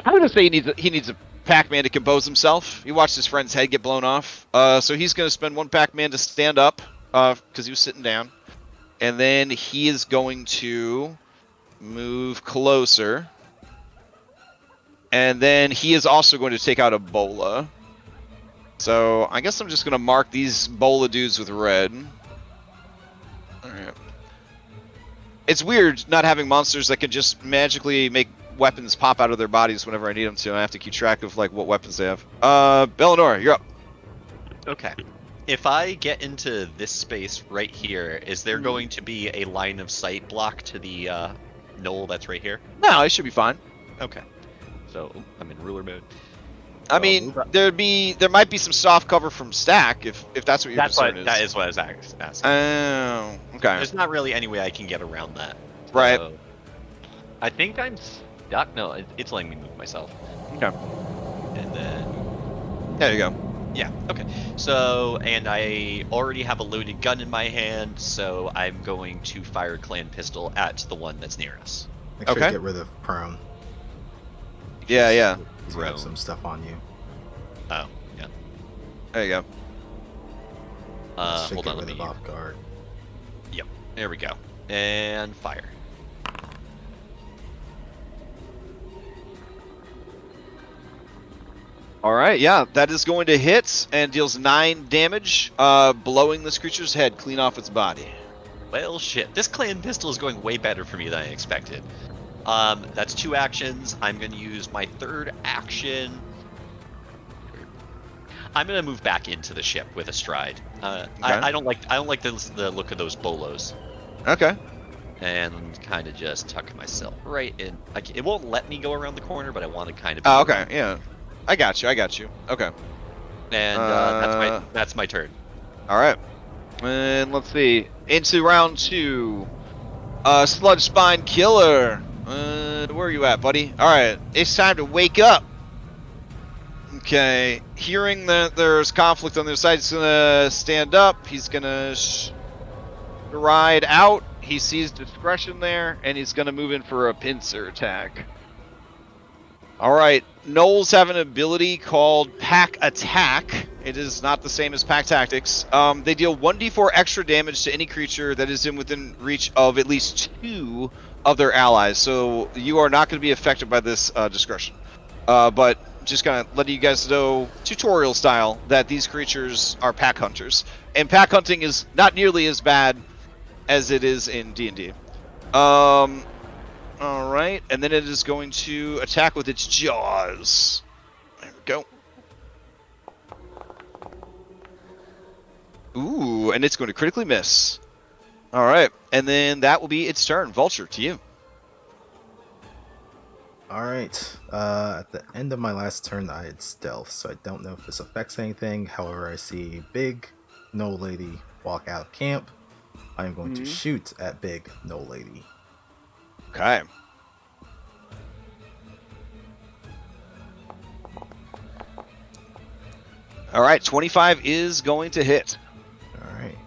would just say he needs a Pac-Man to compose himself. He watched his friend's head get blown off. So he's going to spend 1 Pac-Man to stand up because he was sitting down. And then he is going to move closer. And then he is also going to take out a bola. So I guess I'm just going to mark these bola dudes with red. Alright. It's weird not having monsters that can just magically make weapons pop out of their bodies whenever I need them to. I have to keep track of what weapons they have. Bellinor, you're up. Okay. If I get into this space right here, is there going to be a line of sight block to the knoll that's right here? No, it should be fine. Okay. So I'm in ruler mode. I mean, there might be some soft cover from stack if that's what your concern is. That is what I was asking. Oh, okay. There's not really any way I can get around that. Right. So I think I'm stuck. No, it's letting me move myself. Okay. And then There you go. yeah, okay. So, and I already have a loaded gun in my hand, so I'm going to fire a clan pistol at the one that's near us. Make sure Okay. you get rid of prone. Yeah. He's got some stuff on you. Oh, yeah. There you go. Should Hold get on, let rid me. of off guard. Yep, there we go. And fire. All right, yeah, that is going to hit and deals 9 damage, blowing this creature's head clean off its body. Well, shit. This clan pistol is going way better for me than I expected. That's 2 actions. I'm going to use my 3rd action. I'm going to move back into the ship with a stride. I don't like the look of those bolos. Okay. And kind of just tuck myself right in. It won't let me go around the corner, but I want to kind of. Oh, okay, yeah. I got you. Okay. And that's my turn. All right. And let's see. Into round 2. Sludge Spine Killer. Where are you at, buddy? All right. It's time to wake up. Okay. Hearing that there's conflict on their side, he's gonna stand up. He's gonna ride out. He sees discretion there, and he's gonna move in for a pincer attack. All right. Gnolls have an ability called Pack Attack. It is not the same as Pack Tactics. They deal 1d4 extra damage to any creature that is within reach of at least 2 of their allies. So you are not going to be affected by this discretion. But just kind of letting you guys know, tutorial style, that these creatures are pack hunters, and pack hunting is not nearly as bad as it is in D&D. All right, and then it is going to attack with its jaws. There we go. Ooh, and it's going to critically miss. All right, and then that will be its turn. Vulture, to you. Alright, at the end of my last turn I had stealth, so I don't know if this affects anything. However, I see Big No Lady walk out of camp. I'm going to shoot at Big No Lady. Okay. All right, 25 is going to hit. Alright.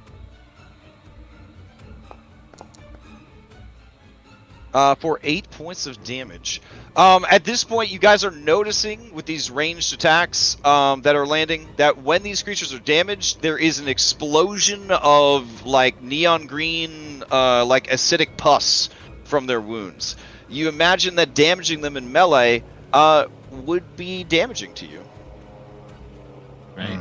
For 8 points of damage. At this point, you guys are noticing with these ranged attacks that are landing that when these creatures are damaged, there is an explosion of like neon green, like acidic pus from their wounds. You imagine that damaging them in melee would be damaging to you. Right.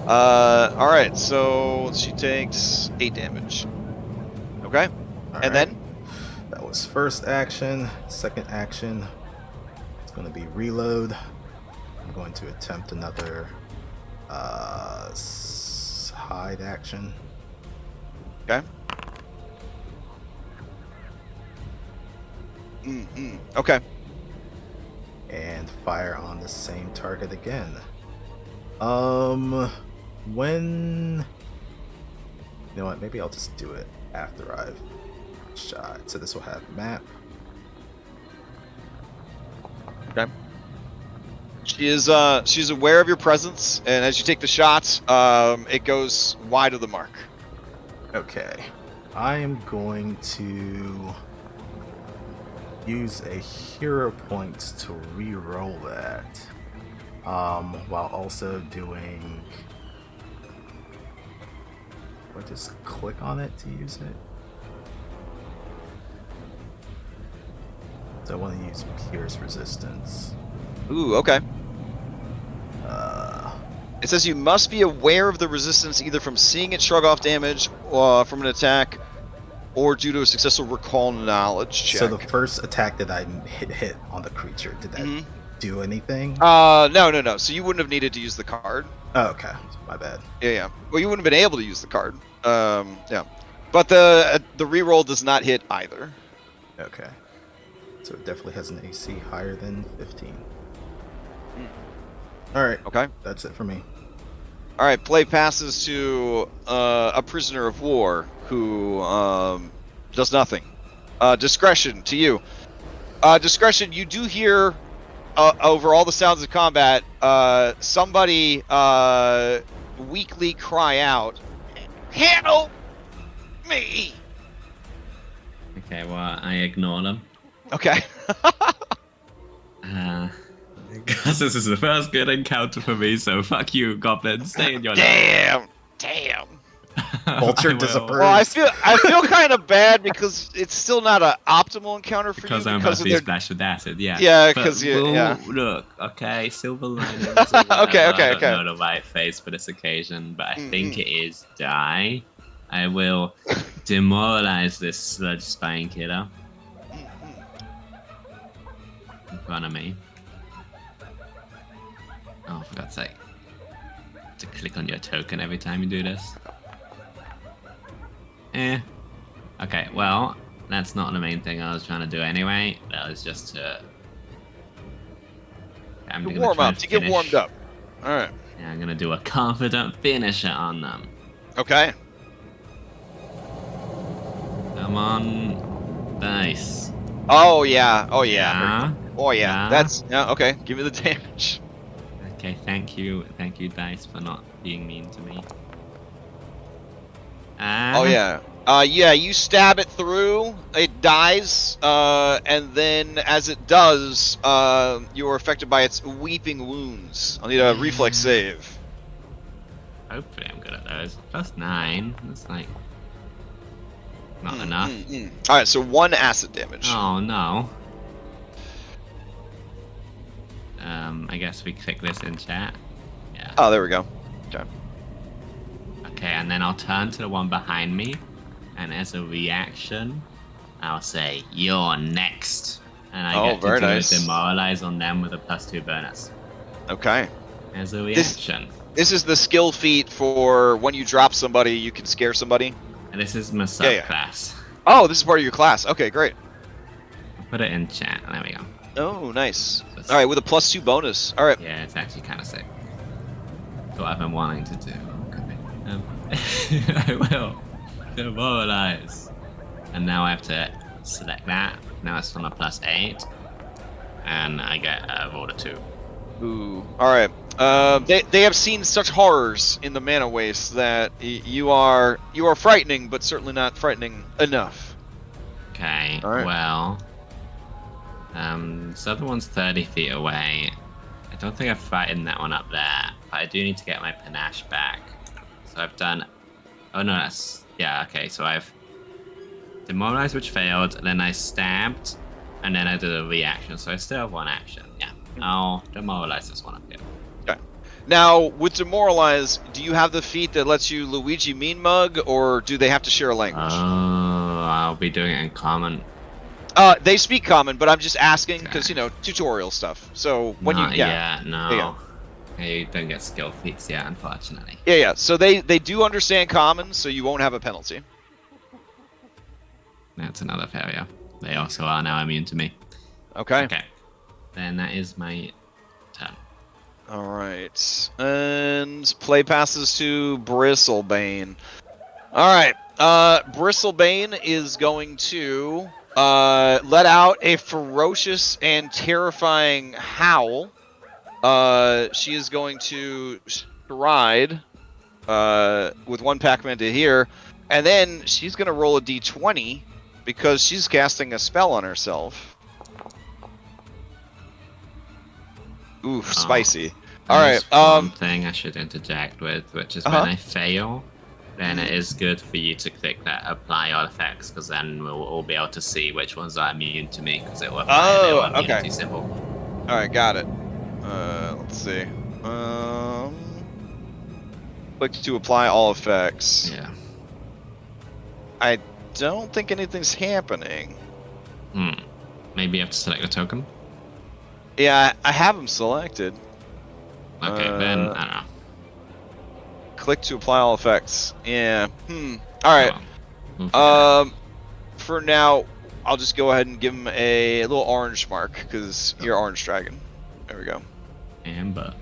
All right, so she takes 8 damage. Okay, Alright. and then. That was first action. Second action, it's going to be reload. I'm going to attempt another hide action. Okay. Okay. And fire on the same target again. When... You know what, maybe I'll just do it after I've shot. So this will have map. Okay. She's aware of your presence, and as you take the shots, it goes wide of the mark. Okay. I am going to use a hero point to re-roll that. While also doing... Do I just click on it to use it? So I want to use Pierce Resistance. Ooh, okay. It says you must be aware of the resistance either from seeing it shrug off damage from an attack or due to a successful recall knowledge check. So the first attack that I hit on the creature, did that do anything? No. So you wouldn't have needed to use the card. Oh, okay. My bad. Yeah. Well, you wouldn't have been able to use the card. Yeah. But the reroll does not hit either. Okay. So it definitely has an AC higher than 15. Alright. Okay. That's it for me. All right, play passes to a prisoner of war who does nothing. Discretion to you. Discretion, you do hear over all the sounds of combat somebody weakly cry out, "Handle me!" Okay, well, I ignore them. Okay. Because this is the first good encounter for me, so fuck you, goblin. Stay in your lane. Damn. Vulture I will. disapproves. Well, I feel kind of bad because it's still not an optimal encounter for Because you. I'm about to be splashed with acid, yeah. Yeah, But 'cause we'll- Look, okay, silver linings. Okay. I don't know the right face for this occasion, but I think it is die. I will demoralize this sludge spine killer in front of me. Oh, for God's sake. To click on your token every time you do this. Okay, well, that's not the main thing I was trying to do anyway. That was just to... I'm To gonna warm try up, and to get finish- warmed up. All right. Yeah, I'm gonna do a confident finisher on them. Okay. Come on, dice. Oh yeah. Yeah. Yeah. That's okay. Give me the damage. Okay, thank you, dice, for not being mean to me. Oh yeah. You stab it through. It dies, and then as it does, you are affected by its weeping wounds. I'll need a reflex save. Hopefully, I'm good at those. +9. That's like not enough. All right, so 1 acid damage. Oh no. I guess we click this in chat. Yeah. Oh, there we go. Okay, and then I'll turn to the one behind me, and as a reaction, I'll say, "You're next," and I get to very do nice. a demoralize on them with a +2 bonus Okay. as a reaction. This is the skill feat for when you drop somebody, you can scare somebody. And this is my Yeah, yeah. subclass. Oh, this is part of your class. Okay, great. I'll put it in chat. There we go. Oh, nice. All right, with a +2 bonus. All right. Yeah, it's actually kind of sick. That's what I've been wanting to do. Okay. I will demoralize. And now I have to select that. Now it's on a +8. And I get a roll of 2. Ooh. All right. They have seen such horrors in the mana waste that you are frightening, but certainly not frightening enough. Okay, All right. well... this other one's 30 feet away. I don't think I've frightened that one up there, but I do need to get my panache back. So I've done... Oh no, that's... Yeah, okay, so I've demoralized, which failed, then I stabbed, and then I did a reaction, so I still have one action, yeah. I'll demoralize this one up here. Okay. Now, with demoralize, do you have the feat that lets you Luigi mean mug, or do they have to share a language? I'll be doing it in common. They speak common, but I'm just asking because tutorial stuff. So when Not you yet, no. Yeah. You don't get skill feats yet, unfortunately. Yeah. So they do understand common, so you won't have a penalty. That's another failure. They also are now immune to me. Okay. Okay. Then that is my turn. All right. And play passes to Bristlebane. All right. Bristlebane is going to let out a ferocious and terrifying howl. She is going to stride with one Pac-Man to here, and then she's going to roll a d20 because she's casting a spell on herself. Oof, spicy. All right. There's one thing I should interject with, which is Uh-huh. when I fail, then it is good for you to click that apply all effects, because then we'll all be able to see which ones are immune to me, because it will apply Oh, their immunity okay. symbol. All right, got it. Let's see. Click to apply all effects. Yeah. I don't think anything's happening. Maybe you have to select a token. Yeah, I have them selected. Okay, then I don't know. Click to apply all effects. Yeah. All right. We'll figure it out. For now, I'll just go ahead and give him a little orange mark because you're orange dragon. There we go. Amber.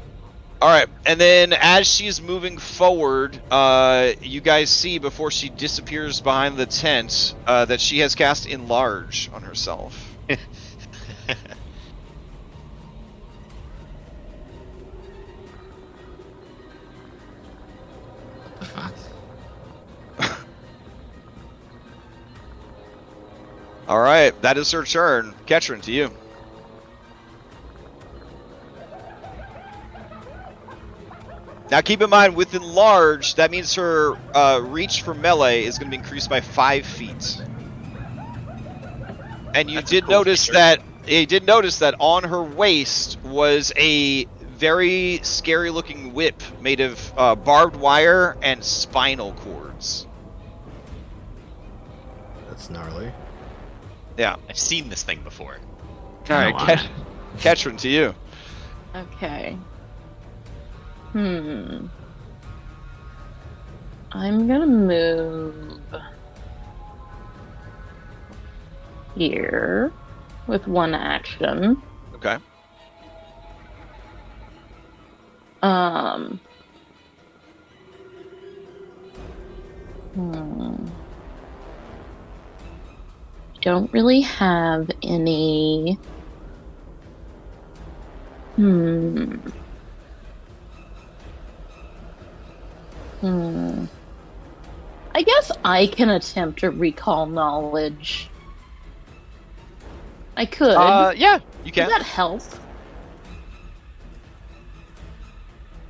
All right, and then as she's moving forward, you guys see before she disappears behind the tent that she has cast enlarge on herself. What the fuck? All right, that is her turn. Ketrin, to you. Now keep in mind, with enlarge, that means her reach for melee is going to be increased by 5 feet. And you That's a did cool notice feature. that on her waist was a very scary-looking whip made of barbed wire and spinal cords. That's gnarly. Yeah. I've seen this thing before. All right, want it. Ketrin, to you. Okay. I'm gonna move here with one action. Okay. Don't really have any. I guess I can attempt to recall knowledge. I could. Yeah, you can. Would that help?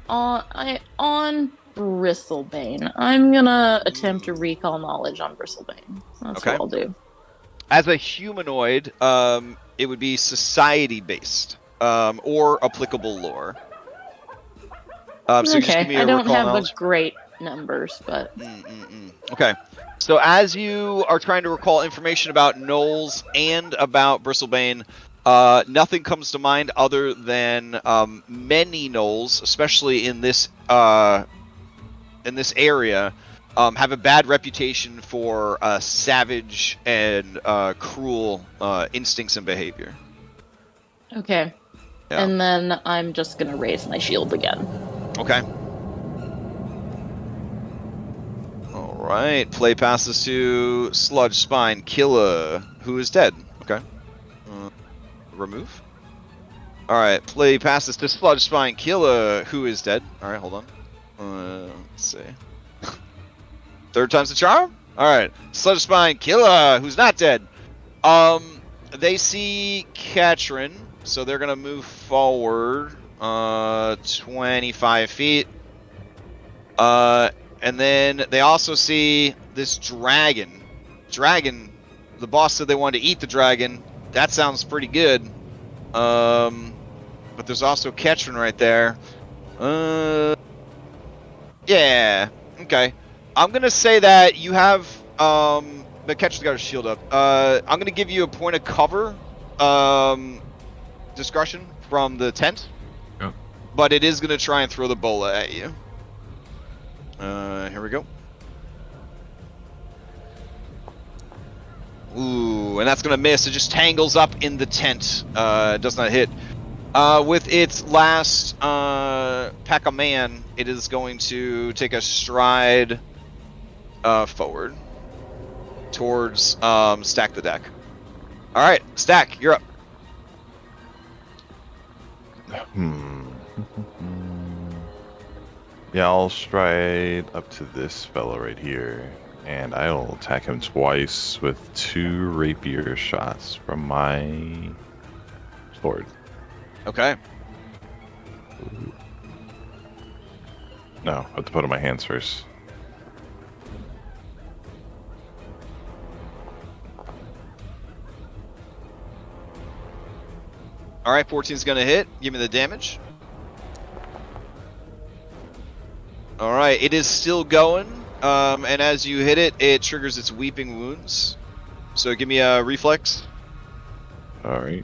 On Bristlebane. I'm gonna attempt to recall knowledge on Bristlebane. That's Okay. what I'll do. As a humanoid, it would be society-based. or applicable lore. So just Okay, give me I a don't recall have knowledge. the great numbers, but Okay. So as you are trying to recall information about Knowles and about Bristlebane, nothing comes to mind other than many Knowles, especially in this area, have a bad reputation for savage and cruel instincts and behavior. okay. Yeah. And then I'm just gonna raise my shield again. Okay. All right. Play passes to Sludge Spine Killer, who is dead. Okay. Remove. All right. Play passes to Sludge Spine Killer, who is dead. All right. Hold on. Let's see. Third time's the charm. All right. Sludge Spine Killer, who's not dead. They see Katrin, so they're gonna move forward 25 feet. And then they also see this dragon. The boss said they wanted to eat the dragon. That sounds pretty good. But there's also Ketron right there. Yeah. Okay. I'm gonna say that you have but Ketron's got her shield up. I'm gonna give you a point of cover discretion from the tent. Oh. But it is gonna try and throw the bola at you. Here we go. Ooh, and that's gonna miss. It just tangles up in the tent. Does not hit. With its last pack of man, it is going to take a stride forward towards Stack the deck. All right, Stack, you're up. Yeah, I'll stride up to this fella right here, and I'll attack him twice with 2 rapier shots from my sword. Okay. No, I have to put on my hands first. All right, 14's gonna hit. Give me the damage. All right, it is still going, and as you hit it, it triggers its weeping wounds. So give me a reflex. All right.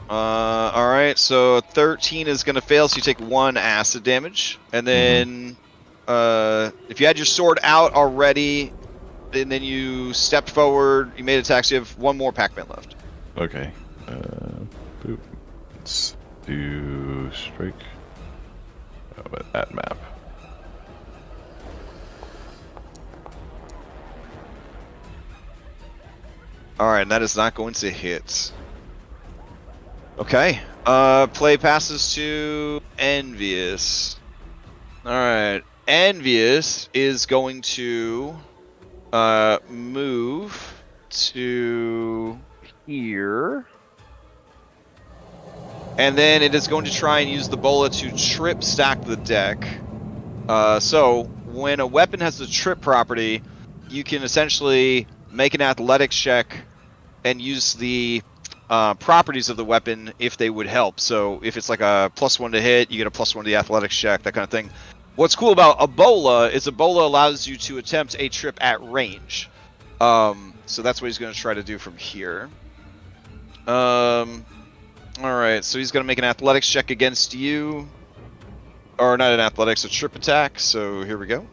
All right, so 13 is gonna fail, so you take 1 acid damage, and then if you had your sword out already, and then you stepped forward, you made attacks, you have 1 more Pac-Man left. Okay. Boop. Let's do strike. At that map. All right, and that is not going to hit. Okay. Play passes to Envious. All right, Envious is going to move to here. And then it is going to try and use the bola to trip stack the deck. So when a weapon has the trip property, you can essentially make an athletics check and use the properties of the weapon if they would help. So if it's like a +1 to hit, you get a +1 to the athletics check, that kind of thing. What's cool about a bola is a bola allows you to attempt a trip at range. So that's what he's going to try to do from here. Alright, so he's going to make an athletics check against you. Or not an athletics, a trip attack. So here we go.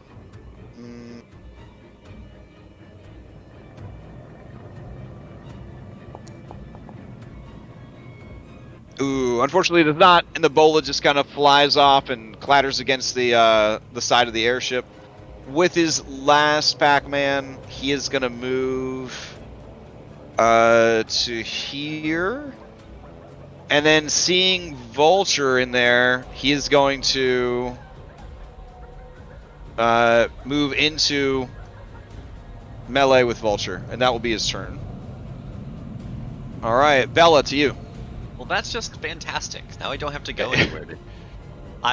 Ooh, unfortunately it does not, and the bola just kind of flies off and clatters against the side of the airship. With his last Pac-Man, he is going to move to here. And then seeing Vulture in there, he is going to move into melee with Vulture, and that will be his turn. All right, Bella, to you. Well, that's just fantastic. Now I don't have to go anywhere.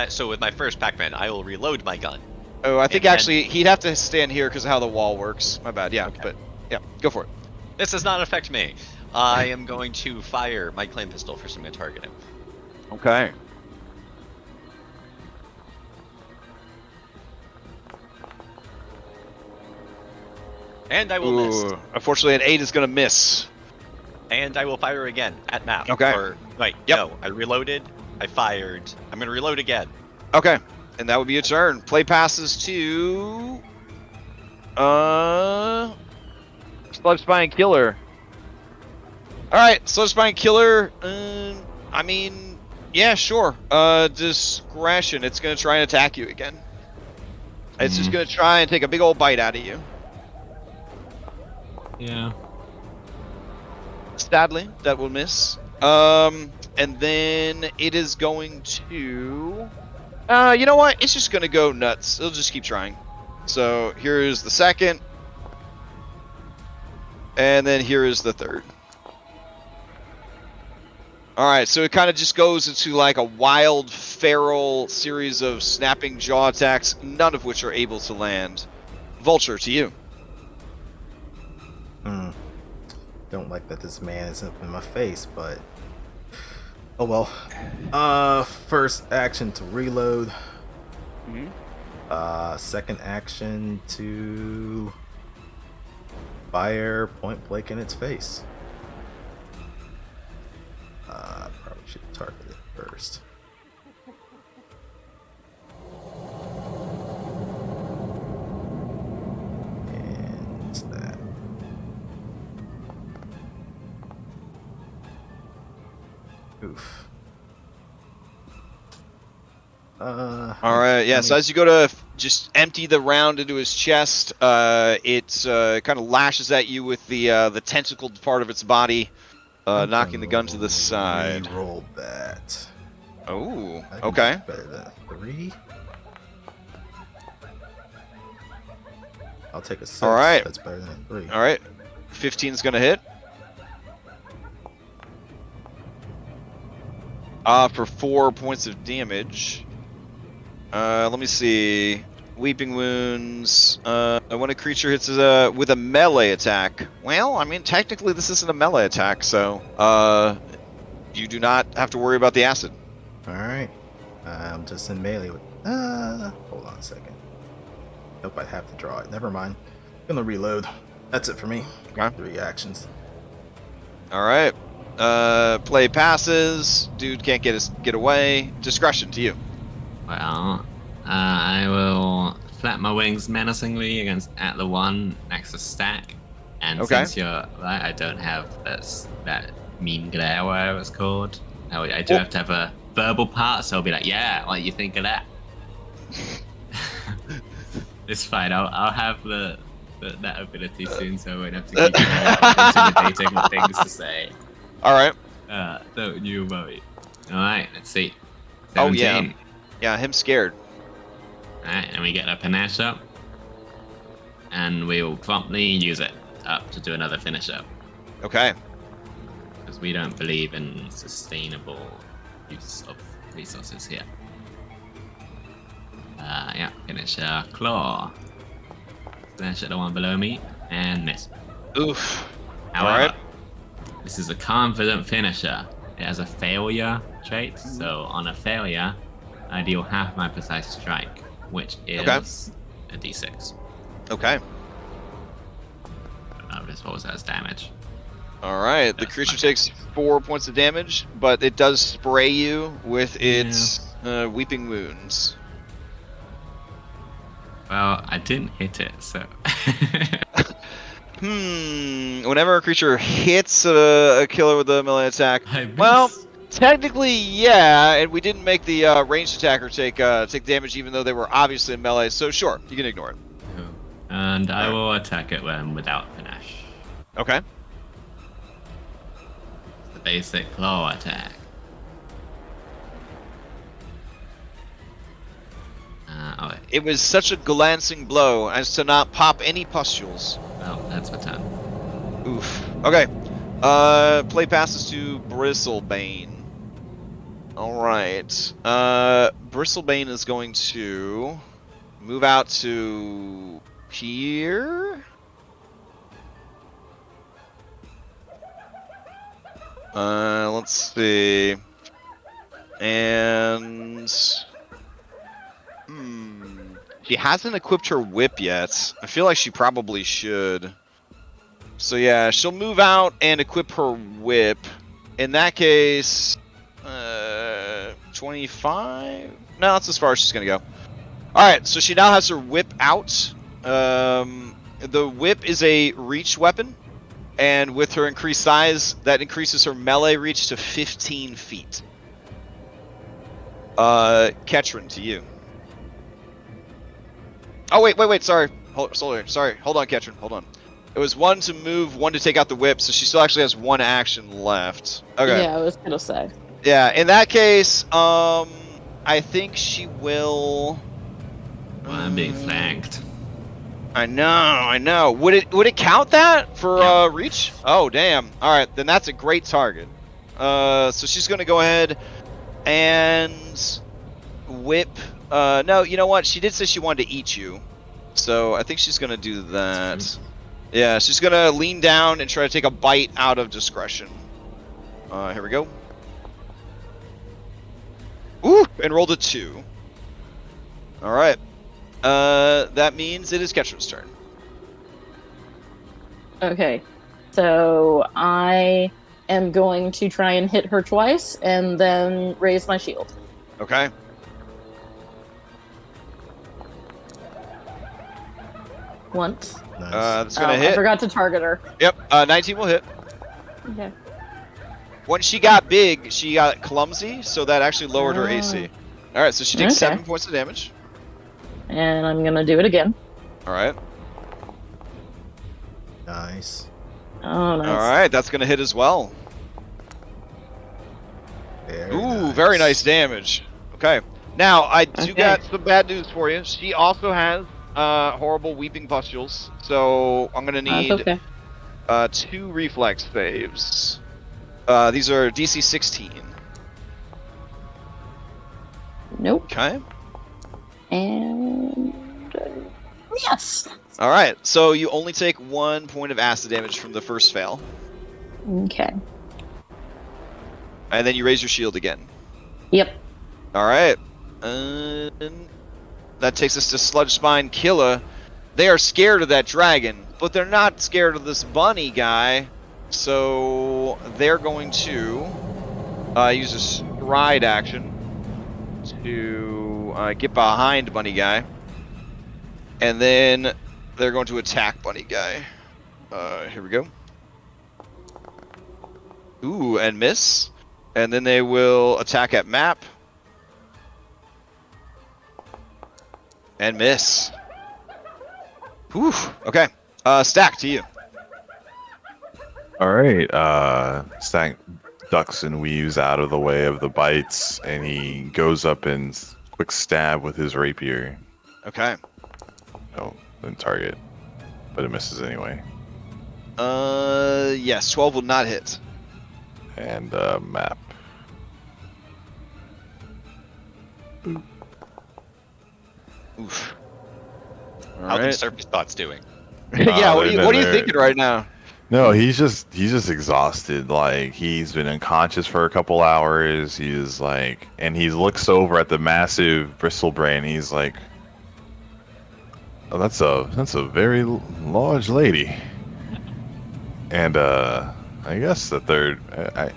So with my first Pac-Man, I will reload my gun. Oh, I think And then- actually he'd have to stand here because of how the wall works. My bad. Yeah, Okay. but yeah, go for it. This does not affect me. I am going to fire my claim pistol first. I'm going to target him. Okay. And I will miss. Ooh, unfortunately, an 8 is going to miss. And I will fire again at map. Okay. Or, wait, Yep. no. I reloaded. I fired. I'm going to reload again. Okay, and that would be a turn. Play passes to... Sludge Spine Killer. Alright, Sludge Spine Killer, I mean, yeah, sure. Discretion, it's going to try and attack you again. It's just going to try and take a big old bite out of you. Yeah. Sadly, that will miss. And then it is going to... you know what? It's just going to go nuts. It'll just keep trying. So here's the second. And then here is the third. Alright, so it kind of just goes into like a wild, feral series of snapping jaw attacks, none of which are able to land. Vulture, to you. Don't like that this man is up in my face, but oh well. First action to reload. Second action to fire point blank in its face. Probably should target it first. And it's that. Oof. Alright, yeah, so as you go to just empty the round into his chest, it kind of lashes at you with the tentacled part of its body, knocking the gun to the side. Roll that. Oh, I think okay. that's better than 3. I'll take a 6. Alright. That's better than 3. Alright, 15's gonna hit. For 4 points of damage. Let me see. Weeping wounds. When a creature hits with a melee attack. Well, I mean, technically this isn't a melee attack, so you do not have to worry about the acid. Alright. I'm just in melee with. Hold on a second. Nope, I have to draw it. Never mind. Gonna reload. That's it for me. Okay. 3 actions. All right. Play passes. Dude can't get away. Discretion to you. Well, I will flap my wings menacingly against at the one next to Stack. And Okay. since you're right, I don't have that mean glare, whatever it's called. I do have to have a verbal part, so I'll be like, yeah, what do you think of that? It's fine. I'll have that ability soon, so I won't have to keep intimidating with things to say. All right. Don't you worry. Alright, let's see. Oh, yeah. 17. Yeah, him scared. Alright, and we get a panache up. And we will promptly use it up to do another finish up. Okay. Because we don't believe in sustainable use of resources here. Yeah, finish claw. Finish at the one below me, and miss. Oof. However, Alright. this is a confident finisher. It has a failure trait, so on a failure, I deal half my precise strike, which is a d6. Okay. What was that as damage? All right. The That's creature fine. takes 4 points of damage, but it does spray you with its weeping wounds. Well, I didn't hit it, so. Whenever a creature hits a killer with a melee attack, I missed. well, technically, yeah, and we didn't make the ranged attacker take damage, even though they were obviously in melee. So sure, you can ignore it. And I will attack it without panache. Okay. The basic claw attack. It was such a glancing blow as to not pop any pustules. Well, that's my turn. Oof. Okay. Play passes to Bristlebane. Alright. Bristlebane is going to move out to here. Let's see. And she hasn't equipped her whip yet. I feel like she probably should. So yeah, she'll move out and equip her whip. In that case, 25? No, that's as far as she's gonna go. Alright, so she now has her whip out. The whip is a reach weapon, and with her increased size, that increases her melee reach to 15 feet. Ketrin, to you. Oh, wait, sorry. Hold on, Ketrin, hold on. It was 1 to move, 1 to take out the whip, so she still actually has 1 action left. Okay. Yeah, I was gonna say. Yeah, in that case, I think she will... Well, I'm being flanked. I know. Would it count that for reach? Oh, damn. All right, then that's a great target. So she's gonna go ahead and whip. No, you know what? She did say she wanted to eat you, so I think she's gonna do that. Yeah, she's gonna lean down and try to take a bite out of discretion. Here we go. Ooh, and rolled a 2. All right. That means it is Ketchum's turn. Okay, so I am going to try and hit her twice and then raise my shield. Okay. Once. Nice. That's gonna I hit. forgot to target her. Yep. 19 will hit. Okay. When she got big, she got clumsy, so that actually lowered her AC. All right, so she takes Okay. 7 points of damage. And I'm gonna do it again. All right. Nice. Oh, nice. All right, that's gonna hit as well. Very nice damage. Okay. Now I do Okay. got some bad news for you. She also has horrible weeping pustules, so I'm gonna That's need okay. 2 reflex saves. These are DC 16. Nope. Okay. And yes. All right. So you only take 1 point of acid damage from the first fail, Okay. and then you raise your shield again. Yep. All right. And that takes us to Sludge Spine Killer. They are scared of that dragon, but they're not scared of this bunny guy. So they're going to use a stride action to get behind bunny guy, and then they're going to attack bunny guy. Here we go. Ooh, and miss. And then they will attack at map. And miss. Whew. Okay. Stack, to you. All right. Stack ducks and weaves out of the way of the bites, and he goes up and quick stab with his rapier. Okay. No, didn't target, but it misses anyway. Yes, 12 will not hit. And map. Oof. How the Alright. surface thoughts doing? Yeah, what are you they're- thinking right now? No, he's just exhausted. Like, he's been unconscious for a couple hours. He's like, and he looks over at the massive bristle brain. He's like, "Oh, that's a very large lady." And I guess the third.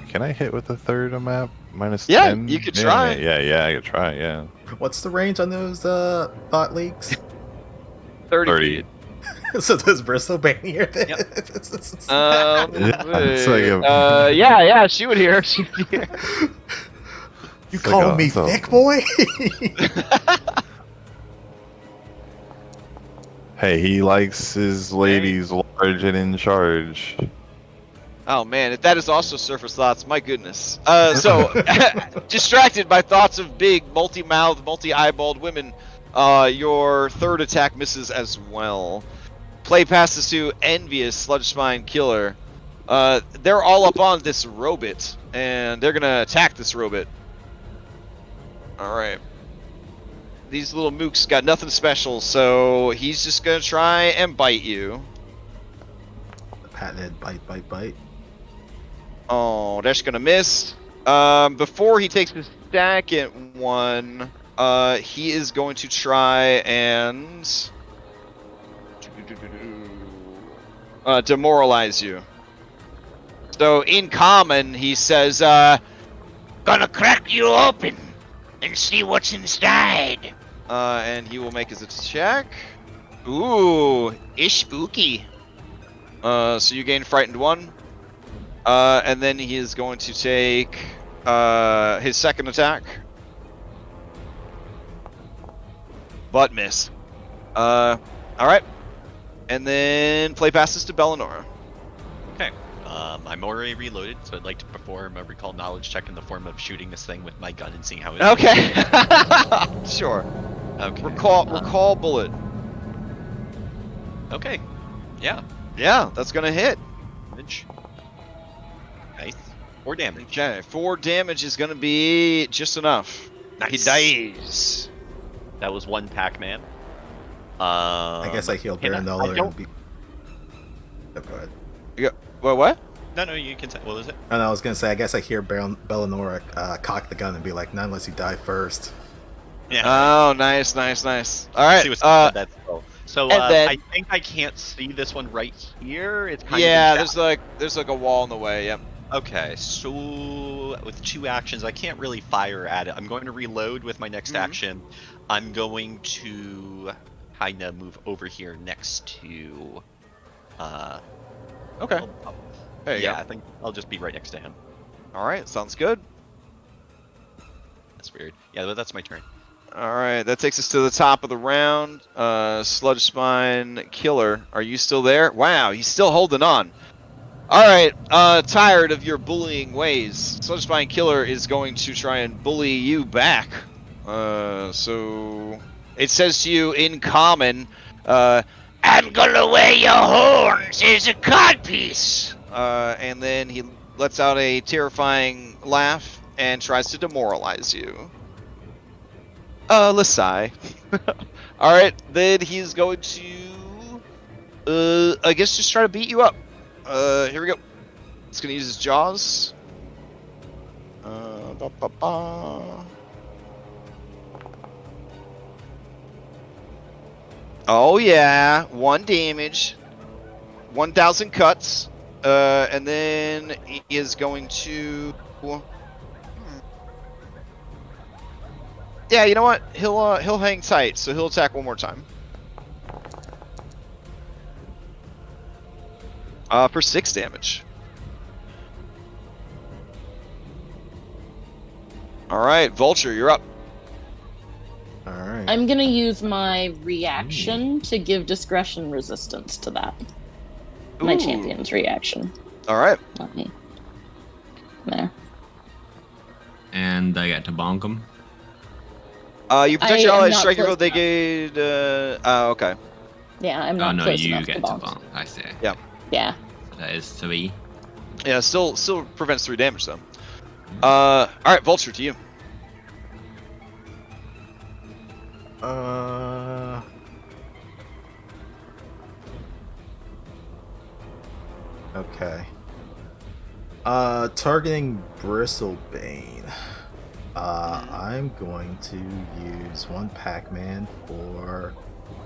Can I hit with the third a map minus Yeah, 10? you could try. Yeah, I could try. Yeah, What's the range on those thought leaks? 30. So does Bristol ban here? Then? It's like Yeah, she would hear. She'd hear. You It's calling like me so- thick, boy? Hey, he likes his ladies large and in charge. Oh man, that is also surface thoughts. My goodness. So distracted by thoughts of big, multi-mouthed, multi-eyeballed women, your third attack misses as well. Play passes to Envious Sludge Spine Killer. They're all up on this robot, and they're gonna attack this robot. All right. these little mooks got nothing special, so he's just gonna try and bite you. The patented bite, bite, bite. Oh, that's gonna miss. Before he takes his second one, he is going to try and demoralize you. So in common, he says, Gonna crack you open and see what's inside. and he will make his check. Ooh, It's spooky. so you gain frightened 1. And then he is going to take his second attack. But miss. Alright. And then play passes to Bellinora. Okay. I'm already reloaded, so I'd like to perform a recall knowledge check in the form of shooting this thing with my gun and seeing how it. Okay. Sure. Okay. Recall bullet. Okay. Yeah. Yeah, that's gonna hit. Damage. Nice. 4 damage. Okay, 4 damage is gonna be just enough. Nice. He dies. That was 1 Pac-Man. I guess I healed and I Baronola don't- and be. Oh, go ahead. What? No, you can say. What was it? And I was gonna say, I guess I hear Bellinora cock the gun and be like, "Not unless you die first." Yeah. Oh, nice. All right. See what's that spell. So and then- I think I can't see this one right here. It's kind Yeah, of there's like a wall in the way. Yep. Okay, so with 2 actions, I can't really fire at it. I'm going to reload with my next action. I'm going to kind of move over here next to. Okay. There you yeah, go. I think I'll just be right next to him. All right. Sounds good. That's weird. Yeah, but that's my turn. All right. That takes us to the top of the round. Sludge Spine Killer, are you still there? Wow, he's still holding on. All right. Tired of your bullying ways, Sludge Spine Killer is going to try and bully you back. So it says to you in common, I'm gonna wear your horns as a codpiece. and then he lets out a terrifying laugh and tries to demoralize you. Lasai. Alright, then he's going to, I guess just try to beat you up. Here we go. He's gonna use his jaws. Oh yeah, 1 damage. 1,000 cuts. And then he is going to... Yeah, you know what? He'll hang tight, so he'll attack 1 more time. For 6 damage. Alright, Vulture, you're up. All right. I'm gonna use my reaction to give discretion resistance to that. My Ooh. champion's reaction. Alright. Let me. There. And I get to bonk him. You protect your I am allies, not strike your close vote, they get, okay. Yeah, I'm Oh not no, close you enough get to to bonk. bonk. I see. Yeah. Yeah. So that is 3. Yeah, still prevents 3 damage, though. Alright, Vulture, to you. Okay. Targeting Bristlebane. I'm going to use 1 Pac-Man for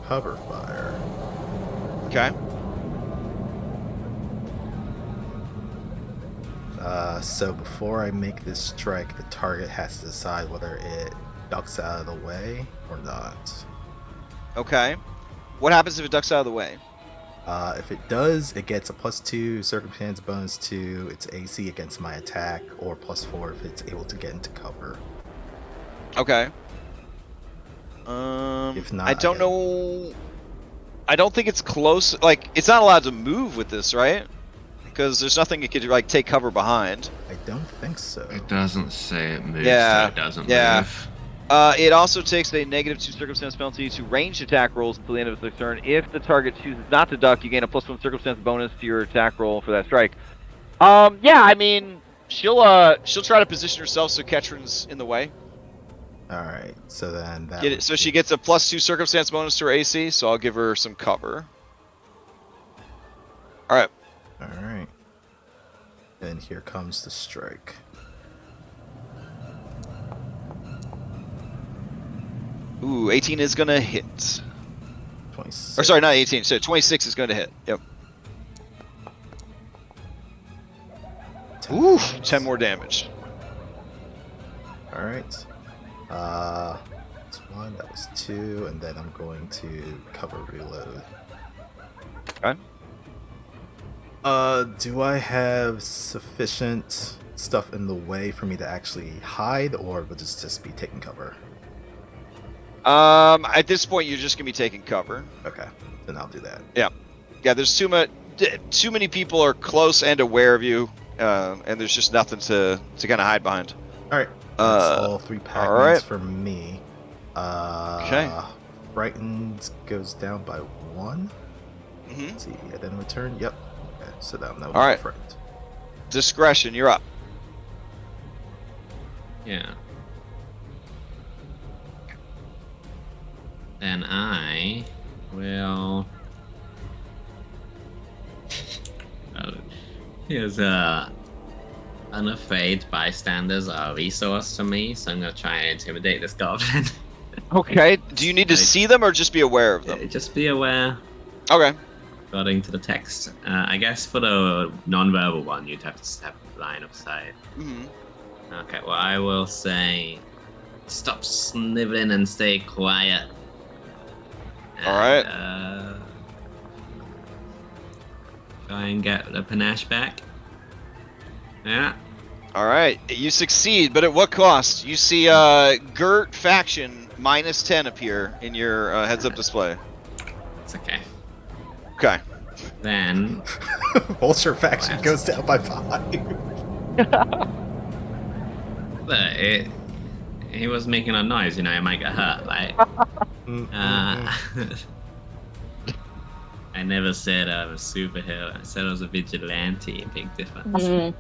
cover fire. Okay. So before I make this strike, the target has to decide whether it ducks out of the way or not. Okay. What happens if it ducks out of the way? If it does, it gets a +2 circumstance bonus to its AC against my attack, or +4 if it's able to get into cover. Okay. If not, I don't know. I don't think it's close. Like, it's not allowed to move with this, right? Because there's nothing it could like take cover behind. I don't think so. It doesn't say it moves, Yeah, so it doesn't yeah. move. It also takes a -2 circumstance penalty to ranged attack rolls until the end of its turn. If the target chooses not to duck, you gain a +1 circumstance bonus to your attack roll for that strike. Yeah, I mean, she'll try to position herself so Ketrin's in the way. All right. So then that. Get it. So she gets a +2 circumstance bonus to her AC. So I'll give her some cover. All right. All right. And here comes the strike. Ooh, 18 is gonna hit. 26. Or sorry, not 18. So 26 is going to hit. Yep. 10 Ooh, points. 10 more damage. All right. That's 1. That was 2, and then I'm going to cover reload. Okay. Do I have sufficient stuff in the way for me to actually hide, or would this just be taking cover? At this point, you're just gonna be taking cover. Okay, then I'll do that. Yeah. There's too many people are close and aware of you, and there's just nothing to kind of hide behind. All right. That's all 3 pack right. for me. Okay. Frightened goes down by 1. Mm-hmm. Let's see, and then return. Yep. Okay, so that would All be right. frightened. Discretion, you're up. Yeah. Then I will. Here's unafraid bystanders are a resource to me, so I'm gonna try and intimidate this goblin. Okay. Do you need to see them or just be aware of them? Just be aware, Okay. according to the text. I guess for the non-verbal one, you'd have to have line of sight. Mm-hmm. Okay, well, I will say, stop sniveling and stay quiet. Alright. Try and get the panache back. Yeah. All right, you succeed, but at what cost? You see Gert faction -10 appear in your heads-up display. It's okay. Okay. Then, Vulture faction goes down by 5. he was making a noise, you know, he might get hurt, right? I never said I was a superhero. I said I was a vigilante. Big difference. Mhm.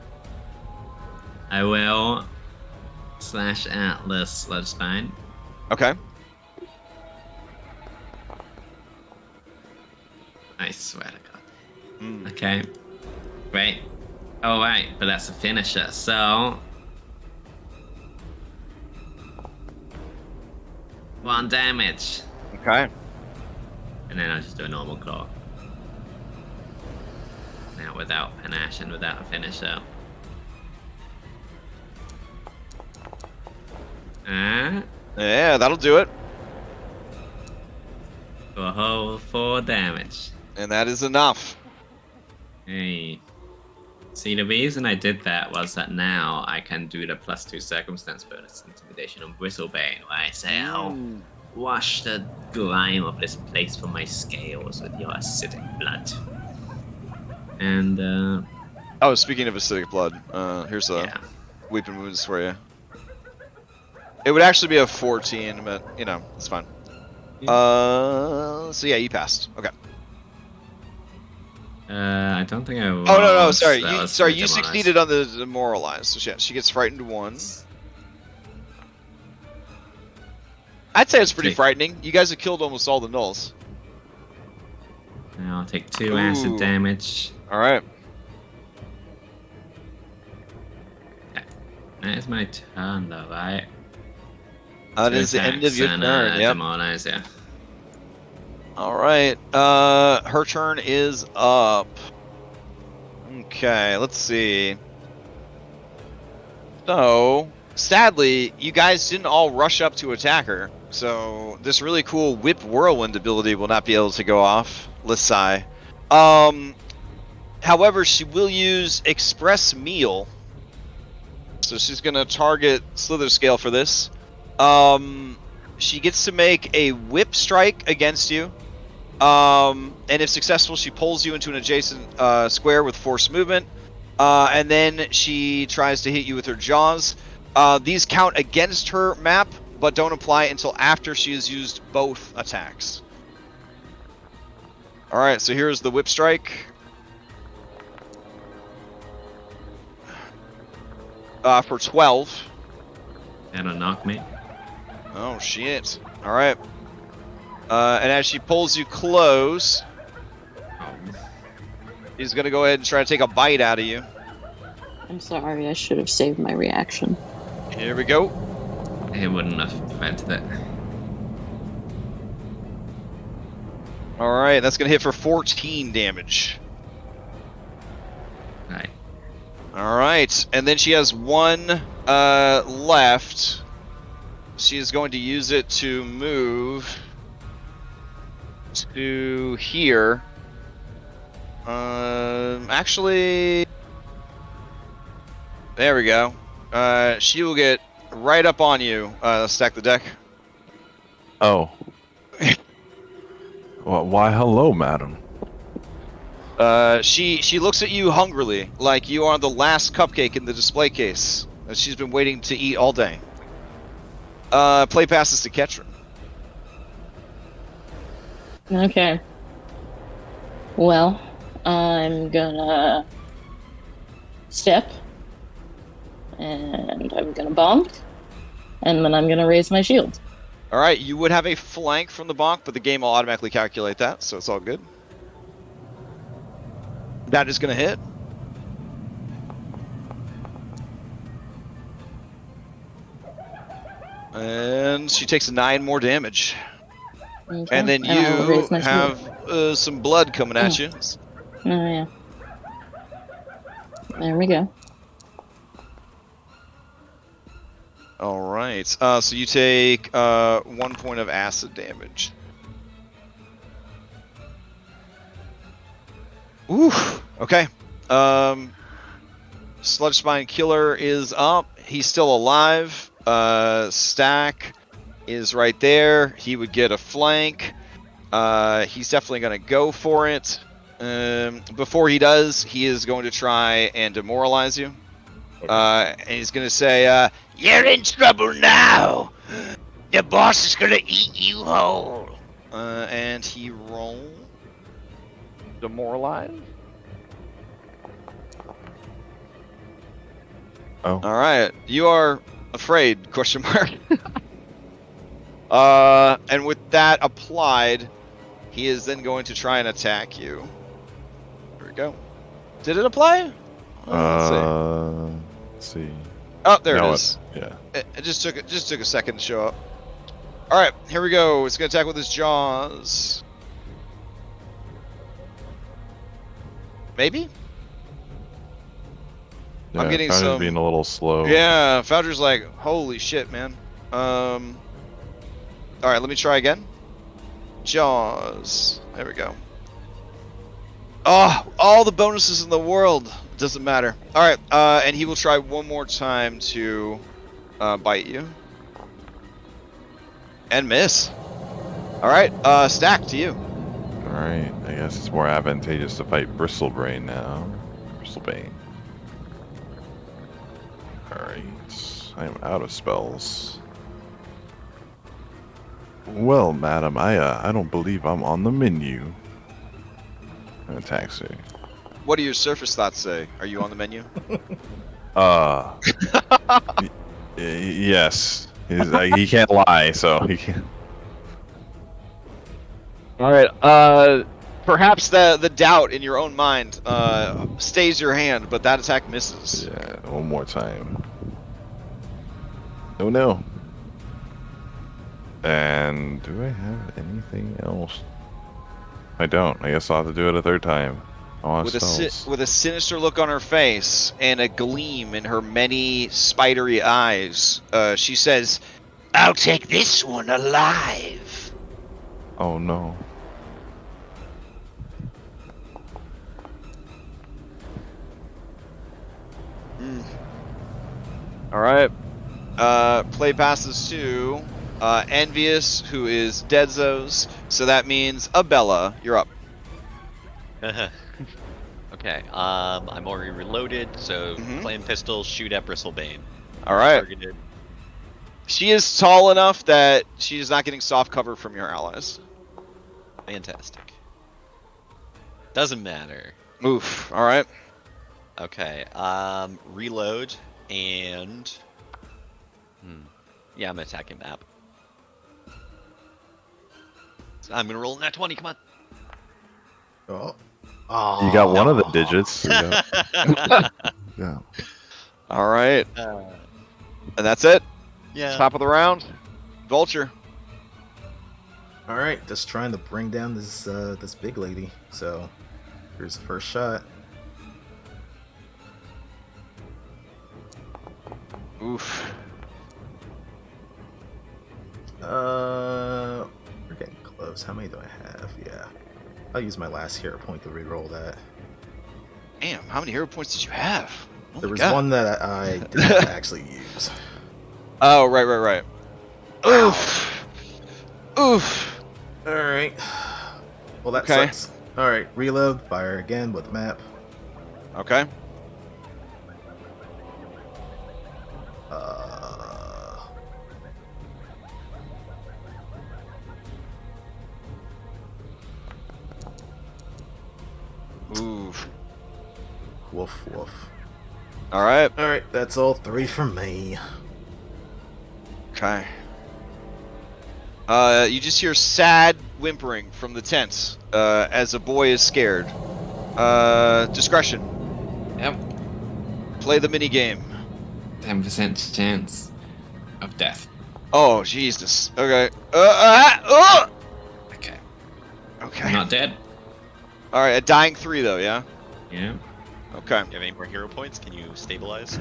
I will slash Atlas Sludge Spine. Okay. I swear to God. Mm. Okay. Great. Oh, right, but that's a finisher, so. 1 damage. Okay. And then I'll just do a normal claw. Now without panache and without a finisher. Yeah, that'll do it. For a whole 4 damage. And that is enough. Hey. See, the reason I did that was that now I can do the +2 circumstance bonus intimidation on Bristlebane, where I say, "Oh, wash the grime of this place from my scales with your acidic blood." And, Oh, speaking of acidic blood, here's the yeah. weeping wounds for you. It would actually be a 14, but, you know, it's fine. So yeah, you passed. Okay. I don't think I was. Oh, no, sorry. That You was succeeded demoralized. on the demoralized. So yeah, she gets frightened 1. I'd say it's pretty Okay. frightening. You guys have killed almost all the nulls. Now I'll take 2 acid Ooh. damage. Alright. That is my turn, though, right? That 2 is the end of your attacks and, turn, yep. Demoralize, yeah. Alright, her turn is up. Okay, let's see. So, sadly, you guys didn't all rush up to attack her. So, this really cool Whip Whirlwind ability will not be able to go off. Lissai. However, she will use Express Meal. So she's gonna target Slither Scale for this. She gets to make a whip strike against you. And if successful, she pulls you into an adjacent square with forced movement. And then she tries to hit you with her jaws. These count against her map, but don't apply until after she has used both attacks. Alright, so here's the whip strike. For 12. That'll knock me. Oh shit! All right. And as she pulls you close, he's gonna go ahead and try to take a bite out of you. I'm sorry, I should have saved my reaction. Here we go. He wouldn't have prevented it. All right, that's gonna hit for 14 damage. Right. All right, and then she has one left. She is going to use it to move to here. Actually, there we go. She will get right up on you. Stack the deck. Oh. Well, why, hello, madam. She looks at you hungrily, like you are the last cupcake in the display case that she's been waiting to eat all day. Play passes to Ketrin. Okay. Well, I'm gonna step, and I'm gonna bonk, and then I'm gonna raise my shield. All right, you would have a flank from the bonk, but the game will automatically calculate that, so it's all good. That is going to hit. And she takes 9 more damage. Okay. And then I'll you raise my shield. have some blood coming at you. Oh yeah. There we go. All right. So you take 1 point of acid damage. Ooh. Okay. Sludge Spine Killer is up. He's still alive. Stack is right there. He would get a flank. He's definitely going to go for it. Before he does, he is going to try and demoralize you. And he's going to say, You're in trouble now. The boss is gonna eat you whole. and he rolled demoralize. Oh. All right, you are afraid? Question mark. And with that applied, he is then going to try and attack you. Here we go. Did it apply? Let's see. Oh, there No, it is. Yeah. It just took a second to show up. All right, here we go. It's gonna attack with his jaws. Maybe. Yeah, I'm getting Founder's some. being a little slow. Yeah, Founder's like, holy shit, man. All right, let me try again. Jaws. There we go. Oh, all the bonuses in the world. Doesn't matter. All right, and he will try one more time to bite you. And miss. All right, Stack, to you. Alright, I guess it's more advantageous to fight Bristlebrain now. Bristlebane. Alright, I am out of spells. Well, madam, I don't believe I'm on the menu. A taxi. What do your surface thoughts say? Are you on the menu? Yes. He can't lie, so he can't. All right. Perhaps the doubt in your own mind stays your hand, but that attack misses. Yeah, one more time. Oh no. And do I have anything else? I don't. I guess I'll have to do it a third time. With a sinister look on her face and a gleam in her many spidery eyes, she says, I'll take this one alive. Oh no. all right. Play passes to Envious, who is Deadzos. So that means Abella, you're up. Okay, I'm already reloaded, so Mhm. flame pistol, shoot at Bristlebane. All right. Targeted. She is tall enough that she is not getting soft cover from your allies. Fantastic. Doesn't matter. Oof. All right. Okay, reload and... Yeah, I'm attacking that. I'm gonna roll that 20. Come on. Oh. Oh. You got one of the digits. Yeah. Yeah. All right, Uh, and that's it. yeah. Top of the round, Vulture. All right, just trying to bring down this this big lady. So here's the first shot. Oof. We're getting close. How many do I have? Yeah, I'll use my last hero point to reroll that. Damn, how many hero points did you have? Oh There my was God. one that I did not actually use. Oh, right. Oof. Oof. All right. Well, that Okay. sucks. All right, reload. Fire again with map. Okay. Oof. Woof woof. All right. All right, that's all 3 from me. Okay. You just hear sad whimpering from the tents as a boy is scared. Discretion. Yep. Play the mini game. 10% chance of death. Oh Jesus. Okay. Okay. Okay. I'm not dead. All right. A dying 3 though. Yeah. Yeah. Okay. Do you have any more hero points? Can you stabilize?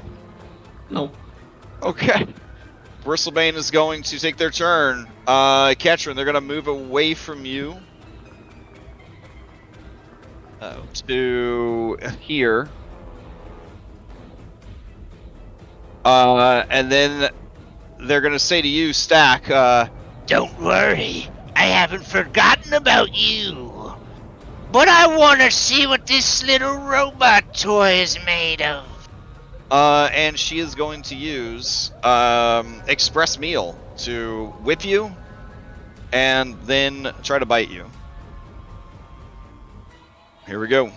No. Okay. Bristlebane is going to take their turn. Ketrin, they're going to move away from you Oh. to here. And then they're going to say to you, Stack, Don't worry, I haven't forgotten about you. But I want to see what this little robot toy is made of. and she is going to use Express Meal to whip you and then try to bite you. Here we go.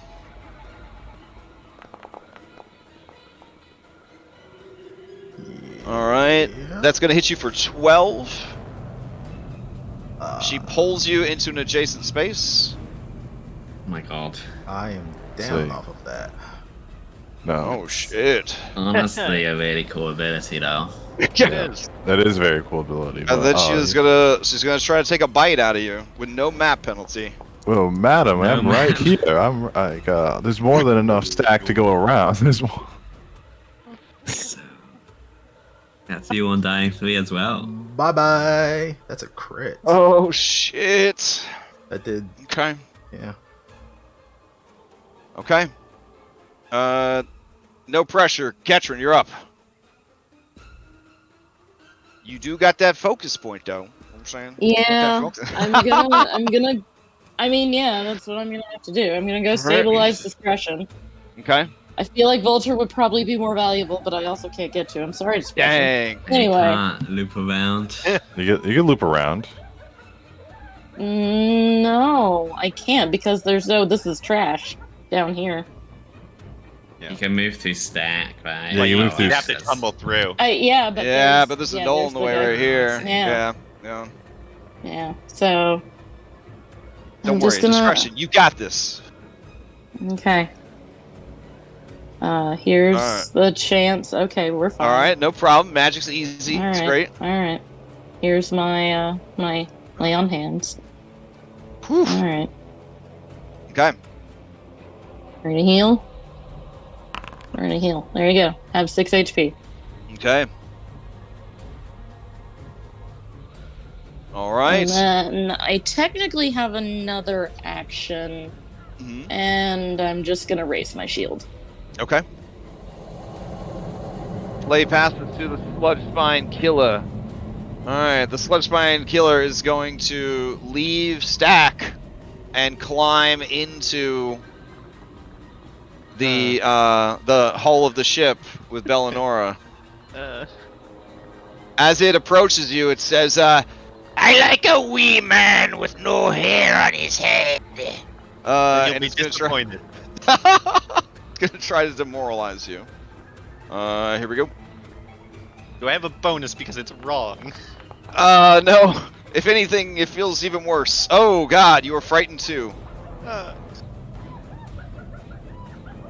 All right, that's going to hit you for 12. She pulls you into an adjacent space. Oh my god. I am down Sweet. off of that. No. Oh shit! Honestly, a really cool ability though. That is a very cool ability. And then she's yeah. gonna try to take a bite out of you with no map penalty. Well, madam, No, I'm right ma'am. here. I'm like, there's more than enough stack to go around. There's more. So, that's you on dying 3 as well. Bye bye. That's a crit. Oh shit! That did. Okay, Yeah. okay. No pressure, Ketrin, you're up. You do got that focus point though. I'm saying. Yeah, Got that focus- I'm gonna. I mean, yeah, that's what I'm gonna have to do. I'm gonna go stabilize discretion. Okay. I feel like Vulture would probably be more valuable, but I also can't get to him. Sorry, discretion. Dang. Anyway. You can't loop around. You can loop around. No, I can't because there's no. This is trash down here. You can move through stack, right? Yeah, you move Oh, through You'd have to that's- tumble through. Yeah, but Yeah, but there's a knoll in the way right here. Yeah. Yeah. Yeah. So. Don't I'm worry, just gonna- discretion. You got this. Okay. Here's Alright. the chance. Okay, we're fine. All right, no problem. Magic's easy. All It's right, great. All right. Here's my my lay on hands. Whew. All right. Okay. Ready to heal? Ready to heal. There you go. Have 6 HP. Okay. All right. And then I technically have another action, Mhm. and I'm just gonna raise my shield. Okay. Play passes to the Sludge Spine Killer. Alright, the Sludge Spine Killer is going to leave Stack and climb into the hull of the ship with Bellinora. As it approaches you, it says, I like a wee man with no hair on his head. You'll and be it's gonna try disappointed. it's gonna try to demoralize you. Here we go. Do I have a bonus because it's wrong? No. If anything, it feels even worse. Oh God, you are frightened too.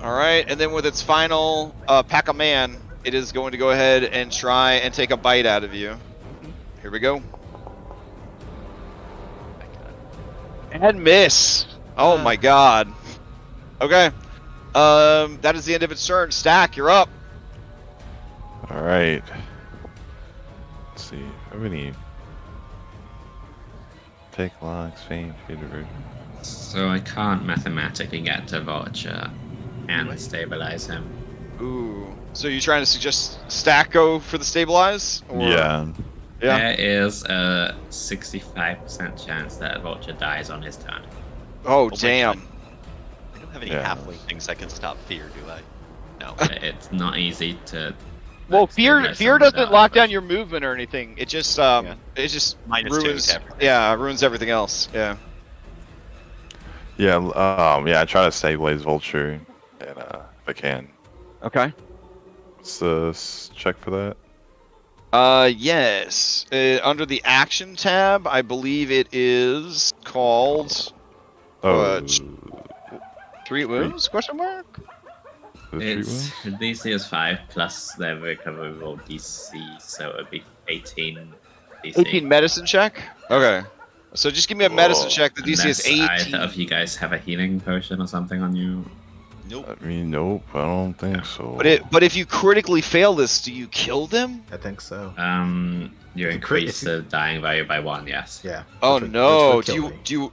All right, and then with its final pack of man, it is going to go ahead and try and take a bite out of you. Here we go. And miss. Oh my God. Okay. That is the end of its turn. Stack, you're up. All right. Let's see. How many? Take logs, fame, favorite. So I can't mathematically get to Vulture and stabilize him. Ooh. So you trying to suggest Stack go for the stabilize? Or... Yeah. Yeah. There is a 65% chance that Vulture dies on his turn. Oh, my damn. God. I don't have any Yeah. halfling things that can stop fear, do I? No. It's not easy to. Well, like, stabilize fear someone doesn't without lock a down push. your movement or anything. It just Yeah. it just Minus 2 ruins to everything. yeah, ruins everything else. Yeah. Yeah. Yeah. I try to stabilize Vulture, and if I can. Okay. What's the check for that? Yes. Under the action tab, I believe it is called Oh. 3 wounds? Question mark? the three It's wounds? DC is 5 plus their recoverable DC, so it would be 18 DC. 18 medicine check? Okay. So just give me a medicine Whoa. check. The DC is Unless 18. either of you guys have a healing potion or something on you. Nope. I mean, nope. I don't think so. But if you critically fail this, do you kill them? I think so. You If you crit- increase if you- the dying value by 1, yes. Yeah. Oh which would no. kill me.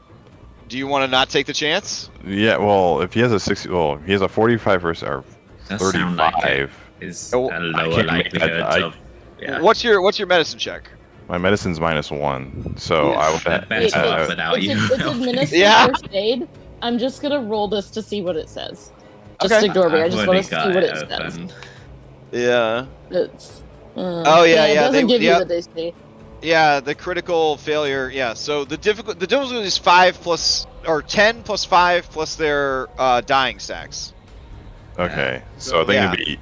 Do you want to not take the chance? Yeah. Well, if he has a 60, well, he has a 45 versus or That sound like it 35. is Oh, a I lower can't make that- likelihood of. Yeah. What's your medicine check? My medicine's -1, so I would. They're better Wait, off without you. It's administered Yeah. first aid. I'm just gonna roll this to see what it says. Just Okay. ignore me. I I've just already want to got see what it it says. open. Yeah. It's, Oh, yeah, It yeah, doesn't they- give yeah. you the DC. Yeah, the critical failure. Yeah, so the difficulty is 5 plus or 10 plus 5 plus their dying stacks. Okay, so I think Yeah. it'd be,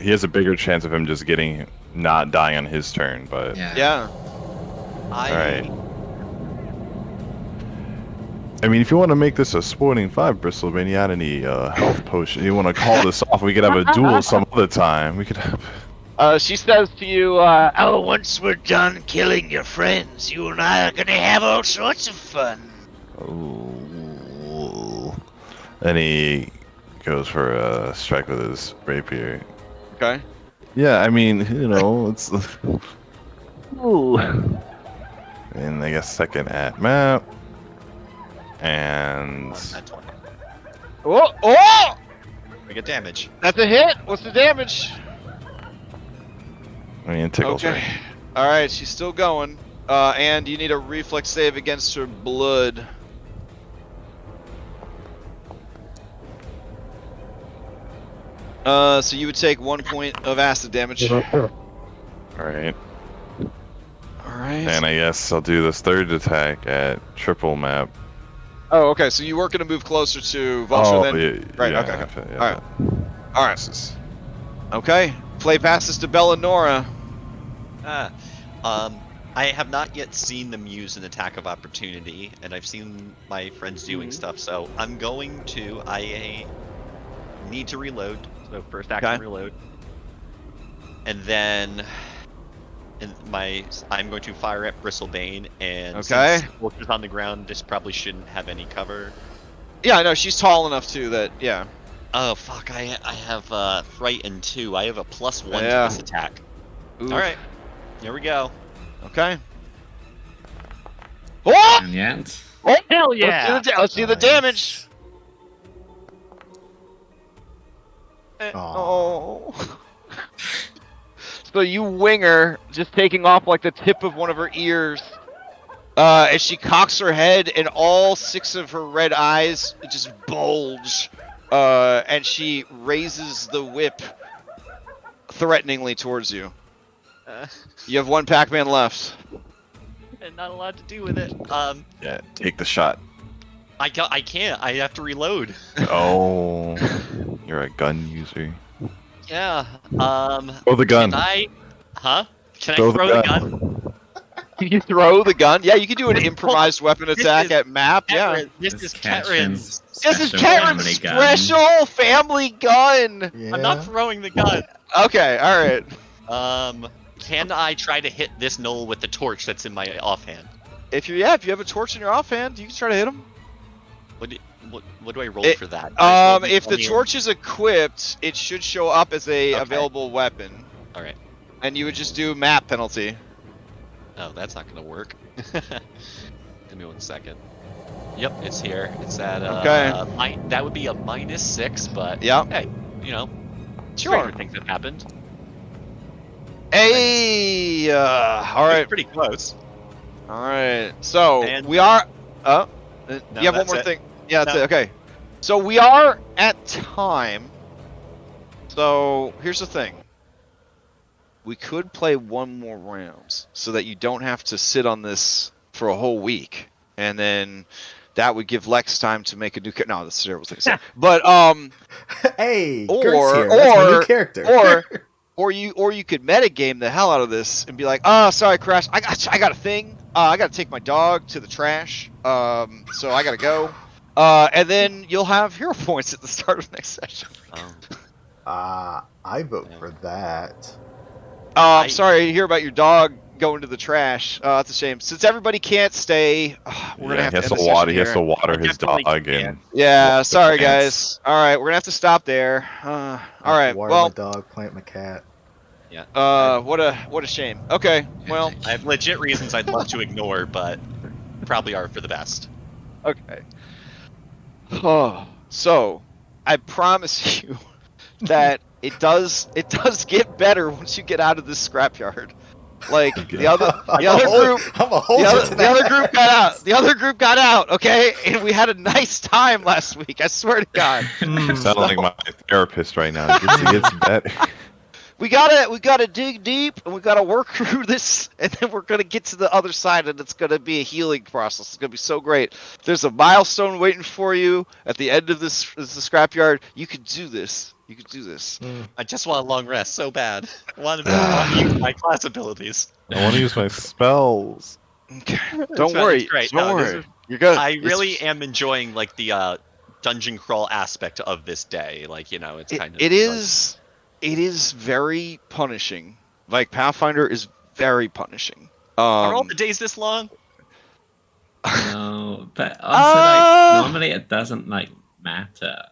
he has a bigger chance of him just getting not dying on his turn, but Yeah. Yeah. Alright. I mean, if you want to make this a sporting 5, Bristlebane, you had any health potion? You want to call this off? We could have a duel some other time. We could have. She says to you, Oh, once we're done killing your friends, you and I are gonna have all sorts of fun. Ooh. And he goes for a strike with his rapier. okay. Yeah, I mean, you know, it's. Ooh. And I guess second at map. And. At 20. Oh! We get damage. That's a hit. What's the damage? I mean, it tickles, Okay. right? All right, she's still going. And you need a reflex save against her blood. So you would take 1 point of acid damage. All Alright. right. And I guess I'll do this third attack at triple map. Oh, okay. So you were gonna move closer to Vulture then? yeah, Right, yeah, okay, I okay. have to, yeah. Alright. All right. This is- Okay. Play passes to Bella Nora. I have not yet seen them use an attack of opportunity, and I've seen my friends doing stuff, so I'm going to. I need to reload. So first action Okay. reload. And then I'm going to fire at Bristlebane, and Okay. since Vulture's on the ground, this probably shouldn't have any cover. Yeah, I know. She's tall enough too that, yeah. Oh fuck! I have frightened 2. I have a +1 Yeah. to this attack. Oof. All right, here we go. Okay. Oh! And yet, Oh! Hell yeah! Let's see the damage. Aw. Oh. So you wing her, just taking off like the tip of one of her ears. As she cocks her head, and all 6 of her red eyes just bulge. And she raises the whip threateningly towards you. You have 1 Pac-Man left. And not a lot to do with it. Yeah, take the shot. I can't. I have to reload. Oh, you're a gun user. Yeah. Throw the gun. Can I? Huh? Can I Throw throw the the gun. gun? You throw the gun. Yeah, you can do an improvised weapon attack is at map. Yeah. Ketrin, this is Ketrin's. This is special Karen's family gun. special family gun. Yeah. I'm not throwing the gun. Okay, all right. Can I try to hit this knoll with the torch that's in my offhand? If you have a torch in your offhand, you can try to hit him. What do I roll for that? Do I roll If the D20 or- torch is equipped, it should show up as a Okay. available weapon, All right. and you would just do map penalty. Oh, that's not gonna work. Give me 1 second. Yep, it's here. It's at Okay. that would be a -6, but Yeah. hey, you know, Sure. stranger things have happened. Hey. All It's right. pretty close. All right. So And- we are. No, you have one that's more it. thing. Yeah, that's No. it. Okay. So we are at time. So here's the thing. We could play one more round so that you don't have to sit on this for a whole week, and then that would give Lex time to make a new. No, that's a terrible thing to say. But Hey, Or- Gert's here. That's my new character. or you could metagame the hell out of this and be like, oh, sorry, Crash, I got a thing. I got to take my dog to the trash. So I got to go. And then you'll have hero points at the start of next session. I vote for that. I'm sorry to hear about your dog going to the trash. That's a shame. Since everybody can't stay, we're gonna have he to has end to the water. session He has here. to water I his definitely dog, can't. and Yeah, water sorry the guys. All right, we're gonna have to stop there. All right. Water Well, my dog, plant my cat. what a shame. Okay. Well, I have legit reasons I'd love to ignore, but probably are for the best. okay. Oh, so I promise you that it does get better once you get out of this scrapyard. Like the other group, I'm a hold the other group got out. The other group got out. Okay, and we had a nice time last week. I swear to God. you sound like my therapist right now. It gets better. We gotta dig deep, and we gotta work through this, and then we're gonna get to the other side, and it's gonna be a healing process. It's gonna be so great. There's a milestone waiting for you at the end of this the scrapyard. You can do this. You can do this. I just want a long rest so bad. I want to use my class abilities. I want to use my spells. Okay. That's Don't right, worry. that's great. Don't No, this worry. is- You're good. I really am enjoying like the dungeon crawl aspect of this day. Like, you know, it's kind of It is very punishing. Like Pathfinder is very punishing. Are all the days this long? No, but also like normally it doesn't like matter.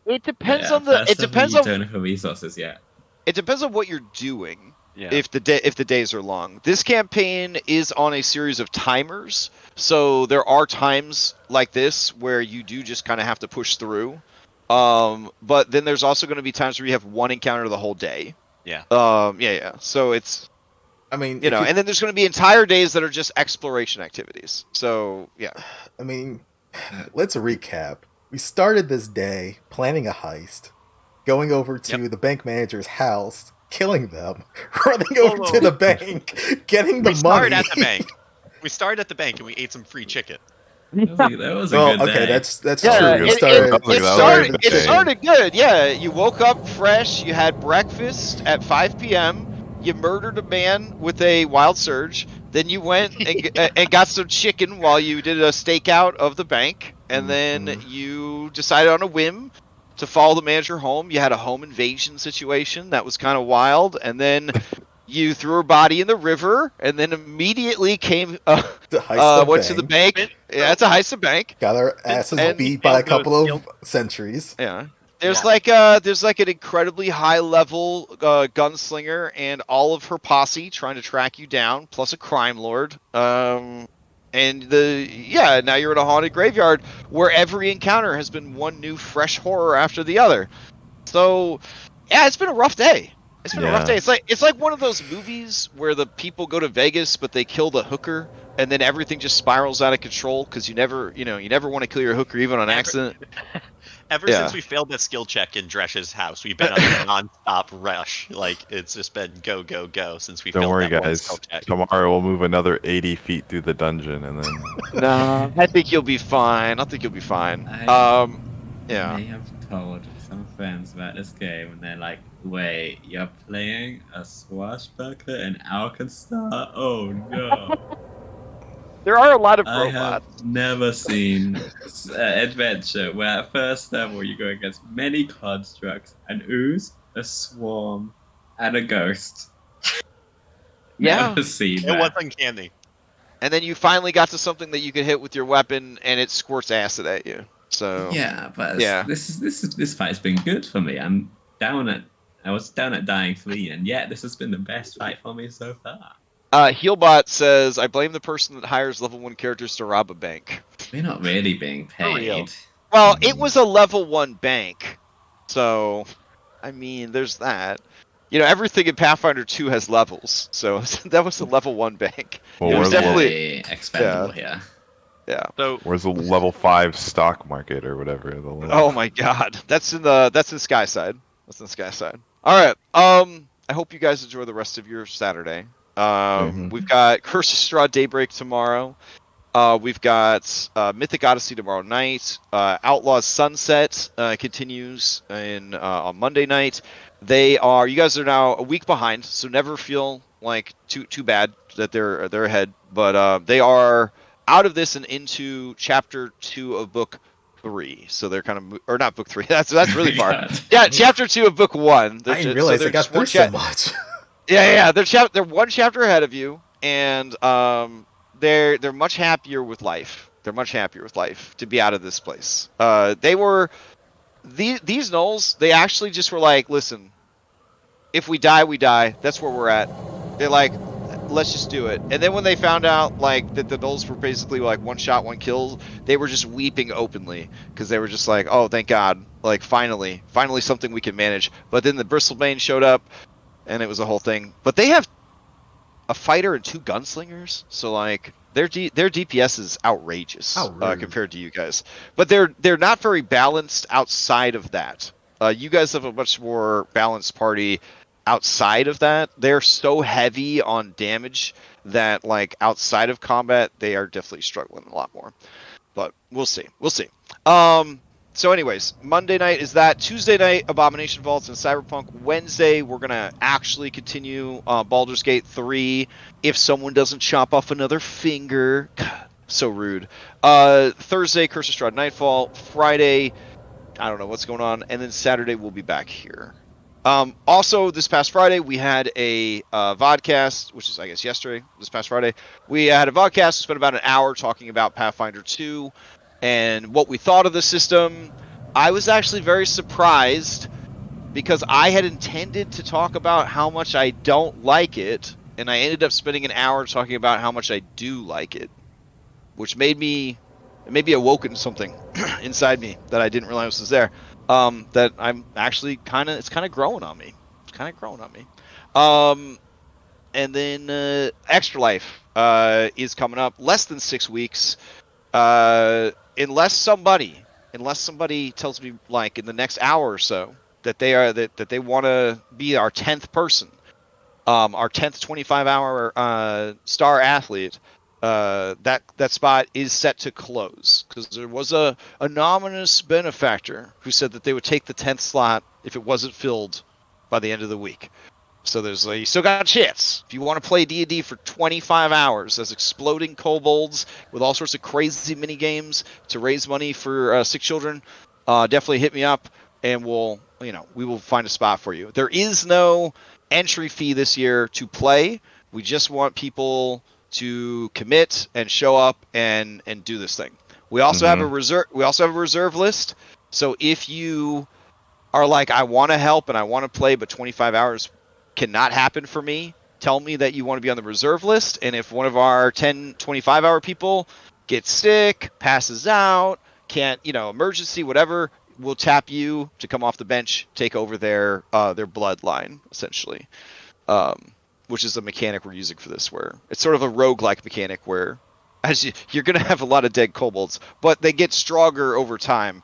It depends Yeah, on the. first It of all, depends you on. don't have the resources yet. It depends on what you're doing. Yeah. If the days are long. This campaign is on a series of timers, so there are times like this where you do just kind of have to push through. But then there's also going to be times where you have one encounter the whole day. Yeah. Yeah. So it's I mean, you know, and then there's going to be entire days that are just exploration activities. So yeah. I mean, let's recap. We started this day planning a heist, going over to the bank manager's house, killing them, running over to the bank, getting the We money. started at the bank. We started at the bank and we ate some free chicken. That was a Well, good okay, day. that's Yeah, true. it started the day. started good. Yeah, you woke up fresh. You had breakfast at 5 p.m. You murdered a man with a wild surge. Then you went and got some chicken while you did a stakeout of the bank. And then you decided on a whim to follow the manager home. You had a home invasion situation that was kind of wild. And then you threw her body in the river. And then immediately came To heist the went to the bank. bank. Yeah, it's a heist the bank. Got our asses and- beat by a and goes couple kill- of centuries. Yeah. There's Yeah. like an incredibly high level gunslinger and all of her posse trying to track you down, plus a crime lord. And now you're in a haunted graveyard where every encounter has been one new fresh horror after the other. So yeah, it's been a rough day. It's been a rough day. It's like one of those movies where the people go to Vegas but they kill the hooker and then everything just spirals out of control because you never want to kill your hooker even on accident. Ever Yeah. since we failed that skill check in Dresh's house, we've been on a non-stop rush. Like, it's just been go, go, go since we Don't failed worry, that one guys. skill check. Tomorrow we'll move another 80 feet through the dungeon, and then No, I think you'll be fine. I think you'll be fine. I Yeah. may have told some friends about this game, and they're like, "Wait, you're playing a swashbuckler in Alkenstar? Oh no!" There are a lot of I robots. have never seen adventure where at first level you go against many constructs, an ooze, a swarm, and a ghost. Yeah. Never seen It that. was uncanny. And then you finally got to something that you could hit with your weapon, and it squirts acid at you. So Yeah, but Yeah. this fight's been good for me. I was down at dying 3, and yet this has been the best fight for me so far. Healbot says, "I blame the person that hires level 1 characters to rob a bank." We're not really being For real. paid. Well, it was a level 1 bank, so I mean, there's that. You know, everything in Pathfinder 2 has levels, so that was a level 1 bank. Well, It was where's, the, definitely- expendable here. Yeah. So where's the level 5 stock market or whatever? The level? Oh my God, that's in Skyside. That's in Skyside. All right. I hope you guys enjoy the rest of your Saturday. We've got Curse of Straw Daybreak tomorrow. We've got Mythic Odyssey tomorrow night. Outlaws Sunset continues on Monday night. You guys are now a week behind, so never feel like too bad that they're ahead. But they are out of this and into chapter 2 of book 3. So they're kind of, or not book 3. That's really far. God. Yeah, chapter 2 of book 1. I didn't realize I got through so much. Yeah. They're one chapter ahead of you, and they're much happier with life. They're much happier with life to be out of this place. They were these gnolls. They actually just were like, listen, if we die, we die. That's where we're at. They're like, let's just do it. And then when they found out like that the gnolls were basically like one shot, one kill, they were just weeping openly because they were just like, oh, thank God, like finally something we can manage. But then the Bristlebane showed up, and it was a whole thing. But they have a fighter and 2 gunslingers, so like their DPS is outrageous compared to you guys. But they're not very balanced outside of that. You guys have a much more balanced party outside of that. They're so heavy on damage that like outside of combat they are definitely struggling a lot more. But we'll see. So anyways, Monday night is that. Tuesday night, Abomination Vaults and Cyberpunk. Wednesday, we're going to actually continue Baldur's Gate 3 if someone doesn't chop off another finger. So rude. Thursday, Curse of Strahd Nightfall. Friday, I don't know what's going on. And then Saturday, we'll be back here. Also, this past Friday, we had a vodcast, which is, I guess, yesterday, this past Friday. We had a vodcast. We spent about an hour talking about Pathfinder 2. And what we thought of the system. I was actually very surprised because I had intended to talk about how much I don't like it, and I ended up spending an hour talking about how much I do like it, which made me awoken something inside me that I didn't realize was there. That I'm actually it's kind of growing on me. It's kind of growing on me. And then Extra Life is coming up less than 6 weeks. Unless somebody tells me like in the next hour or so that they want to be our 10th person, our 10th 25-hour star athlete, that spot is set to close because there was a anonymous benefactor who said that they would take the 10th slot if it wasn't filled by the end of the week. So you still got a chance. If you want to play D&D for 25 hours as exploding kobolds with all sorts of crazy mini games to raise money for sick children, definitely hit me up and we will find a spot for you. There is no entry fee this year to play. We just want people to commit and show up and do this thing. We also have a reserve list. So if you are like, I want to help and I want to play, but 25 hours cannot happen for me, tell me that you want to be on the reserve list, and if one of our 10 25-hour people gets sick, passes out, can't, emergency, whatever, we'll tap you to come off the bench, take over their bloodline, essentially, which is the mechanic we're using for this, where it's sort of a roguelike mechanic where you're going to have a lot of dead kobolds, but they get stronger over time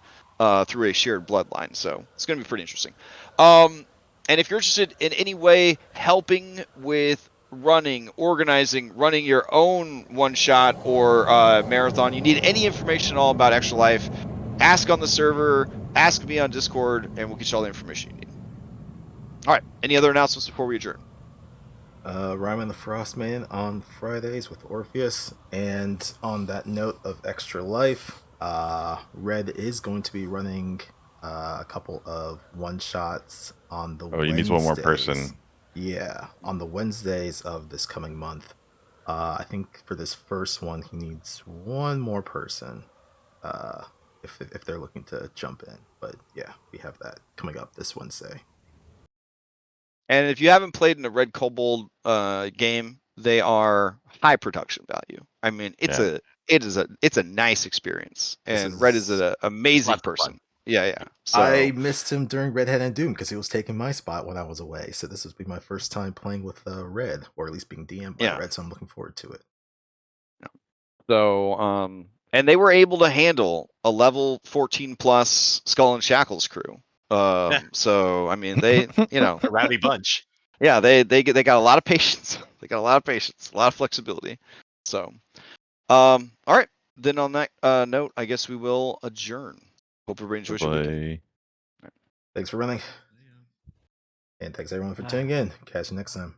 through a shared bloodline, so it's going to be pretty interesting. And if you're interested in any way helping with running your own one-shot or marathon, you need any information at all about Extra Life, ask on the server, ask me on Discord, and we'll get you all the information you need. All right. Any other announcements before we adjourn? Ryman the Frostman on Fridays with Orpheus. And on that note of Extra Life, Red is going to be running a couple of one-shots on the Oh, he needs one more Wednesdays. person. Yeah, on the Wednesdays of this coming month. I think for this first one, he needs one more person if they're looking to jump in. But yeah, we have that coming up this Wednesday. And if you haven't played in a Red Kobold game, they are high production value. I mean, it's a nice experience, and Red is an amazing Lots of fun. person. Yeah. So I missed him during Red Hat and Doom because he was taking my spot when I was away. So this would be my first time playing with Red, or at least being DM'd by Red. So I'm looking forward to it. So and they were able to handle a level 14 plus Skull and Shackles crew. So I mean, they A rowdy bunch. Yeah, they got a lot of patience. They got a lot of patience, a lot of flexibility. So, all right. Then on that note, I guess we will adjourn. Hope everybody enjoys your weekend. Bye. Thanks for running. And thanks everyone for tuning in. Catch you next time.